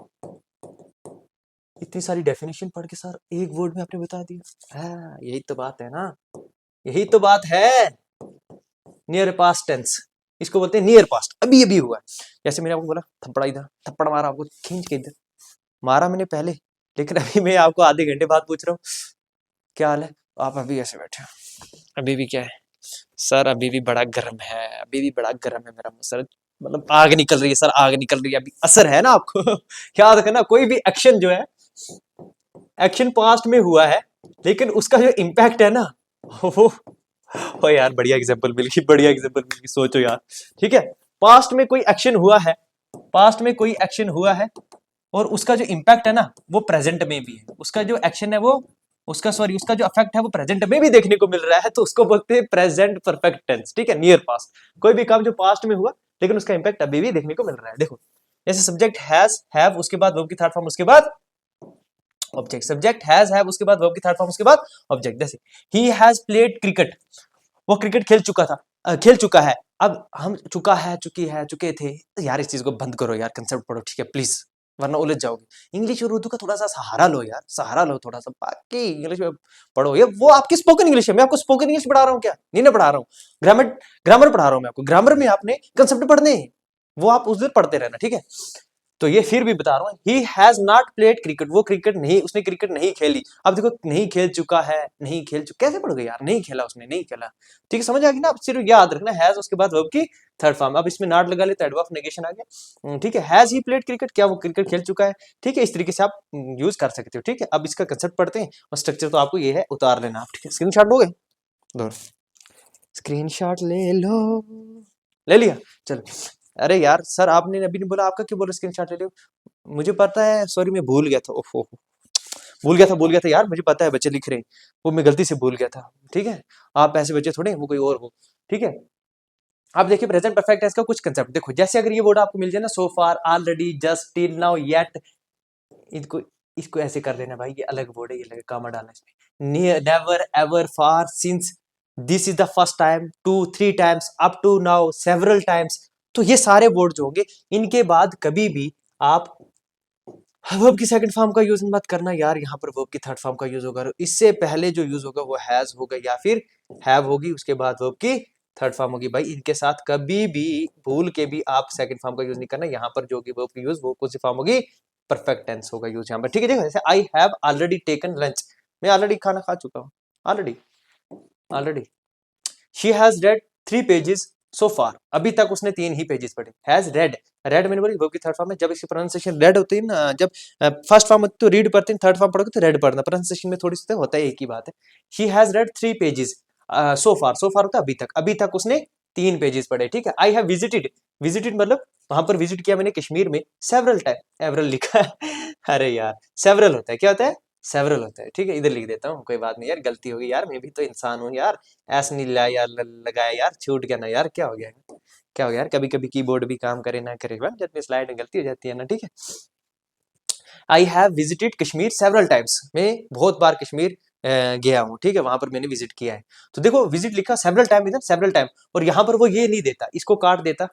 इतनी सारी डेफिनेशन पढ़ के सर एक वर्ड में आपने बता दिया। हाँ, यही तो बात है ना, यही तो बात है। नियर पास्ट टेंस इसको बोलते हैं, नियर पास्ट, अभी अभी हुआ। जैसे मैंने आपको बोला थप्पड़ा, इधर थप्पड़ मारा आपको खींच के, इधर मारा मैंने पहले, लेकिन अभी मैं आपको आधे घंटे बाद पूछ रहा हूँ क्या हाल है, आप अभी ऐसे बैठे हो। अभी भी क्या है सर? अभी भी बड़ा गर्म है, अभी भी बड़ा गर्म है मेरा सर, मतलब आग निकल रही है सर, आग निकल रही है। अभी असर है ना आपको याद रखना, कोई भी एक्शन जो है, एक्शन पास्ट में हुआ है, लेकिन उसका जो इम्पैक्ट है ना, वो ओ यार बढ़िया एग्जांपल मिल गई, बढ़िया एग्जांपल मिल गई, सोचो यार, ठीक है। पास्ट में कोई एक्शन हुआ है, पास्ट में कोई एक्शन हुआ है, और उसका जो इम्पैक्ट है ना, वो प्रेजेंट में भी है। उसका जो एक्शन है वो, उसका जो इफेक्ट है वो प्रेजेंट में भी देखने को मिल रहा है, तो उसको बोलते हैं प्रेजेंट परफेक्ट टेंस, ठीक है। नियर पास्ट, कोई भी काम जो पास्ट में हुआ, लेकिन उसका इम्पैक्ट अभी भी देखने को मिल रहा है। देखो जैसे सब्जेक्ट हैज हैव, उसके बाद वर्ब की थर्ड फॉर्म, उसके बाद ऑब्जेक्ट। सब्जेक्ट हैव, उसके बाद वर्ब की थर्ड फॉर्म, उसके बाद ऑब्जेक्ट। जैसे ही हैज प्लेड क्रिकेट, वो क्रिकेट खेल चुका था, खेल चुका है। अब हम चुका है, चुकी है, चुके थे, यार इस चीज को बंद करो यार, कंसेप्ट पढ़ो, ठीक है प्लीज, वरना उलझ जाओगे। इंग्लिश और उर्दू का थोड़ा सा सहारा लो यार, सहारा लो थोड़ा सा, बाकी इंग्लिश में पढ़ो। ये वो आपकी स्पोकन इंग्लिश है, मैं आपको स्पोकन इंग्लिश पढ़ा रहा हूँ क्या? नहीं ना पढ़ा रहा हूँ। ग्रामर, ग्रामर पढ़ा रहा हूँ मैं आपको। ग्रामर में आपने कंसेप्ट पढ़ने हैं, वो आप उस दिन पढ़ते रहना, ठीक है। तो ये फिर भी बता रहा हूँ, he has not played cricket, वो क्रिकेट नहीं, उसने क्रिकेट नहीं खेली। अब देखो नहीं खेल चुका है, नहीं खेल चुका, कैसे पढ़ गए यार? नहीं खेला, उसने नहीं खेला, ठीक है, समझ आ गई ना। अब सिर्फ याद रखना हैज, उसके बाद वर्ब की थर्ड फॉर्म। अब इसमें नॉट लगा लेते, एडवर्ब ऑफ नेगेशन आ गया, ठीक है। हैज ही प्लेड क्रिकेट, क्या वो क्रिकेट खेल चुका है, ठीक है। इस तरीके से आप यूज कर सकते हो, ठीक है। अब इसका कंसेप्ट पढ़ते हैं, और स्ट्रक्चर तो आपको ये है, उतार लेना आप, ठीक है। स्क्रीनशॉट लोगे? लो स्क्रीनशॉट ले लो, ले लिया, चलो। अरे यार सर आपने अभी नहीं बोला, आपका क्यों बोला स्क्रीनशॉट ले लो? मुझे पता है, सॉरी मैं भूल गया था, ओफो, भूल गया था यार, मुझे पता है बच्चे लिख रहे हैं, वो मैं गलती से भूल गया था, ठीक है। आप ऐसे बच्चे थोड़े, वो कोई और हो, ठीक है। आप देखिए प्रेजेंट परफेक्ट टेंस का कुछ कंसेप्ट देखो, जैसे अगर ये वर्ड आपको मिल जाए ना, so far, already, just, till now, yet, इनको इसको ऐसे कर लेना भाई, ये अलग वर्ड है, ये अलग कामा डालना इसमें। Near, never, ever, far, since, this is the first time, two, three times, up to now, several times. तो ये सारे वर्ड जो होंगे, इनके बाद कभी भी आप वर्ब की सेकंड फॉर्म का यूज मत करना यार, यहाँ पर वर्ब की थर्ड फॉर्म का यूज होगा। इससे पहले जो यूज होगा वो हैज होगा, या फिर हैव होगी, उसके बाद वर्ब की थर्ड फॉर्म होगी। भाई इनके साथ कभी भी भूल के भी आप सेकंड फॉर्म का यूज नहीं करना। यहाँ पर जो होगी वर्ब की यूज, वो कौन सी फॉर्म होगी? परफेक्ट टेंस होगा यूज यहाँ पर, ठीक है। देखो जैसे I have already taken lunch, मैं ऑलरेडी खाना खा चुका हूँ, already, already. She has read 3 pages so far, अभी तक उसने 3 ही पेजेस पढ़े। हैज रेड, रेड मैंने बोली वर्ब की थर्ड फॉर्म है। जब इसकी प्रोनाउंसिएशन रेड होती है ना, जब फर्स्ट फॉर्म होती है तो रीड पढ़ते हैं, थर्ड फॉर्म पढ़ोगे तो रेड पढ़ना, प्रोनाउंसिएशन में थोड़ी सी तो होता है, एक ही बात है। She has read 3 pages so फार, सो फार होता है अभी तक, अभी तक उसने 3 पेजेस पढ़े, ठीक है। आई हैव विजिटेड, विजिटेड मतलब वहां पर विजिट किया मैंने कश्मीर में, सेवरल टाइम, एवरल लिखा है अरे यार सेवरल होता है, क्या होता है? सेवरल होता है, ठीक है। इधर लिख देता हूँ, कोई बात नहीं यार, गलती होगी यार, मैं भी तो इंसान हूँ यार। ऐसा नहीं लाया यार, लगाया यार, छूट गया ना यार, क्या हो गया, क्या हो गया यार, कभी कभी कीबोर्ड भी काम करे ना करे, जब स्लाइड में गलती हो जाती है ना, ठीक है। I have visited Kashmir several times, मैं बहुत बार कश्मीर गया हूँ, ठीक है, वहां पर मैंने विजिट किया है। तो देखो विजिट लिखा सेवरल टाइम, इधर सेवरल टाइम, और यहाँ पर वो ये नहीं देता, इसको काट देता,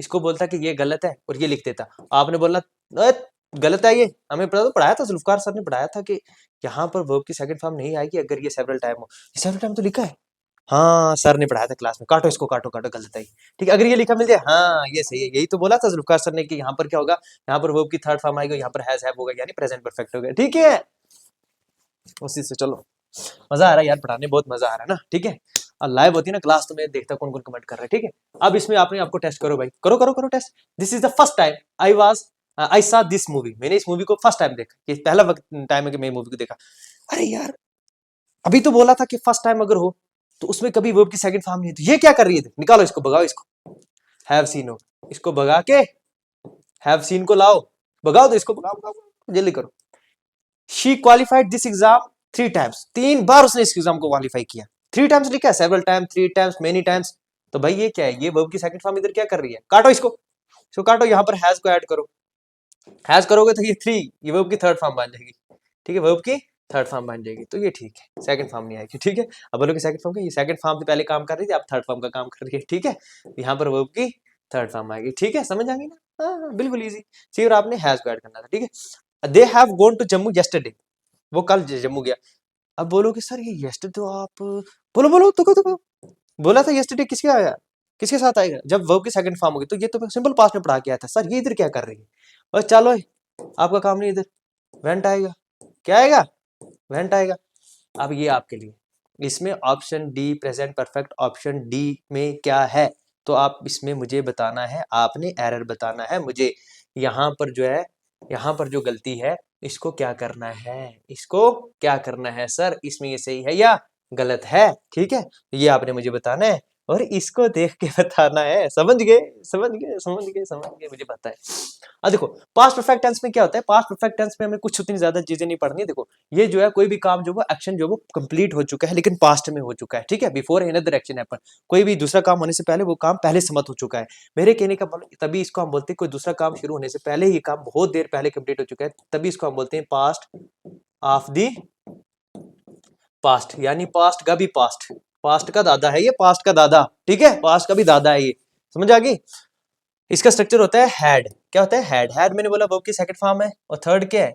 इसको बोलता कि ये गलत है और ये लिख देता। आपने बोलना "अ, गलत है ये, हमें पढ़ाया था, जुल्फकार सर ने पढ़ाया था कि यहाँ पर वर्ब की सेकंड फॉर्म नहीं आएगी अगर ये सेवरल टाइम हो। सेवरल टाइम तो लिखा है, हाँ सर ने पढ़ाया था क्लास में, काटो इसको, काटो काटो, गलत है ये। ठीक है, अगर ये लिखा मिल जाए, हाँ ये सही है, यही तो बोला था जुल्फकार सर ने कि यहाँ पर क्या होगा, यहाँ पर वर्ब की थर्ड फॉर्म आएगी, यहाँ पर हैज हैव होगा, यानी प्रेजेंट परफेक्ट हो गया। ठीक है, उसी से चलो, मजा आ रहा है यार, पढ़ाने बहुत मजा आ रहा है ना। ठीक है, और लाइव होती है ना क्लास तो मैं देखता कौन कौन कमेंट कर रहा है। ठीक है, अब इसमें आपने आपको टेस्ट करो भाई, करो करो करो test. This is the first time I saw this movie, मैंने इस मूवी को फर्स्ट टाइम देखा, ये पहला वक्त टाइम है कि मैं मूवी को देखा। अरे यार अभी तो बोला था कि फर्स्ट टाइम अगर हो तो उसमें कभी वर्ब की सेकंड फॉर्म नहीं है, तो ये क्या कर रही है, निकालो इसको, भगाओ इसको, हैव सीन हो, इसको भगा के हैव सीन को लाओ, भगाओ तो इसको, भगाओ भगाओ, जल्दी करो। She qualified this exam 3 times, 3 बार उसने इस एग्जाम को क्वालिफाई किया। 3 टाइम्स लिखा है, several time, 3 times, many times, तो भाई ये क्या है, ये वर्ब की सेकंड फॉर्म इधर क्या कर रही है, काटो इसको, इसको काटो, यहाँ पर हैज को ऐड करो, हैज करोगे तो ये 3, ये वर्ब की थर्ड फॉर्म बन जाएगी। ठीक है, वर्ब की थर्ड फॉर्म बन जाएगी, तो ये ठीक है, सेकंड फॉर्म नहीं आएगी। ठीक है, अब बोलो कि सेकंड फॉर्म का, ये सेकंड फॉर्म से पहले काम कर रही थी, अब थर्ड फॉर्म का काम कर रही है। ठीक है, यहाँ पर वर्ब की थर्ड फॉर्म आएगी। ठीक है, समझ आ गई ना, हाँ बिल्कुल इजी। सी, और आपने हैज को ऐड करना था। ठीक है, they have gone to Jammu yesterday, वो कल जम्मू गया। अब बोलोगे सर ये यस्टरडे तो आप, बोलो बोलो तो बोला था यस्टरडे किसके आया, किसके साथ आएगा, जब वर्ब की सेकंड फॉर्म होगी, तो ये तो सिंपल पास्ट में पढ़ा के आया था। सर ये इधर क्या कर रही है, बस चलो आपका काम नहीं, इधर वेंट आएगा, क्या आएगा, वेंट आएगा। अब ये आपके लिए, इसमें option D present perfect, option D में क्या है, तो आप इसमें मुझे बताना है, आपने एरर बताना है मुझे, यहाँ पर जो है, यहाँ पर जो गलती है इसको क्या करना है, इसको क्या करना है सर, इसमें ये सही है या गलत है। ठीक है, ये आपने मुझे बताना है और इसको देख के बताना है। समझ गए, समझ गए, समझ गए, समझ गए, मुझे पता है। अब देखो पास्ट परफेक्ट टेंस में क्या होता है, पास्ट परफेक्ट टेंस में हमें कुछ उतनी ज्यादा चीजें नहीं पढ़नी है। देखो ये जो है कोई भी काम जो वो एक्शन जो वो कंप्लीट हो चुका है लेकिन पास्ट में हो चुका है। ठीक है, बिफोर अनदर एक्शन हैपन, कोई भी दूसरा काम होने से पहले वो काम पहले समाप्त हो चुका है। मेरे कहने का मतलब, तभी इसको हम बोलते हैं कोई दूसरा काम शुरू होने से पहले ये काम बहुत देर पहले कंप्लीट हो चुका है, तभी इसको हम बोलते हैं पास्ट ऑफ दी पास्ट, यानी पास्ट का भी पास्ट, पास्ट का दादा है ये, पास्ट का दादा। ठीक है, पास्ट का भी दादा है ये, समझ आ गई। इसका स्ट्रक्चर होता है हैड, क्या होता है हैड, हैड मैंने बोला वर्ब की सेकंड फॉर्म है, और थर्ड क्या है,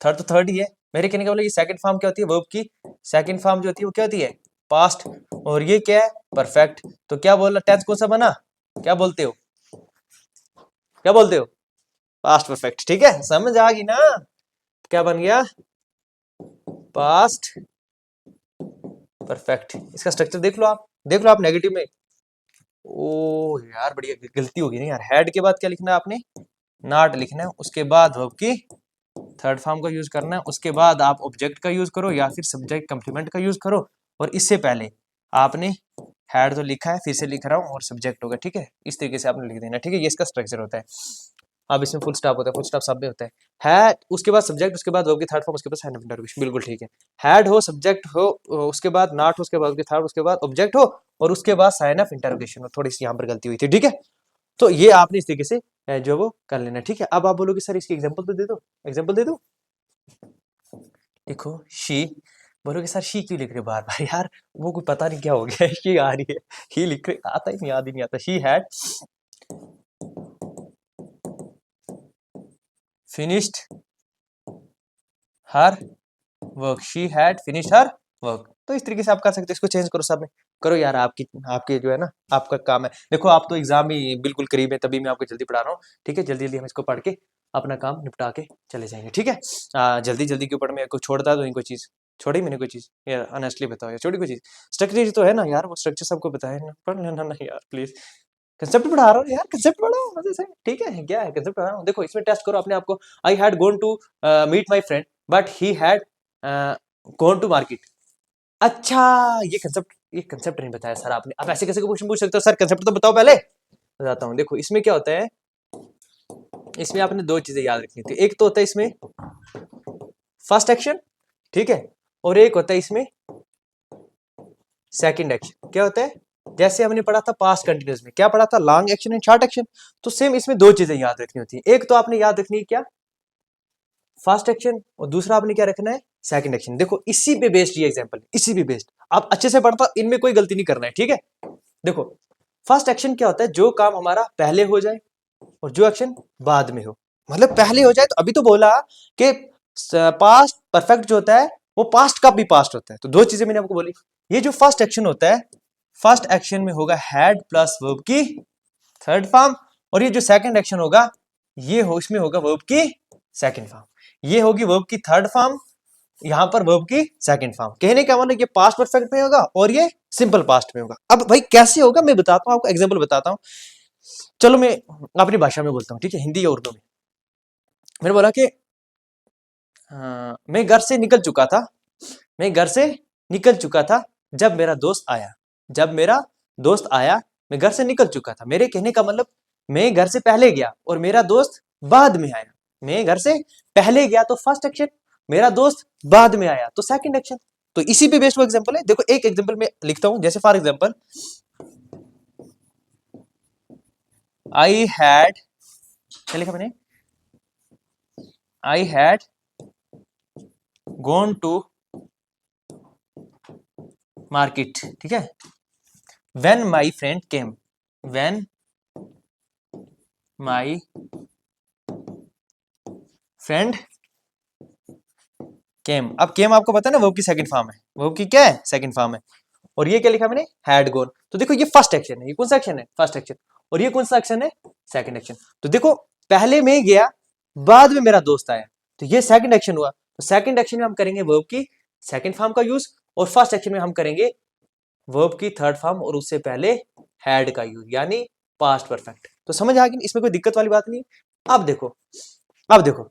थर्ड तो थर्ड ही है। मेरे कहने का मतलब ये सेकंड फॉर्म क्या होती है, वर्ब की सेकंड फॉर्म जो होती है वो क्या होती है, पास्ट, और ये क्या है, परफेक्ट। तो क्या बोला, टेंस कौन सा बना, क्या बोलते हो, क्या बोलते हो, पास्ट परफेक्ट। ठीक है, समझ आ गई ना, क्या बन गया, पास्ट परफेक्ट। इसका स्ट्रक्चर देख लो आप, देख लो आप नेगेटिव में। ओ यार बढ़िया, गलती होगी नहीं यार, हेड के बाद क्या लिखना है आपने, नॉट लिखना है, उसके बाद वर्ब की थर्ड फॉर्म का यूज करना है, उसके बाद आप ऑब्जेक्ट का यूज करो या फिर सब्जेक्ट कंप्लीमेंट का यूज करो, और इससे पहले आपने हैड तो लिखा है, फिर से लिख रहा हूँ, और सब्जेक्ट होगा। ठीक है, इस तरीके से आपने लिख देना। ठीक है, ये इसका स्ट्रक्चर होता है। अब इसमें फुल स्टॉप होता है, फुल स्टॉप सब में होता है उसके बाद सब्जेक्ट, उसके बाद वर्ब की थर्ड फॉर्म, उसके बाद साइन ऑफ इंटरोगेशन। बिल्कुल ठीक है, हैड हो, सब्जेक्ट हो, उसके बाद नॉट हो, उसके बाद थर्ड, उसके बाद ऑब्जेक्ट हो, और उसके बाद साइन ऑफ इंटरोगेशन हो। थोड़ी सी यहाँ पर गलती हुई थी। ठीक है, तो ये आपने इस तरीके से जो वो कर लेना। ठीक है, अब आप बोलोगे सर इसकी एग्जाम्पल तो दे दो, एग्जाम्पल दे दो। देखो शी, बोलोगे सर शी क्यों लिख रहे हो बार बार यार, वो कोई पता नहीं क्या हो गया, शी आ रही है, ही लिख रहे, आता ही नहीं, याद ही नहीं आता। She had finished her work, she had finished her work. तो इस तरीके से आप कर सकते हो, इसको चेंज करो सब में, करो यार, आपकी आपके जो है ना, आपका काम है। देखो आप तो एग्जाम ही बिल्कुल करीब है, तभी मैं आपको जल्दी पढ़ा रहा हूँ। ठीक है, जल्दी जल्दी हम इसको पढ़ के अपना काम निपटा के चले जाएंगे। ठीक है, जल्दी जल्दी के ऊपर मैं कोई छोड़ता तो नहीं, कोई चीज छोड़ी मैंने, कोई चीज यार ऑनेस्टली बताओ यार, छोड़ी कोई चीज, स्ट्रक्चर तो है ना यार, वो स्ट्रक्चर सबको बताया ना, पढ़ लेना ना यार प्लीज, कंसेप्ट पढ़ा रहा हूँ यार, कंसेप्ट पढ़ाओ मजे से। ठीक है, क्या है कंसेप्ट पढ़ा रहा हूँ, देखो इसमें टेस्ट करो अपने आप को। I had gone to meet my friend but he had gone to market. अच्छा, ये कंसेप्ट नहीं बताया सर आपने। अब ऐसे कैसे क्वेश्चन पूछ सकते हो, सर कंसेप्ट तो बताओ पहले। बताता हूँ, देखो इसमें क्या होता है, इसमें आपने 2 चीजें याद रखनी थी। एक तो होता है इसमें फर्स्ट एक्शन, ठीक है, और एक होता है इसमें सेकंड एक्शन। क्या होता है, जैसे हमने पढ़ा था पास्ट कंटिन्यूअस में, क्या पढ़ा था, long action and short action. तो सेम इसमें 2 चीजें याद रखनी होती है। एक तो आपने याद रखनी है क्या, फर्स्ट एक्शन और दूसरा आपने क्या रखना है, सेकंड एक्शन। देखो इसी पे बेस्ड ये एग्जांपल, इसी पे बेस्ड आप अच्छे से पढ़ता, इनमें कोई गलती नहीं करना है, ठीक है। देखो फर्स्ट एक्शन क्या होता है, जो काम हमारा पहले हो जाए और जो एक्शन बाद में हो। मतलब पहले हो जाए तो अभी तो बोला कि पास्ट परफेक्ट जो होता है वो पास्ट का भी पास्ट होता है, तो दो चीजें मैंने आपको बोली। ये जो फर्स्ट एक्शन होता है, फर्स्ट एक्शन में होगा हैड प्लस वर्ब की थर्ड फॉर्म, और ये जो सेकंड एक्शन होगा ये हो इसमें होगा वर्ब की सेकंड फॉर्म। ये होगी वर्ब की थर्ड फॉर्म, यहां पर वर्ब की सेकंड फॉर्म। कहने का मतलब ये पास्ट परफेक्ट में होगा और ये सिंपल पास्ट में होगा। अब भाई कैसे होगा मैं बताता हूं आपको, एग्जांपल बताता हूं। चलो मैं अपनी भाषा में बोलता हूं, ठीक है, हिंदी या उर्दू में। मैंने बोला कि मैं घर से निकल चुका था, मैं घर से निकल चुका था जब मेरा दोस्त आया। जब मेरा दोस्त आया मैं घर से निकल चुका था। मेरे कहने का मतलब मैं घर से पहले गया और मेरा दोस्त बाद में आया। मैं घर से पहले गया तो फर्स्ट एक्शन, मेरा दोस्त बाद में आया तो सेकंड एक्शन। तो इसी पे बेस्ड वो एग्जांपल है। देखो एक एग्जांपल में लिखता हूं, जैसे फॉर एग्जांपल आई हैड, क्या लिखा मैंने, I had gone to market, ठीक है, when my friend came, when my friend came. अब केम आपको पता है ना वर्ब की सेकंड फॉर्म है, वर्ब की क्या है, सेकंड फॉर्म है। और ये क्या लिखा मैंने, हैड गॉन। तो देखो ये फर्स्ट एक्शन है, ये कौन सा एक्शन है, फर्स्ट एक्शन, और ये कौन सा एक्शन है, सेकंड एक्शन। तो देखो पहले मैं गया बाद में मेरा दोस्त आया, तो ये सेकंड एक्शन हुआ। तो सेकंड एक्शन में हम करेंगे वर्ब की सेकंड फॉर्म का यूज, और फर्स्ट एक्शन में हम करेंगे वर्ब की थर्ड फॉर्म और उससे पहले हैड का यूज, यानी पास्ट परफेक्ट। तो समझ आ गई, इसमें कोई दिक्कत वाली बात नहीं। अब देखो, अब देखो,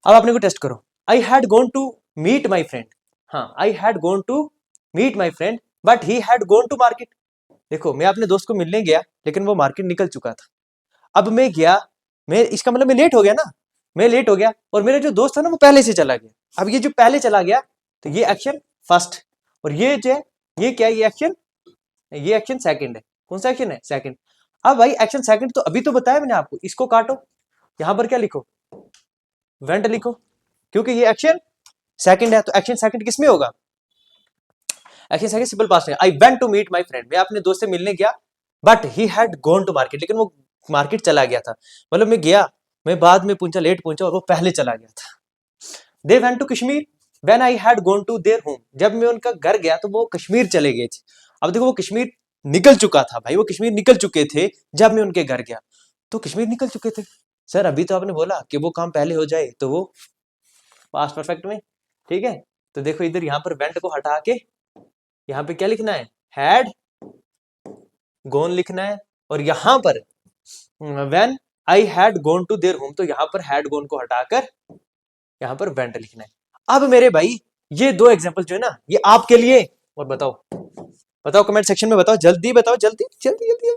अब अपने को टेस्ट करो। I had gone to meet my friend, हाँ I had gone to meet my friend but he had gone to market. देखो मैं अपने दोस्त को मिलने गया लेकिन वो मार्केट निकल चुका था। अब मैं गया, मैं इसका मतलब मैं लेट हो गया ना, मैं लेट हो गया और मेरा जो दोस्त था ना वो पहले से चला गया। अब ये जो पहले चला गया तो ये एक्शन फर्स्ट, और ये जो है ये क्या है, ये एक्शन सेकंड है। कौन सा एक्शन है, सेकंड। अब भाई एक्शन सेकंड तो अभी तो बताया मैंने आपको, इसको काटो, यहां पर क्या लिखो, वेंट लिखो, क्योंकि ये एक्शन सेकंड है। तो एक्शन सेकंड किस में होगा, एक्शन सेकंड सिंपल पास्ट में। I went to meet my friend, मैं अपने दोस्त से मिलने गया but he had gone to market, लेकिन वो मार्केट चला गया था। मतलब मैं गया, मैं बाद में पहुंचा, लेट पहुंचा और वो पहले चला गया था। They went to Kashmir when I had gone to their home, जब मैं उनका घर गया तो वो कश्मीर चले गए थे। अब देखो वो कश्मीर निकल चुका था भाई, वो कश्मीर निकल चुके थे जब मैं उनके घर गया, तो कश्मीर निकल चुके थे। सर अभी तो आपने बोला कि वो काम पहले हो जाए तो वो पास्ट परफेक्ट में, ठीक है। तो देखो इधर यहाँ पर वेंट को हटा के यहाँ पे क्या लिखना है, हैड गोन लिखना है, और यहां पर when I had gone to their home, तो यहां पर हैड गोन को हटाकर यहां पर वेंट लिखना है। अब मेरे भाई ये दो एग्जांपल जो है ना ये आपके लिए, और बताओ, बताओ कमेंट सेक्शन में बताओ, जल्दी बताओ, जल्दी जल्दी जल्दी।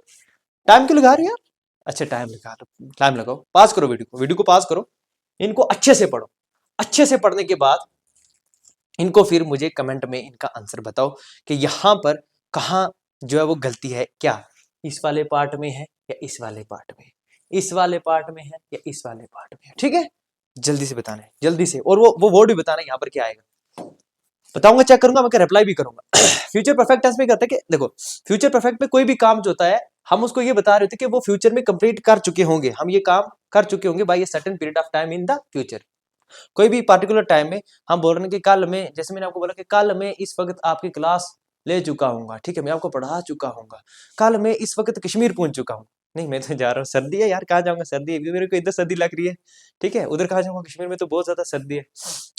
टाइम क्यों लगा रहे हो यार, अच्छा टाइम लगा लो, टाइम लगाओ, पास करो वीडियो को, वीडियो को पास करो, इनको अच्छे से पढ़ो। अच्छे से पढ़ने के बाद इनको फिर मुझे कमेंट में इनका आंसर बताओ कि यहां पर कहां जो है वो गलती है, क्या इस वाले पार्ट में है या इस वाले पार्ट में, इस वाले पार्ट में है या इस वाले पार्ट में है, ठीक है। जल्दी से बताना है, जल्दी से, और वो वर्ड भी बताना है यहाँ पर क्या आएगा, बताऊंगा, चेक करूंगा, मैं रिप्लाई भी करूंगा। फ्यूचर परफेक्ट टेंस में कहते हैं कि देखो फ्यूचर परफेक्ट में कोई भी काम जो होता है हम उसको ये बता रहे थे कि वो फ्यूचर में कंप्लीट कर चुके होंगे, हम ये काम कर चुके होंगे by a certain period of time in the future. कोई भी पार्टिकुलर टाइम में हम बोल रहे हैं कि कल में, जैसे मैंने आपको बोला कि कल मैं इस वक्त आपकी क्लास ले चुका हूँ, ठीक है, मैं आपको पढ़ा चुका हूँ, कल मैं इस वक्त कश्मीर पहुंच चुका हूँ। नहीं मैं तो जा रहा हूँ, सर्दी है यार, कहाँ जाऊंगा, सर्दी है मेरे को, इधर सर्दी लग रही है, ठीक है, उधर कहाँ जाऊंगा, कश्मीर में तो बहुत ज्यादा सर्दी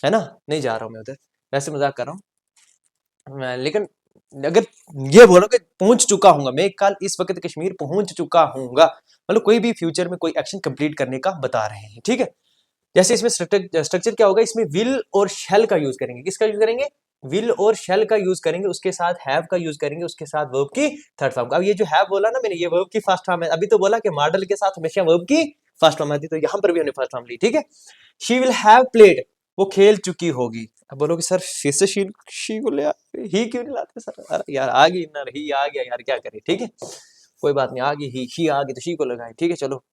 है ना, नहीं जा रहा हूँ मैं उधर, वैसे मजाक कर रहा हूँ। लेकिन अगर ये बोलो कि पहुंच चुका हूँ मैं कल इस वक्त कश्मीर पहुंच चुका हूँ, मतलब कोई भी फ्यूचर में कोई एक्शन कंप्लीट करने का बता रहे हैं, ठीक है। जैसे इसमें स्ट्रक्चर क्या होगा, इसमें विल और शेल का यूज करेंगे, किसका यूज करेंगे, विल और शेल का यूज करेंगे, उसके साथ हैव का यूज करेंगे, उसके साथ वर्ब की थर्ड फॉर्म का। अब ये जो हैव बोला ना मैंने, ये वर्ब की फर्स्ट फॉर्म है, अभी तो बोला कि मॉडल के साथ हमेशा वर्ब की फर्स्ट फॉर्म आती, तो यहाँ पर भी हमने फर्स्ट फॉर्म ली, ठीक है। शी विल हैव प्लेड, वो खेल चुकी होगी। अब बोलोगे सर फिर से शी को ले ही क्यों नहीं लाते सर, अरे यार आ गई ना, ही आ गया यार, क्या करे, ठीक है, कोई बात नहीं, आ गई ही आ गई तो शी को लगाए, ठीक है, चलो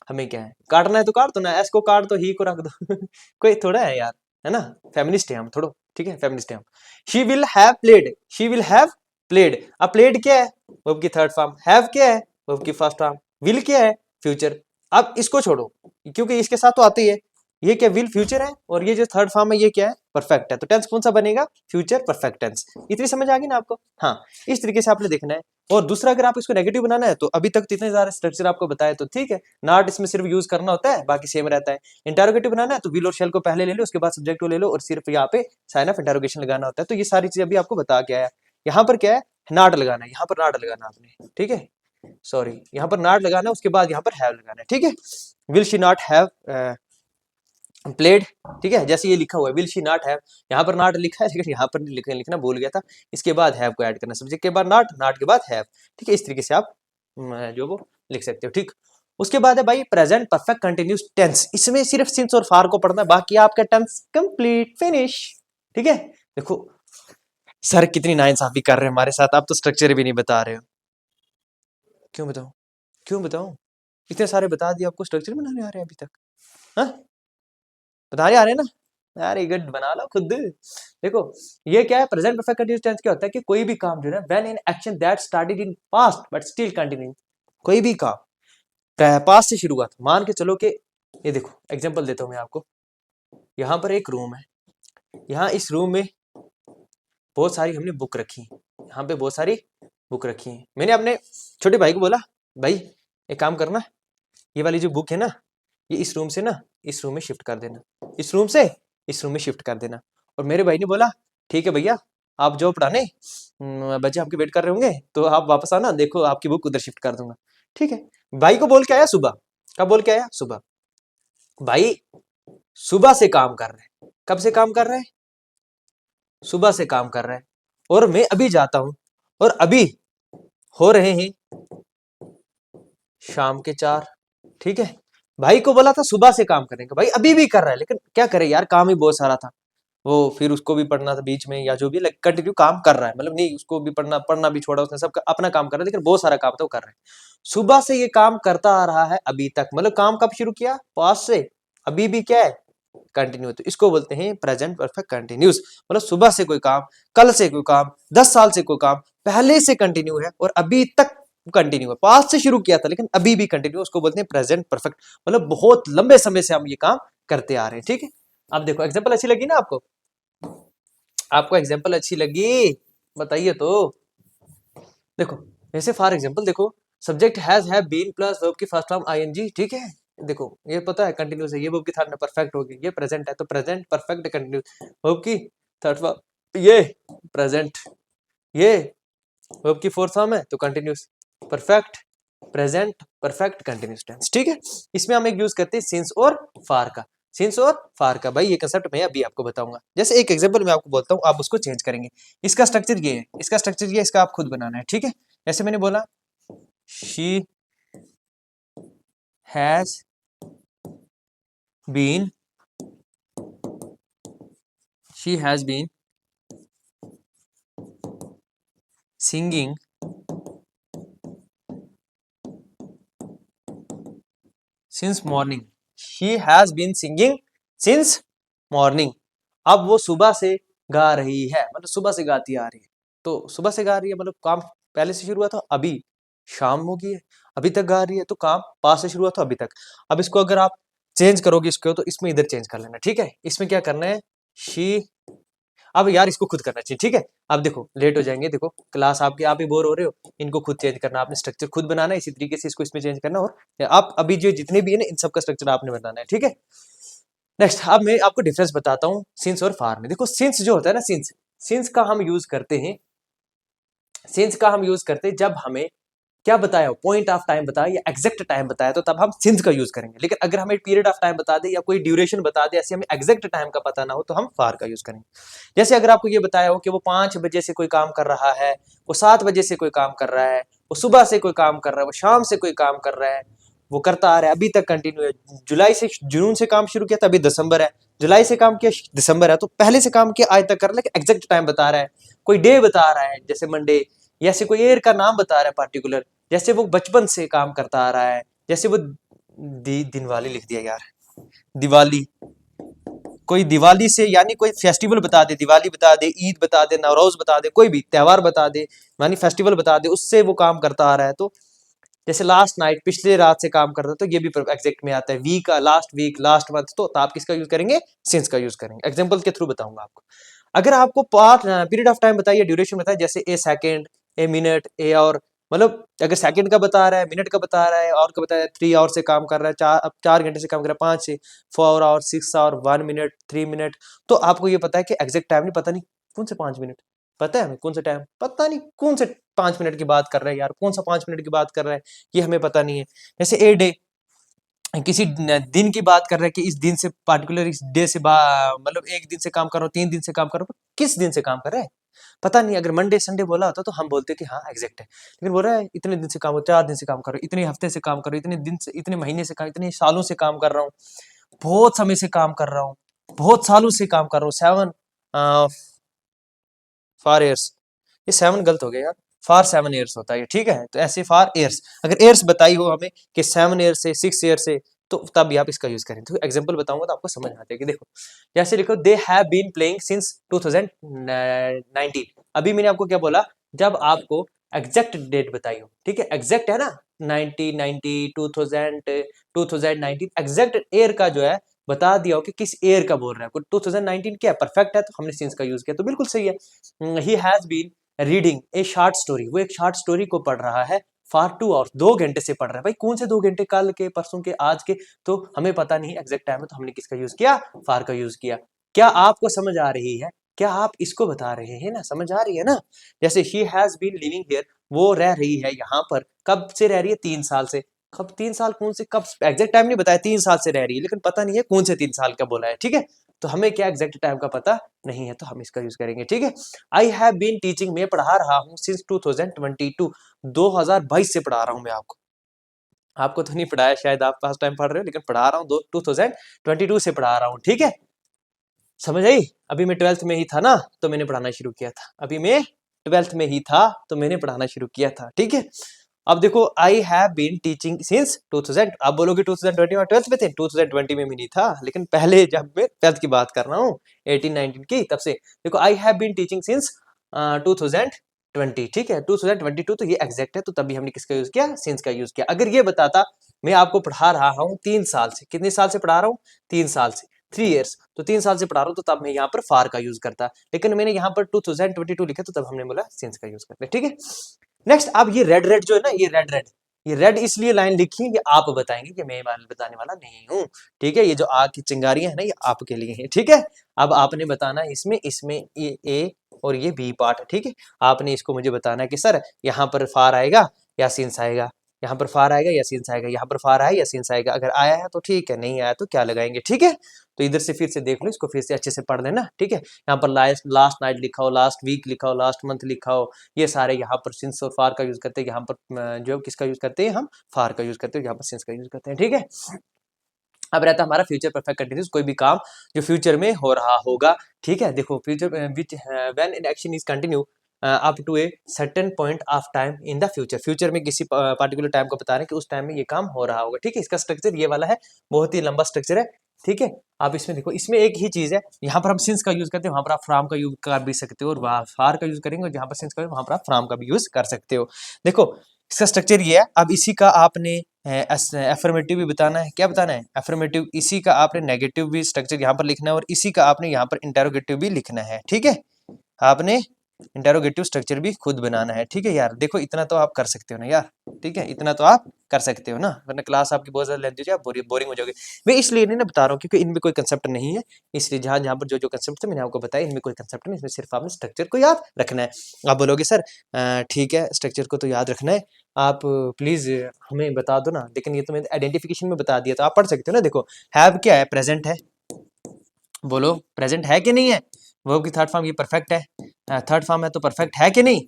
हमें क्या है, काटना है तो काट दो ना, एस को काट दो, ही को रख दो कोई थोड़ा है यार, है ना, फेमिनिस्ट है हम थोड़ो, ठीक है, फेमिनिस्ट है हम। She will have played, she will have played. अब प्लेड क्या है, वर्ब की थर्ड फॉर्म, हैव क्या है, वर्ब की फर्स्ट फॉर्म, विल क्या है, फ्यूचर। अब इसको छोड़ो क्योंकि इसके साथ तो आते ही है, ये क्या विल फ्यूचर है, और ये जो थर्ड फॉर्म है ये क्या है, परफेक्ट है, तो टेंस कौन सा बनेगा, फ्यूचर परफेक्ट टेंस। इतनी समझ आ गई ना आपको, हाँ, इस तरीके से आपने देखना है। और दूसरा अगर आप इसको नेगेटिव बनाना है तो अभी तक तो इतने सारे स्ट्रक्चर आपको बताए तो ठीक है, नॉट इसमें सिर्फ यूज करना होता है, बाकी सेम रहता है। इंटरोगेटिव बनाना है तो विल और शेल को पहले ले लो, उसके बाद सब्जेक्ट को ले लो, और सिर्फ यहाँ पे साइन ऑफ इंटरोगेशन लगाना होता है। तो ये सारी चीजें अभी आपको बता के आया। यहाँ पर क्या है, नॉट लगाना है, यहाँ पर नॉट लगाना आपने, ठीक है, सॉरी, यहाँ पर नॉट लगाना है, उसके बाद यहाँ पर हैव लगाना है, ठीक है। Will she not have played, ठीक है, जैसे ये लिखा हुआ है विल शी नॉट हैव, यहाँ पर नॉट लिखा है लेकिन यहाँ पर लिखना भूल गया था, इसके बाद हैव को ऐड करना, सब्जेक्ट के बाद नॉट, नॉट के बाद हैव, ठीक है, इस तरीके से आप जो वो लिख सकते हो, ठीक। उसके बाद है भाई प्रेजेंट परफेक्ट कंटिन्यूस टेंस, इसमें सिर्फ सिंस और फार को पढ़ना है, बाकी आपका टेंस कंप्लीट फिनिश, ठीक है। देखो सर कितनी नाइंसाफी कर रहे हैं हमारे साथ, आप तो स्ट्रक्चर भी नहीं बता रहे हो, क्यों बताओ, क्यों बताओ, इतने सारे बता दिए, आपको स्ट्रक्चर बनाने आ रहे हैं अभी तक, हाँ बताने आ रहे हैं ना, यार गुड बना लो खुद। देखो ये क्या है, प्रेजेंट परफेक्ट कंटीन्यूअस टेंस क्या होता है कि कोई भी काम जो है when in action that started in past but still continue, कोई भी काम पास्ट से शुरू हुआ था, मान के चलो कि ये देखो एग्जांपल देता हूं मैं आपको, यहाँ पर एक रूम है, यहाँ इस रूम में बहुत सारी हमने बुक रखी, यहाँ पे बहुत सारी बुक रखी है, मैंने अपने छोटे भाई को बोला भाई एक काम करना, ये वाली जो बुक है ना, ये इस रूम से ना इस रूम में शिफ्ट कर देना, इस रूम से इस रूम में शिफ्ट कर देना। और मेरे भाई ने बोला ठीक है भैया, आप जो पढ़ाने बच्चे आपके वेट कर रहे होंगे तो आप वापस आना, देखो आपकी बुक उधर शिफ्ट कर दूंगा, ठीक है। भाई को बोल के आया सुबह, कब बोल के आया, सुबह। भाई सुबह से काम कर रहे हैं, कब से काम कर रहे हैं, सुबह से काम कर रहे हैं, और मैं अभी जाता हूं, और अभी हो रहे हैं शाम के 4, ठीक है। भाई को बोला था सुबह से काम करने का, भाई अभी भी कर रहा है, लेकिन क्या करे यार, काम ही बहुत सारा था, वो फिर उसको भी पढ़ना था बीच में, या जो भी कंटिन्यू काम कर रहा है, मतलब नहीं उसको भी पढ़ना भी छोड़ा उसने, सब अपना काम कर रहा है, लेकिन बहुत सारा काम था वो कर रहा है। सुबह से ये काम करता आ रहा है अभी तक, मतलब काम कब शुरू किया, पास्ट से, अभी भी क्या है कंटिन्यू, तो इसको बोलते हैं प्रेजेंट परफेक्ट कंटिन्यूस। मतलब सुबह से कोई काम, कल से कोई काम, 10 साल से कोई काम पहले से कंटिन्यू है और अभी तक कंटिन्यू है, पास्ट से शुरू किया था लेकिन अभी भी कंटिन्यू, उसको बोलते हैं प्रेजेंट परफेक्ट, मतलब बहुत लंबे समय से हम ये काम करते आ रहे हैं, ठीक है। अब देखो एग्जांपल अच्छी लगी ना आपको, आपको एग्जांपल अच्छी लगी, बताइए तो। देखो जैसे फॉर एग्जांपल देखो, subject have been plus verb की फर्स्ट फॉर्म आईएनजी, ठीक है। देखो ये पता है कंटिन्यूस है, ये वर्ब की थर्ड में परफेक्ट होगी, ये प्रेजेंट है तो प्रेजेंट परफेक्ट कंटिन्यूस, वर्ब की थर्ड फॉर्म ये प्रेजेंट, ये वर्ब की फोर्थ फॉर्म है तो continuous, perfect, present perfect continuous tense, ठीक है। इसमें हम एक यूज करते हैं सिंस और फार का, सिंस और फार का, भाई ये कंसेप्ट मैं अभी आपको बताऊंगा। जैसे एक एग्जांपल मैं आपको बोलता हूँ, आप उसको चेंज करेंगे, इसका स्ट्रक्चर ये है, इसका स्ट्रक्चर ये है, इसका आप खुद बनाना है, ठीक है। जैसे मैंने बोला she has been, she has been singing since morning, she has been singing since morning. अब वो सुबह से गा रही है, मतलब सुबह से गाती आ रही है, तो सुबह से गा रही है मतलब काम पहले से शुरू हुआ था, अभी शाम हो गई है, अभी तक गा रही है, तो काम पास से शुरू हुआ था अभी तक। अब इसको अगर आप चेंज करोगे इसको, तो इसमें इधर चेंज कर लेना, ठीक है। इसमें क्या करना है, शी, अब यार इसको खुद करना चाहिए, ठीक है। अब देखो लेट हो जाएंगे, देखो क्लास आपकी, आप ही बोर हो रहे हो, इनको खुद चेंज करना, आपने स्ट्रक्चर खुद बनाना है, इसी तरीके से इसको इसमें चेंज करना, और आप अभी जो जितने भी है ना इन सबका स्ट्रक्चर आपने बनाना है, ठीक है। नेक्स्ट अब मैं आपको डिफरेंस बताता हूँ सिंस और फार में। देखो सिंस जो होता है ना, सिंस, सिंस का हम यूज करते हैं, सिंस का हम यूज करते हैं जब हमें क्या बताया हो, पॉइंट ऑफ टाइम बताया या एग्जैक्ट टाइम बताया, तो तब हम सिंस का यूज करेंगे। लेकिन अगर हमें पीरियड ऑफ टाइम बता दे या कोई ड्यूरेशन बता दे, ऐसे हमें एग्जैक्ट टाइम का पता ना हो, तो हम फार का यूज करेंगे। जैसे अगर आपको ये बताया हो कि वो 5 बजे से कोई काम कर रहा है, वो 7 बजे से कोई काम कर रहा है, वो सुबह से कोई काम कर रहा है, वो शाम से कोई काम कर रहा है, वो करता आ रहा है अभी तक कंटिन्यू है, जुलाई से, जून से काम शुरू किया था अभी दिसंबर है, जुलाई से काम किया दिसंबर है, तो पहले से काम किया आज तक कर रहा है, लेकिन एग्जैक्ट टाइम बता रहा है, कोई डे बता रहा है जैसे मंडे, जैसे कोई ईयर का नाम बता रहा है पार्टिकुलर, जैसे वो बचपन से काम करता आ रहा है, जैसे वो दिनवाली लिख दिया यार, दिवाली। कोई दिवाली से यानी कोई फेस्टिवल बता दे, दिवाली बता दे, ईद बता दे, नवरोज बता दे, कोई भी त्योहार बता दे, यानी फेस्टिवल बता दे, उससे वो काम करता आ रहा है। तो जैसे लास्ट नाइट, पिछले रात से काम कर रहा है, तो ये भी एग्जैक्ट में आता है। वीक का लास्ट वीक, लास्ट मंथ, तो आप किसका यूज करेंगे? सिंस का यूज करेंगे। एग्जांपल के थ्रू बताऊंगा आपको। अगर आपको पार्ट पीरियड ऑफ टाइम बताइए, ड्यूरेशन बताइए, जैसे ए सेकंड, ए मिनट, ए और, मतलब अगर सेकंड का बता रहा है, मिनट का बता रहा है, और का बता रहा है 3 आवर से काम कर रहा है, 4 घंटे से काम कर रहा है, 5 से 4 आवर, 6 आवर, 1 मिनट, 3 मिनट, तो आपको ये पता है कि एग्जैक्ट टाइम नहीं पता, नहीं कौन से 5 मिनट, पता है हमें कौन सा टाइम, पता नहीं कौन से 5 मिनट की बात कर रहा है यार, कौन सा 5 मिनट की बात कर रहा है, ये हमें पता नहीं है। जैसे ए डे, किसी दिन की बात कर रहा है कि इस दिन से पार्टिकुलर, इस डे से मतलब एक दिन से काम कर रहा हूँ, 3 दिन से काम कर रहा हूँ, किस दिन से काम कर रहा है पता नहीं। अगर मंडे संडे बोला होता तो हम बोलते कि हाँ एग्जैक्ट है, लेकिन बोल रहा है इतने दिन से काम, 4 दिन से काम कर रहा हूँ, इतने हफ्ते से काम कर रहा हूँ, इतने दिन से, इतने महीने से काम, इतने सालों से काम कर रहा हूँ, बहुत समय से काम कर रहा हूँ, बहुत सालों से काम कर रहा हूँ, 7 4 ईयर्स, ये 7 गलत हो गया यार, फार 7 ईयर्स होता है ये, ठीक है। तो ऐसे फार ईयर्स, अगर ईयर्स बताई हो हमें कि 7 ईयर से, 6 ईयर से, तो तब भी आप इसका यूज करें। तो एग्जांपल बताऊंगा तो आपको समझ आ जाएगी। देखो जैसे लिखो, they have been playing since 2019। अभी मैंने आपको क्या बोला, जब आपको एग्जैक्ट डेट बताई हो, ठीक है, एग्जैक्ट है ना, 1990, 2000, 2019, एग्जैक्ट ईयर का जो है बता दिया हो कि किस ईयर का बोल रहा है। 2019 क्या परफेक्ट है, तो हमने सिंस का यूज किया, तो बिल्कुल सही है। He has been reading a short story, वो एक शॉर्ट स्टोरी को पढ़ रहा है फॉर 2 आवर्स, 2 घंटे से पढ़ रहा है। भाई कौन से 2 घंटे, कल के, परसों के, आज के, तो हमें पता नहीं एग्जैक्ट टाइम है, तो हमने किसका यूज किया? फार का यूज किया। क्या आपको समझ आ रही है? क्या आप इसको बता रहे हैं ना, समझ आ रही है ना? जैसे he has been living here, वो रह रही है यहाँ पर, कब से रह रही है? 3 साल से। कब 3 साल, कौन से, कब, एग्जैक्ट टाइम नहीं बताया, 3 साल से रह रही है, लेकिन पता नहीं है कौन से 3 साल का बोला है, ठीक है। तो हमें क्या एग्जैक्ट टाइम का पता नहीं है, तो हम इसका यूज करेंगे, ठीक है। आई हैव बीन टीचिंग, मैं पढ़ा रहा हूँ, सिंस 2022, 2022 से पढ़ा रहा हूँ मैं आपको। आपको तो नहीं पढ़ाया, शायद आप फर्स्ट टाइम पढ़ रहे हो, लेकिन पढ़ा रहा हूँ 2022 से पढ़ा रहा हूँ, ठीक है। समझ आई? अभी मैं 12th में ही था ना, तो मैंने पढ़ाना शुरू किया था। अभी मैं 12th में ही था, तो मैंने पढ़ाना शुरू किया था, ठीक है। अब देखो, I have been teaching since 2000। आप बोलोगे 2020 में 12th में थे, 2020 में भी नहीं था, लेकिन पहले जब मैं 12th की बात कर रहा हूँ, 18-19 की, तब से। देखो, I have been teaching since 2020, ठीक है, 2022, तो ये एग्जैक्ट है, तो तभी हमने किसका यूज किया? सिंस का यूज किया। अगर ये बताता मैं आपको पढ़ा रहा हूँ 3 साल से, कितने साल से पढ़ा रहा हूँ? 3 साल से, 3 ईयर्स, तो 3 साल से पढ़ा रहा हूँ, तो तब मैं यहाँ पर फार का यूज करता, लेकिन मैंने यहाँ पर 2022 लिखा, तो तब हमने बोला सिंस का यूज करते, ठीक है। नेक्स्ट, अब ये रेड रेड जो है ना, ये रेड इसलिए लाइन लिखी है, ये आप बताएंगे कि मैं बताने वाला नहीं हूँ, ठीक है। ये जो आग की चिंगारियां है ना, ये आपके लिए है, ठीक है। अब आपने बताना है इसमें इसमें ये ए और ये बी पार्ट है, ठीक है। आपने इसको मुझे बताना है कि सर यहाँ पर फार आएगा या सिंस आएगा, यहाँ पर फार आएगा या सिंस आएगा, यहाँ पर फार आया या सिंस आएगा। अगर आया है तो ठीक है, नहीं आया तो क्या लगाएंगे, ठीक है। तो इधर से फिर से देख लो, इसको फिर से अच्छे से पढ़ लेना, ठीक है। यहाँ पर लास्ट नाइट लिखा हो, लास्ट वीक लिखा हो, लास्ट मंथ लिखा हो, ये सारे यहाँ पर सिंस और फार का यूज करते हैं। यहाँ पर जो किसका यूज करते हैं, हम फार का यूज करते हैं, यहाँ पर सिंस का यूज करते हैं, ठीक है। अब रहता है हमारा फ्यूचर परफेक्ट कंटिन्यूस, कोई भी काम जो फ्यूचर में हो रहा होगा, ठीक है। देखो, future which when an action is continue up to a certain point of time in the future, future में किसी पार्टिकुलर टाइम को बता रहे हैं कि उस टाइम में ये काम हो रहा होगा, ठीक है। इसका स्ट्रक्चर ये वाला है, बहुत ही लंबा स्ट्रक्चर है, ठीक है। आप इसमें देखो, इसमें एक ही चीज है, यहाँ पर हम सिंस का यूज करते हैं, वहां पर आप फ्रॉम का यूज कर भी सकते हो, और वहां फार का यूज करेंगे, और जहां पर सिंस का वहां पर आप फ्रॉम का भी यूज कर सकते हो। देखो, इसका स्ट्रक्चर ये है। अब इसी का आपने एफर्मेटिव भी बताना है, क्या बताना है? एफर्मेटिव। इसी का आपने नेगेटिव भी स्ट्रक्चर यहाँ पर लिखना है, और इसी का आपने यहाँ पर इंटेरोगेटिव भी लिखना है, ठीक है। आपने इंटेरोगेटिव स्ट्रक्चर भी खुद बनाना है, ठीक है यार। देखो, इतना तो आप कर सकते हो ना यार, ठीक है, इतना तो आप कर सकते हो ना, वरना क्लास आपकी बहुत ज्यादा लेंथी हो जाए, आप बोरिंग हो जाओगे। मैं इसलिए नहीं ना बता रहा हूँ, क्योंकि इनमें कोई कंसेप्ट नहीं है, इसलिए जहाँ जहाँ पर जो जो कंसेप्ट थे मैंने आपको बताया, इनमें कोई कंसेप्ट नहीं, इसमें सिर्फ आपने स्ट्रक्चर को याद रखना है। आप बोलोगे सर ठीक है, स्ट्रक्चर को तो याद रखना है, आप प्लीज हमें बता दो ना, लेकिन ये तो मैंने आइडेंटिफिकेशन में बता दिया, तो आप पढ़ सकते हो ना। देखो, हैव क्या है? प्रेजेंट है, बोलो प्रेजेंट है कि नहीं है? वर्ब की थर्ड फॉर्म ये परफेक्ट है, थर्ड फॉर्म है तो परफेक्ट है कि नहीं,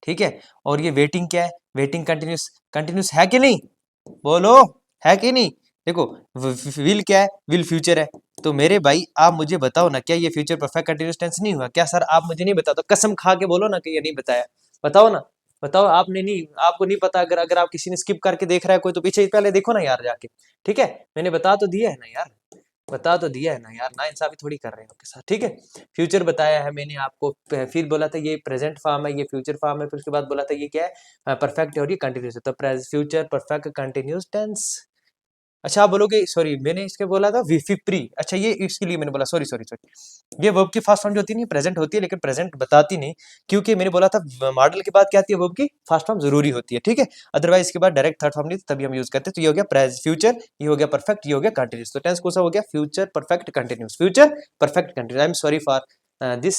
ठीक है। और ये वेटिंग क्या है? वेटिंग कंटिन्यूस, कंटिन्यूस है कि नहीं, बोलो है कि नहीं। देखो, विल क्या है? विल फ्यूचर है। तो मेरे भाई आप मुझे बताओ ना, क्या ये फ्यूचर परफेक्ट कंटिन्यूस टेंस नहीं हुआ क्या? सर आप मुझे नहीं बताओ, तो कसम खा के बोलो ना कि ये नहीं बताया, बताओ ना। बताओ, आपने नहीं, आपको नहीं पता, अगर अगर आप किसी ने स्किप करके देख रहा है कोई, तो पीछे पहले देखो ना यार जाके। ठीक है, मैंने बता तो दिया है ना यार, बता तो दिया है ना यार, ना इंसाफी थोड़ी कर रहे हैं आपके साथ। ठीक है, फ्यूचर बताया है मैंने आपको, फिर बोला था ये प्रेजेंट फॉर्म है, ये फ्यूचर फॉर्म है, फिर उसके बाद बोला था ये क्या है, परफेक्ट है और ये कंटिन्यूस है। तो फ्यूचर परफेक्ट कंटिन्यूस टेंस। अच्छा, आप बोलोगे सॉरी मैंने इसके बोला था विफिप्री, अच्छा ये इसके लिए मैंने बोला, सॉरी सॉरी सॉरी, ये वर्ब की फास्ट फॉर्म जो होती है नहीं, प्रेजेंट होती है लेकिन प्रेजेंट बताती नहीं, क्योंकि मैंने बोला था मॉडल के बाद क्या आती है, वर्ब की फास्ट फॉर्म जरूरी होती है। ठीक है, अदरवाइज इसके बाद डायरेक्ट थर्ड फॉर्म नहीं, तभी हम यूज करते हैं। तो ये हो गया प्रेजेंट फ्यूचर, ये हो गया परफेक्ट, ये हो गया कंटिन्यूस। तो टेंस कौन सा हो गया, future perfect continuous, future perfect continuous. I am sorry for this